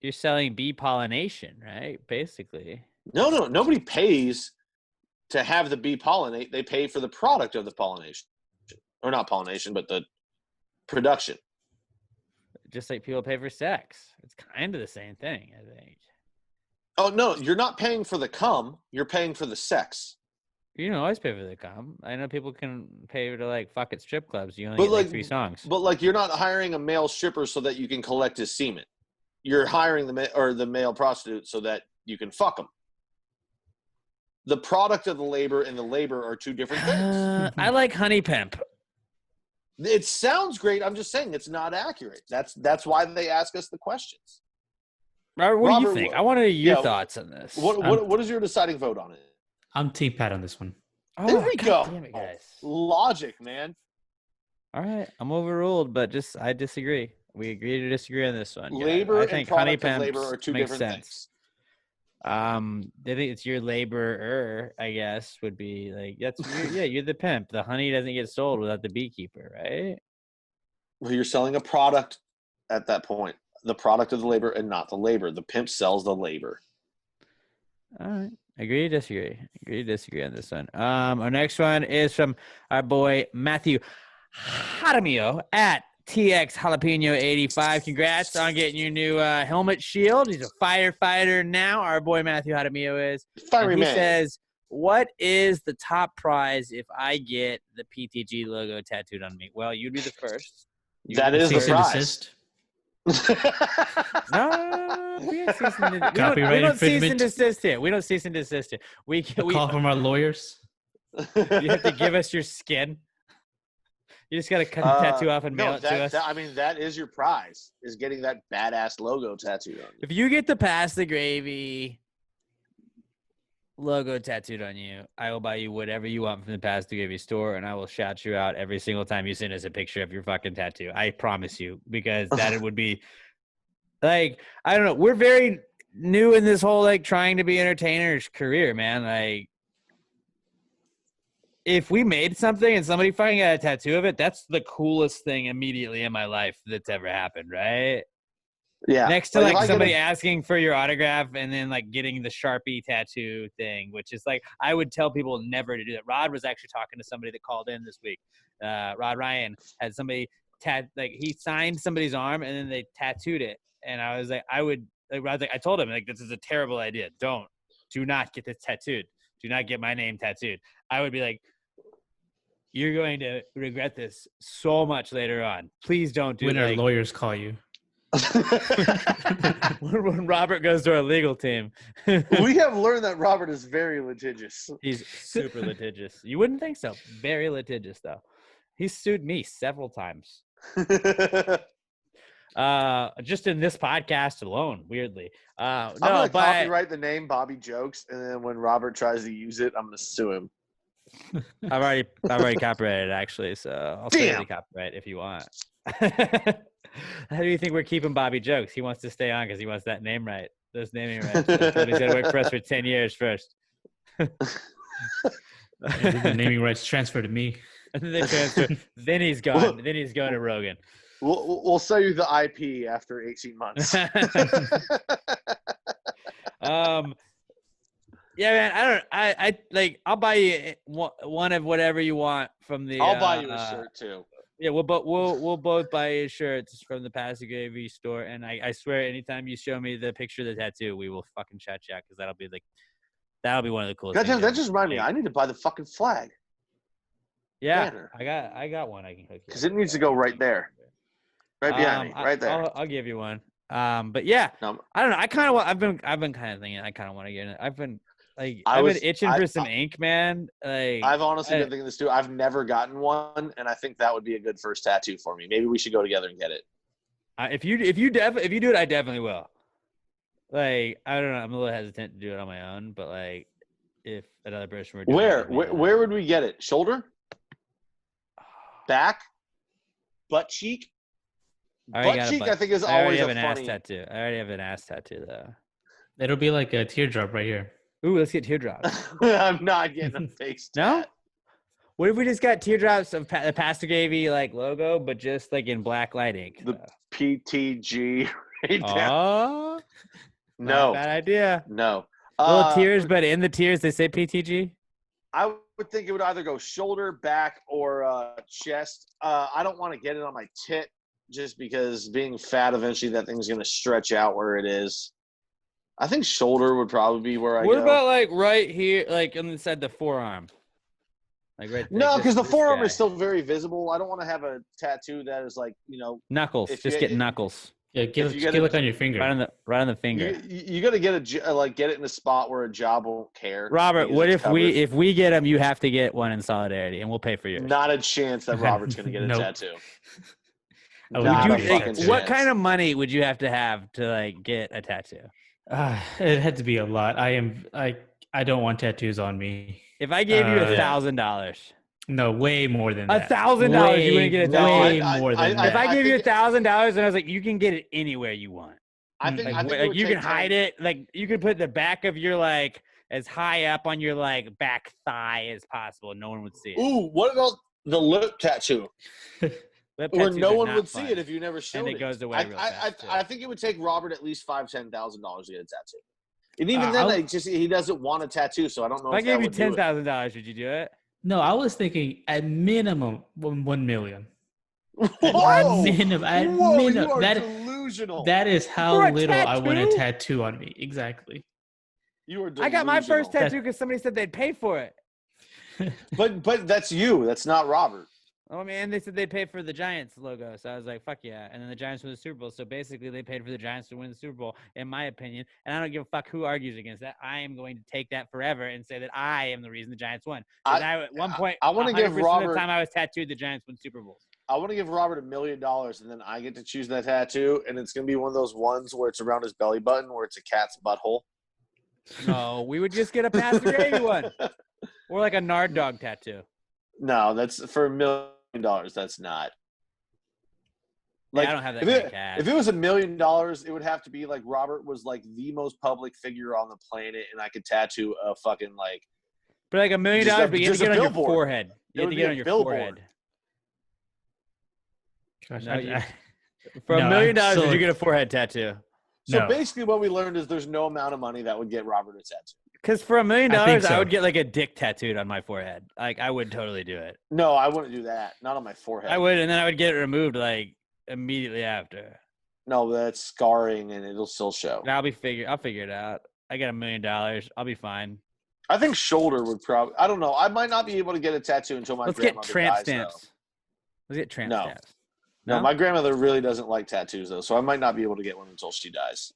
You're selling bee pollination, right? Basically. No, nobody pays to have the bee pollinate. They pay for the product of the pollination. Or not pollination, but the production. Just like people pay for sex. It's kind of the same thing, I think. Oh, no, you're not paying for the cum. You're paying for the sex. You don't always pay for the cum. I know people can pay to like fuck at strip clubs. You only But get like like- 3 songs. But, like, you're not hiring a male stripper so that you can collect his semen. You're hiring the male prostitute so that you can fuck him. The product of the labor and the labor are two different things. I like honey pimp. It sounds great. I'm just saying it's not accurate. That's why they ask us the questions. Robert, what do you Robert, think? I want to know your yeah, thoughts on this. What is your deciding vote on it? I'm Team Pat on this one. There we God go. Damn it, guys. Logic, man. All right, I'm overruled, but I disagree. We agree to disagree on this one. guys. Labor I and think honey product of pimps labor are two makes different sense. things. I think it's your laborer, I guess, would be like you're the pimp. The honey doesn't get sold without the beekeeper, right? Well, you're selling a product at that point. The product of the labor and not the labor. The pimp sells the labor. All right. Agree to disagree. Agree to disagree on this one. Our next one is from our boy Matthew Jaramillo at TX Jalapeno 85. Congrats on getting your new helmet shield. He's a firefighter now. Our boy Matthew Jaramillo is. Fiery And he man. says, "What is the top prize if I get the PTG logo tattooed on me?" Well, you'd be the first. That is the Cease and prize. desist. No, we don't cease and desist. Copyright we don't cease and infringement. desist here. We don't cease and desist here. We Call from our lawyers. you have to give us your skin. You just got to cut the tattoo off and mail it to us. I mean, that is your prize, is getting that badass logo tattooed on you. If you get the Pass the Gravy logo tattooed on you, I will buy you whatever you want from the Pass the Gravy store, and I will shout you out every single time you send us a picture of your fucking tattoo. I promise you, because that would be like, I don't know. We're very new in this whole like trying to be entertainers career, man. Like, if we made something and somebody fucking got a tattoo of it, that's the coolest thing immediately in my life that's ever happened, right? Yeah. Next to Like, if like I get somebody a- asking for your autograph and then like getting the Sharpie tattoo thing, which is like, I would tell people never to do that. Rod was actually talking to somebody that called in this week. Rod Ryan had somebody he signed somebody's arm and then they tattooed it. And I was like, I told him like, this is a terrible idea. Do not get this tattooed. Do not get my name tattooed. I would be like, you're going to regret this so much later on. Please don't do When our like, lawyers call you. when Robert goes to our legal team. We have learned that Robert is very litigious. He's super litigious. You wouldn't think so. Very litigious, though. He's sued me several times. Just in this podcast alone, weirdly. I'm No, gonna but copyright the name Bobby Jokes, and then when Robert tries to use it, I'm gonna sue him. I've already copyrighted it, actually, so I'll send you Damn. the copyright if you want. How do you think we're keeping Bobby Jokes? He wants to stay on because he wants that name right. Those naming rights. He's got to work for us for 10 years first. The naming rights transfer to me. And then they transfer. Then he's gone. Then he's going to Rogan. We'll sell you the IP after 18 months. Yeah, man. I like. I'll buy you one of whatever you want from the. I'll buy you a shirt too. Yeah, we'll both buy you shirts from the Pass the Gravy store, and I swear, anytime you show me the picture of the tattoo, we will fucking chat because that'll be one of the coolest. Goddamn, things that just reminded me. I need to buy the fucking flag Yeah, banner. I got one. I can hook you. because it needs to go right there, right behind me, right there. I'll give you one. But yeah, No, I don't know. I kind of want. I've been kind of thinking. I kind of want to get it. I've been itching for some ink, man. Like I've honestly been thinking this too. I've never gotten one, and I think that would be a good first tattoo for me. Maybe we should go together and get it. if you do it, I definitely will. Like, I don't know. I'm a little hesitant to do it on my own, but like, if another person were doing it, Where would we get it? Shoulder, back, butt cheek. Butt cheek, I think, is I already always have a an ass funny. tattoo. I already have an ass tattoo though. It'll be like a teardrop right here. Ooh, let's get teardrops. I'm not getting a face No? tat. What if we just got teardrops of the Pass the Gravy like logo, but just like in black light ink? The PTG right there. Oh, No, bad idea. no. Little tears, but in the tears they say PTG. I would think it would either go shoulder, back, or chest. I don't want to get it on my tit just because being fat, eventually that thing's going to stretch out where it is. I think shoulder would probably be where I What go. about like right here, like inside the forearm? Like right. No, like because the this forearm guy. is still very visible. I don't want to have a tattoo that is like, Knuckles. if Just you- get knuckles. Yeah, If give you it get look on your finger. Right on the finger. you got to get get it in a spot where a job won't care. Robert, because what it's if we get them? You have to get one in solidarity, and we'll pay for yours. Not a chance that Robert's going to get a Nope. tattoo. Oh, Not Would a you, fucking like, chance. what kind of money would you have to like get a tattoo? It had to be a lot. I don't want tattoos on me. If I gave you Yeah. $1,000, No, way more than that. $1,000, you wouldn't get a way tattoo. more than If that. I gave you think- $1,000 and I was like, you can get it anywhere you want. I think, Like, I think it like would you can take hide time. it. Like you can put the back of your like as high up on your like back thigh as possible. No one would see it. Ooh, what about the lip tattoo? Lip Where tattoos no are one not would fun. see it if you never showed it goes away real fast, too. I think it would take Robert at least $5,000-$10,000 to get a tattoo. And even then, I'll- like, just he doesn't want a tattoo, so I don't know If I if that gave you would do it. $10,000, would you do it? No, I was thinking at minimum 1 million. Whoa! Minimum, at Whoa, minimum. you are That- delusional. That is how For a little I want a tattoo? tattoo on me. Exactly. You are I delusional. got my first That- tattoo because somebody said they'd pay for it. But that's you. That's not Robert. Oh man, they said they'd pay for the Giants logo, so I was like, "Fuck yeah!" And then the Giants won the Super Bowl, so basically they paid for the Giants to win the Super Bowl, in my opinion. And I don't give a fuck who argues against that. I am going to take that forever and say that I am the reason the Giants won. 'Cause at one point, I wanna give 100% of Robert- the time I was tattooed, the Giants won Super Bowls. I want to give Robert $1 million, and then I get to choose that tattoo, and it's gonna be one of those ones where it's around his belly button, where it's a cat's butthole. No, we would just get a pass the gravy one, or like a Nard dog tattoo. No, that's for $1 million. That's not. Yeah, I don't have that if kind it, of cash. if it was $1 million, it would have to be like Robert was like the most public figure on the planet, and I could tattoo a fucking like. But like $1 million, Just a- but you have to just a get it on your billboard. forehead. It You have would to be get it a on your billboard. forehead. Gosh, No, For No, $1 million, I'm would so- you get a forehead tattoo? So No. basically, what we learned is there's no amount of money that would get Robert a tattoo. Because for $1 million, I think I so. would get like a dick tattooed on my forehead. Like I would totally do it. No, I wouldn't do that. Not on my forehead. I would, and then I would get it removed like immediately after. No, that's scarring, and it'll still show. And I'll figure it out. I get $1 million. I'll be fine. I think shoulder would probably. I don't know. I might not be able to get a tattoo until my Let's get grandmother tramp dies, stamps. though. Let's get tramp No. stamps. No, No? my grandmother really doesn't like tattoos, though, so I might not be able to get one until she dies,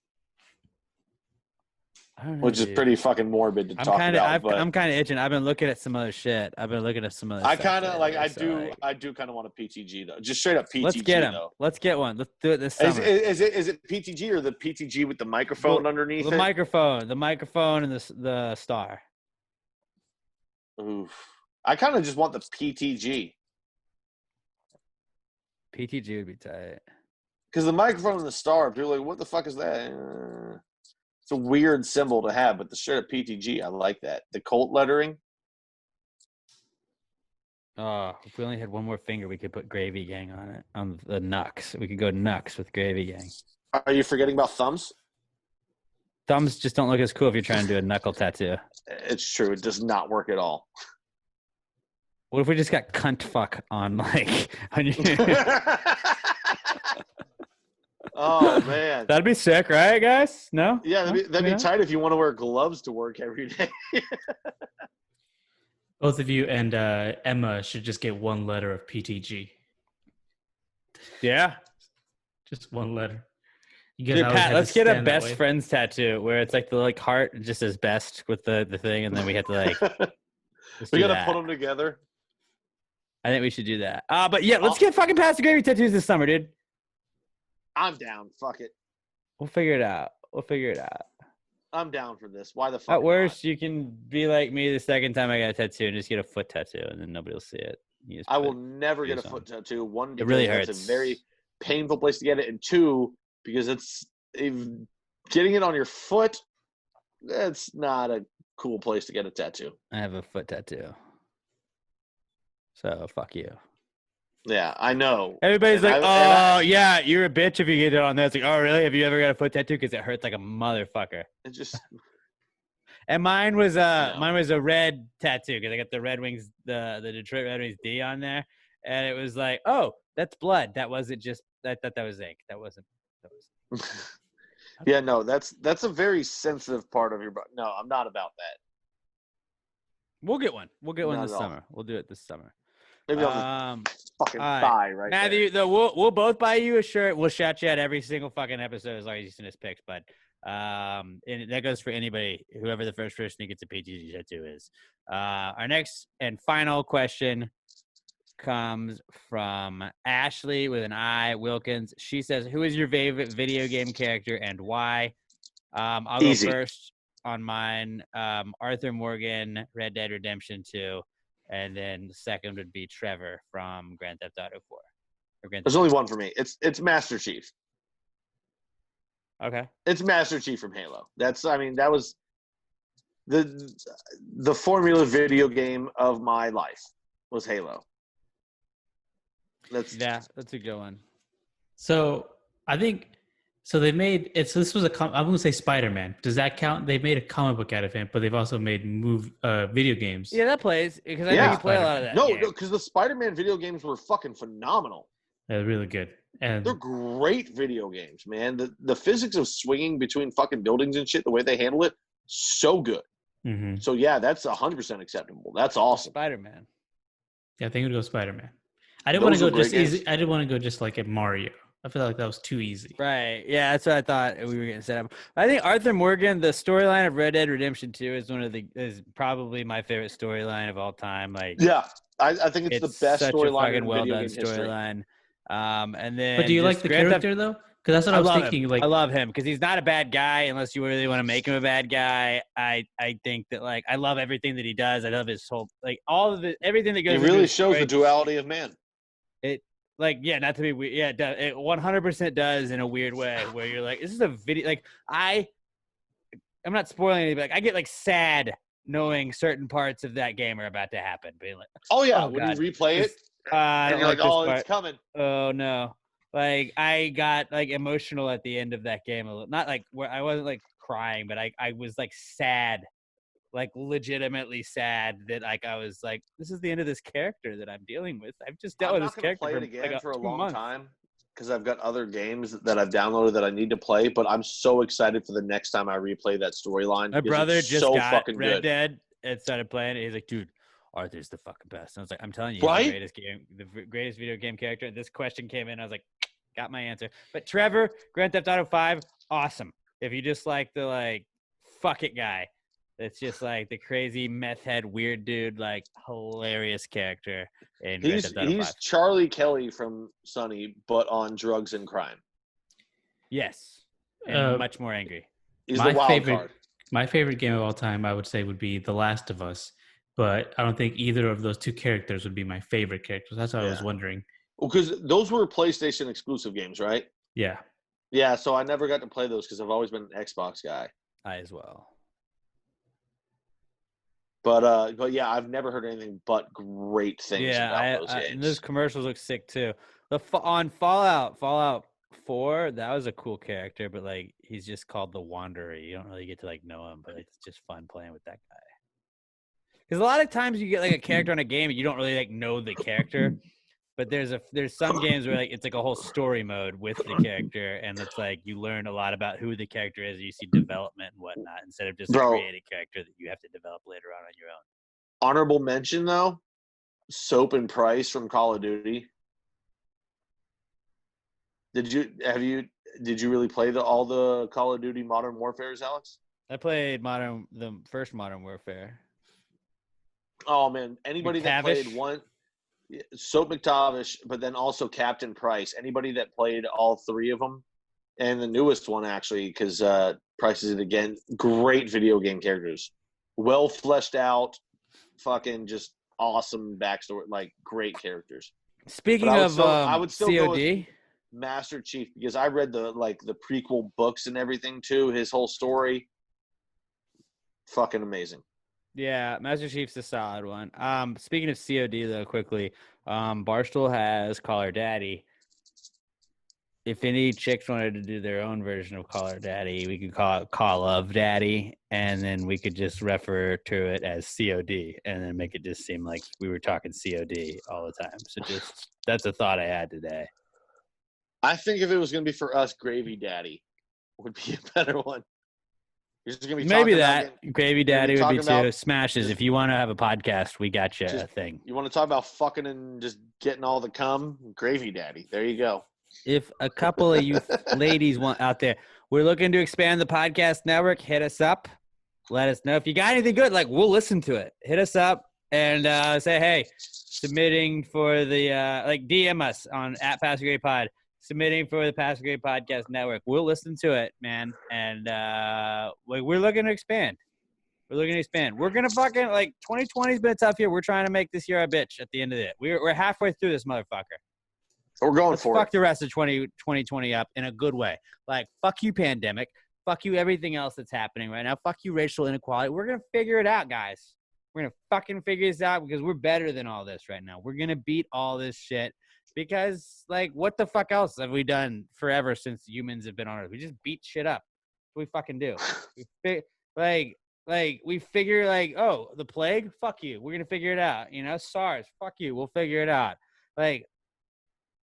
I don't know, which is dude. pretty fucking morbid to I'm talk kind of, about. But I'm kind of itching. I've been looking at some other shit. I've been looking at some other. I stuff kind of like. lately, I do kind of want a PTG though. Just straight up PTG. Let's get him. Though. Let's get one. Let's do it this summer. Is it PTG or the PTG with the microphone underneath the it? microphone, and the star. Oof. I kind of just want the PTG PTG would be tight. because the microphone and the star. People are like, what the fuck is that? It's a weird symbol to have, but the straight up PTG, I like that. The Colt lettering. Oh, if we only had one more finger, we could put Gravy Gang on it. On the Nux. We could go Nux with Gravy Gang. Are you forgetting about thumbs? Thumbs just don't look as cool if you're trying to do a knuckle tattoo. It's true. It does not work at all. What if we just got cunt fuck on like on your Oh man. That'd be sick, right, guys? No? Yeah, that'd be Yeah. tight if you want to wear gloves to work every day. Both of you and Emma should just get one letter of PTG. Yeah. Just one letter. You Dude, always Pat, had let's to get a stand that best way. friends tattoo where it's like the like heart just as best with the thing, and then we have to like just We do gotta that. put them together. I think we should do that. But yeah, let's get fucking Past the Gravy tattoos this summer, dude. I'm down. Fuck it. We'll figure it out. I'm down for this. Why the fuck? At worst, you can be like me the second time I got a tattoo and just get a foot tattoo, and then nobody will see it. You just I put- will never get a do foot tattoo. One, It because really it's hurts. a very painful place to get it, and two, because getting it on your foot. That's not a cool place to get a tattoo. I have a foot tattoo. So fuck you. Yeah, I know. Everybody's And like, I- "Oh yeah, you're a bitch if you get it on there." It's like, "Oh really? Have you ever got a foot tattoo?" Because it hurts like a motherfucker. It just And mine was No. a red tattoo because I got the Red Wings, the Detroit Red Wings D on there, and it was like, "Oh, that's blood. That wasn't just. I thought that was ink. That wasn't. That was." yeah, no, that's a very sensitive part of your body. No, I'm not about that. We'll get one. We'll get one Not this at all. summer. We'll do it this summer. Maybe on the fucking all right. thigh right Matthew, we'll both buy you a shirt. We'll shout you out every single fucking episode as long as you send us pics. But and that goes for anybody, whoever the first person who gets a PTG tattoo is. Our next and final question comes from Ashley with an I Wilkins. She says, "Who is your favorite video game character and why?" I'll Easy. go first on mine. Arthur Morgan, Red Dead Redemption 2. And then the second would be Trevor from Grand Theft Auto 4. Or Grand There's Theft only one for me. It's Master Chief. Okay. It's Master Chief from Halo. That was the formula video game of my life was Halo. Yeah, that's a good one. So I think So they made it. So this was I'm going to say Spider-Man. Does that count? They made a comic book out of him, but they've also made video games. Yeah, that plays because I Yeah. know you play a lot of that. No, game. because the Spider-Man video games were fucking phenomenal. They're really good. And They're great video games, man. The physics of swinging between fucking buildings and shit, the way they handle it, so good. mhm. So yeah, that's 100% acceptable. That's awesome. Spider-Man. Yeah, I think it would go Spider-Man. I didn't want to Those go were just great easy. games. I didn't want to go just like a Mario. I feel like that was too easy. Right. Yeah, that's what I thought we were getting set up. I think Arthur Morgan, the storyline of Red Dead Redemption 2 is probably my favorite storyline of all time. Like, Yeah, I think it's the best such a storyline fucking in well video done game history. storyline. And then, But do you like just the Grand Theft- character though? Because that's what I was love thinking. him. Like, I love him because he's not a bad guy unless you really want to make him a bad guy. I think that like I love everything that he does. I love his whole like all of the everything that goes. It into really his shows story. the duality of man. Like, yeah, not to be weird. Yeah, it 100% does in a weird way where you're like, this is a video. Like, I'm not spoiling anything, but like, I get like sad knowing certain parts of that game are about to happen. Being like, Oh yeah, Oh, when God. you replay it, I and don't you're like, this oh, part. it's coming. Oh no. Like I got like emotional at the end of that game a little. Not like where I wasn't like crying, but I was like sad. Like legitimately sad that like I was like, this is the end of this character that I'm dealing with. I've just dealt I'm with not this gonna character play it for, again like, for a 2 long months. time because I've got other games that I've downloaded that I need to play. But I'm so excited for the next time I replay that storyline. My because brother it's just so got fucking Red good. Dead and started playing it. He's like, dude, Arthur's the fucking best. And I was like, I'm telling you, he's Right? the greatest video game character. This question came in. I was like, got my answer. But Trevor, Grand Theft Auto 5, awesome. If you just like the like fuck it guy, it's just like the crazy meth head weird dude, like hilarious character in Grand Theft Auto 5. Charlie Kelly from Sunny, but on drugs and crime. Yes, and much more angry. He's the wild card. My favorite game of all time, I would say, would be The Last of Us. But I don't think either of those two characters would be my favorite characters. That's what I was wondering. Well, because those were PlayStation exclusive games, right? Yeah. Yeah, so I never got to play those because I've always been an Xbox guy. I as well. But yeah, I've never heard anything but great things about those games. And those commercials look sick too. On Fallout 4, that was a cool character, but like he's just called the Wanderer. You don't really get to like know him, but it's just fun playing with that guy. Because a lot of times you get like a character on a game and you don't really like know the character. But there's some games where like it's like a whole story mode with the character, and it's like you learn a lot about who the character is. You see development and whatnot instead of just creating a character that you have to develop later on your own. Honorable mention though, Soap and Price from Call of Duty. Did you really play all the Call of Duty Modern Warfares, Alex? I played the first Modern Warfare. Oh man, anybody that played McTavish? one. Soap McTavish, but then also Captain Price. Anybody that played all three of them, and the newest one actually, because Price is it again. Great video game characters, well fleshed out, fucking just awesome backstory, like great characters. Speaking I of would still go with COD, Master Chief because I read the prequel books and everything too. His whole story, fucking amazing. yeah, Master Chief's a solid one. Speaking of COD though, quickly, Barstool has Call Her Daddy. If any chicks wanted to do their own version of Call Her Daddy, we could call it Call of Daddy, and then we could just refer to it as COD, and then make it just seem like we were talking COD all the time. So just that's a thought I had today. I think if it was going to be for us, Gravy Daddy would be a better one. You're just gonna be Maybe talking that about Gravy Daddy would be talking about too. Smashes. If you want to have a podcast, we got you a thing. You want to talk about fucking and just getting all the cum? Gravy Daddy. There you go. If a couple of you ladies want out there, we're looking to expand the podcast network. Hit us up. Let us know if you got anything good. Like we'll listen to it. Hit us up and say, hey, submitting for the DM us on @PassGreatPod. Submitting for the Pass Grade Podcast Network. We'll listen to it, man. And we're looking to expand. We're looking to expand. We're going to fucking, 2020's been a tough year. We're trying to make this year a bitch at the end of it. We're halfway through this motherfucker. We're going Let's for fuck it. the rest of 2020 up in a good way. Like, fuck you, pandemic. Fuck you, everything else that's happening right now. Fuck you, racial inequality. We're going to figure it out, guys. We're going to fucking figure this out because we're better than all this right now. We're going to beat all this shit. because like what the fuck else have we done forever since humans have been on Earth? We just beat shit up. That's what we fucking do. We figure like, oh, the plague, fuck you, we're gonna figure it out. You know, SARS, fuck you, we'll figure it out. Like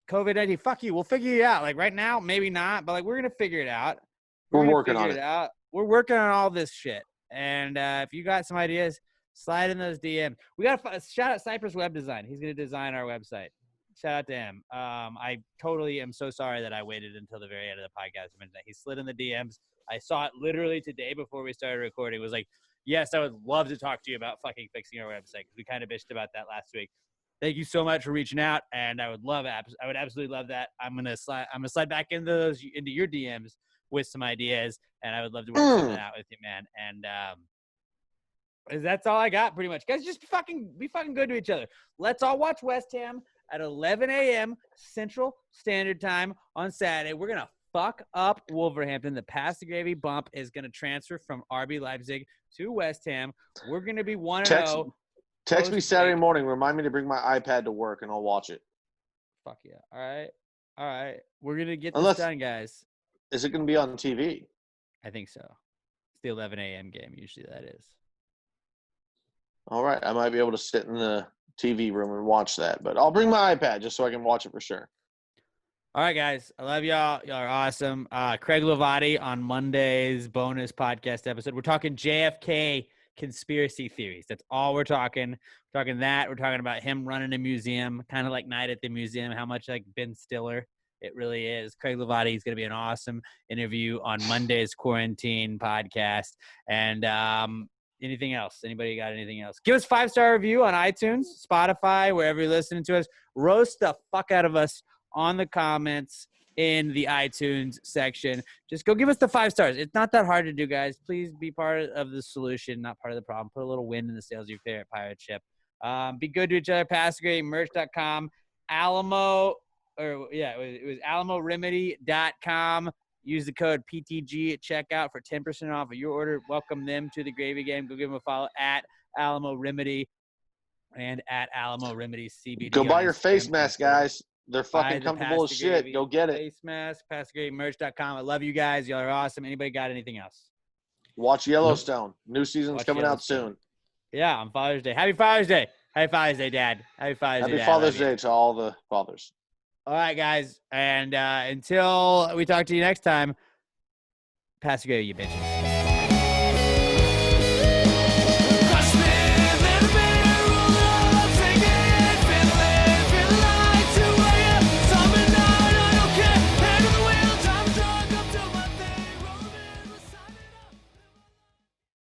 COVID-19, fuck you, we'll figure it out. Like right now, maybe not, but like we're gonna figure it out. We're working on it. We're working on all this shit. And if you got some ideas, slide in those DMs. We got to shout out Cypress Web Design. He's going to design our website. Shout out to him. I totally am so sorry that I waited until the very end of the podcast to mention that. He slid in the DMs. I saw it literally today before we started recording. It was like, yes, I would love to talk to you about fucking fixing our website because we kind of bitched about that last week. Thank you so much for reaching out, and I would absolutely love that. I'm gonna slide back into your DMs with some ideas, and I would love to work something out with you, man. And that's all I got, pretty much. Guys, just be fucking good to each other. Let's all watch West Ham at 11 a.m. Central Standard Time on Saturday. We're gonna fuck up Wolverhampton. The Pass the Gravy bump is gonna transfer from RB Leipzig to West Ham. We're gonna be 1-0. Text me Saturday morning. Remind me to bring my iPad to work, and I'll watch it. Fuck yeah. All right. We're going to get this done, guys. Is it going to be on TV? I think so. It's the 11 a.m. game. Usually that is. All right. I might be able to sit in the TV room and watch that, but I'll bring my iPad just so I can watch it for sure. All right, guys. I love y'all. Y'all are awesome. Craig Lavati on Monday's bonus podcast episode. We're talking JFK conspiracy theories. That's all we're talking. We're talking that. We're talking about him running a museum, kind of like Night at the Museum, how much like Ben Stiller it really is. Craig Lavati is going to be an awesome interview on Monday's quarantine podcast. And anything else? Anybody got anything else? Give us 5-star review on iTunes, Spotify, wherever you're listening to us. Roast the fuck out of us on the comments in the iTunes section. Just go give us the 5 stars. It's not that hard to do, guys. Please be part of the solution, not part of the problem. Put a little wind in the sails of your favorite pirate ship. Be good to each other. PassGreatMerch.com. It was AlamoRemedy.com. Use the code PTG at checkout for 10% off of your order. Welcome them to the Gravy Game. Go give them a follow at Alamo Remedy and at Alamo Remedy CBD. Go buy your face mask, guys. They're fucking comfortable as shit. Go get it. Face mask, PassGreatMerch.com. I love you guys. Y'all are awesome. Anybody got anything else? Watch Yellowstone. New season's coming out soon. Yeah, on Father's Day. Happy Father's Day. Happy Father's Day, Dad. Happy Father's Day, Dad. Happy Father's Day to all the fathers. All right, guys. And until we talk to you next time, pass the go, you bitches.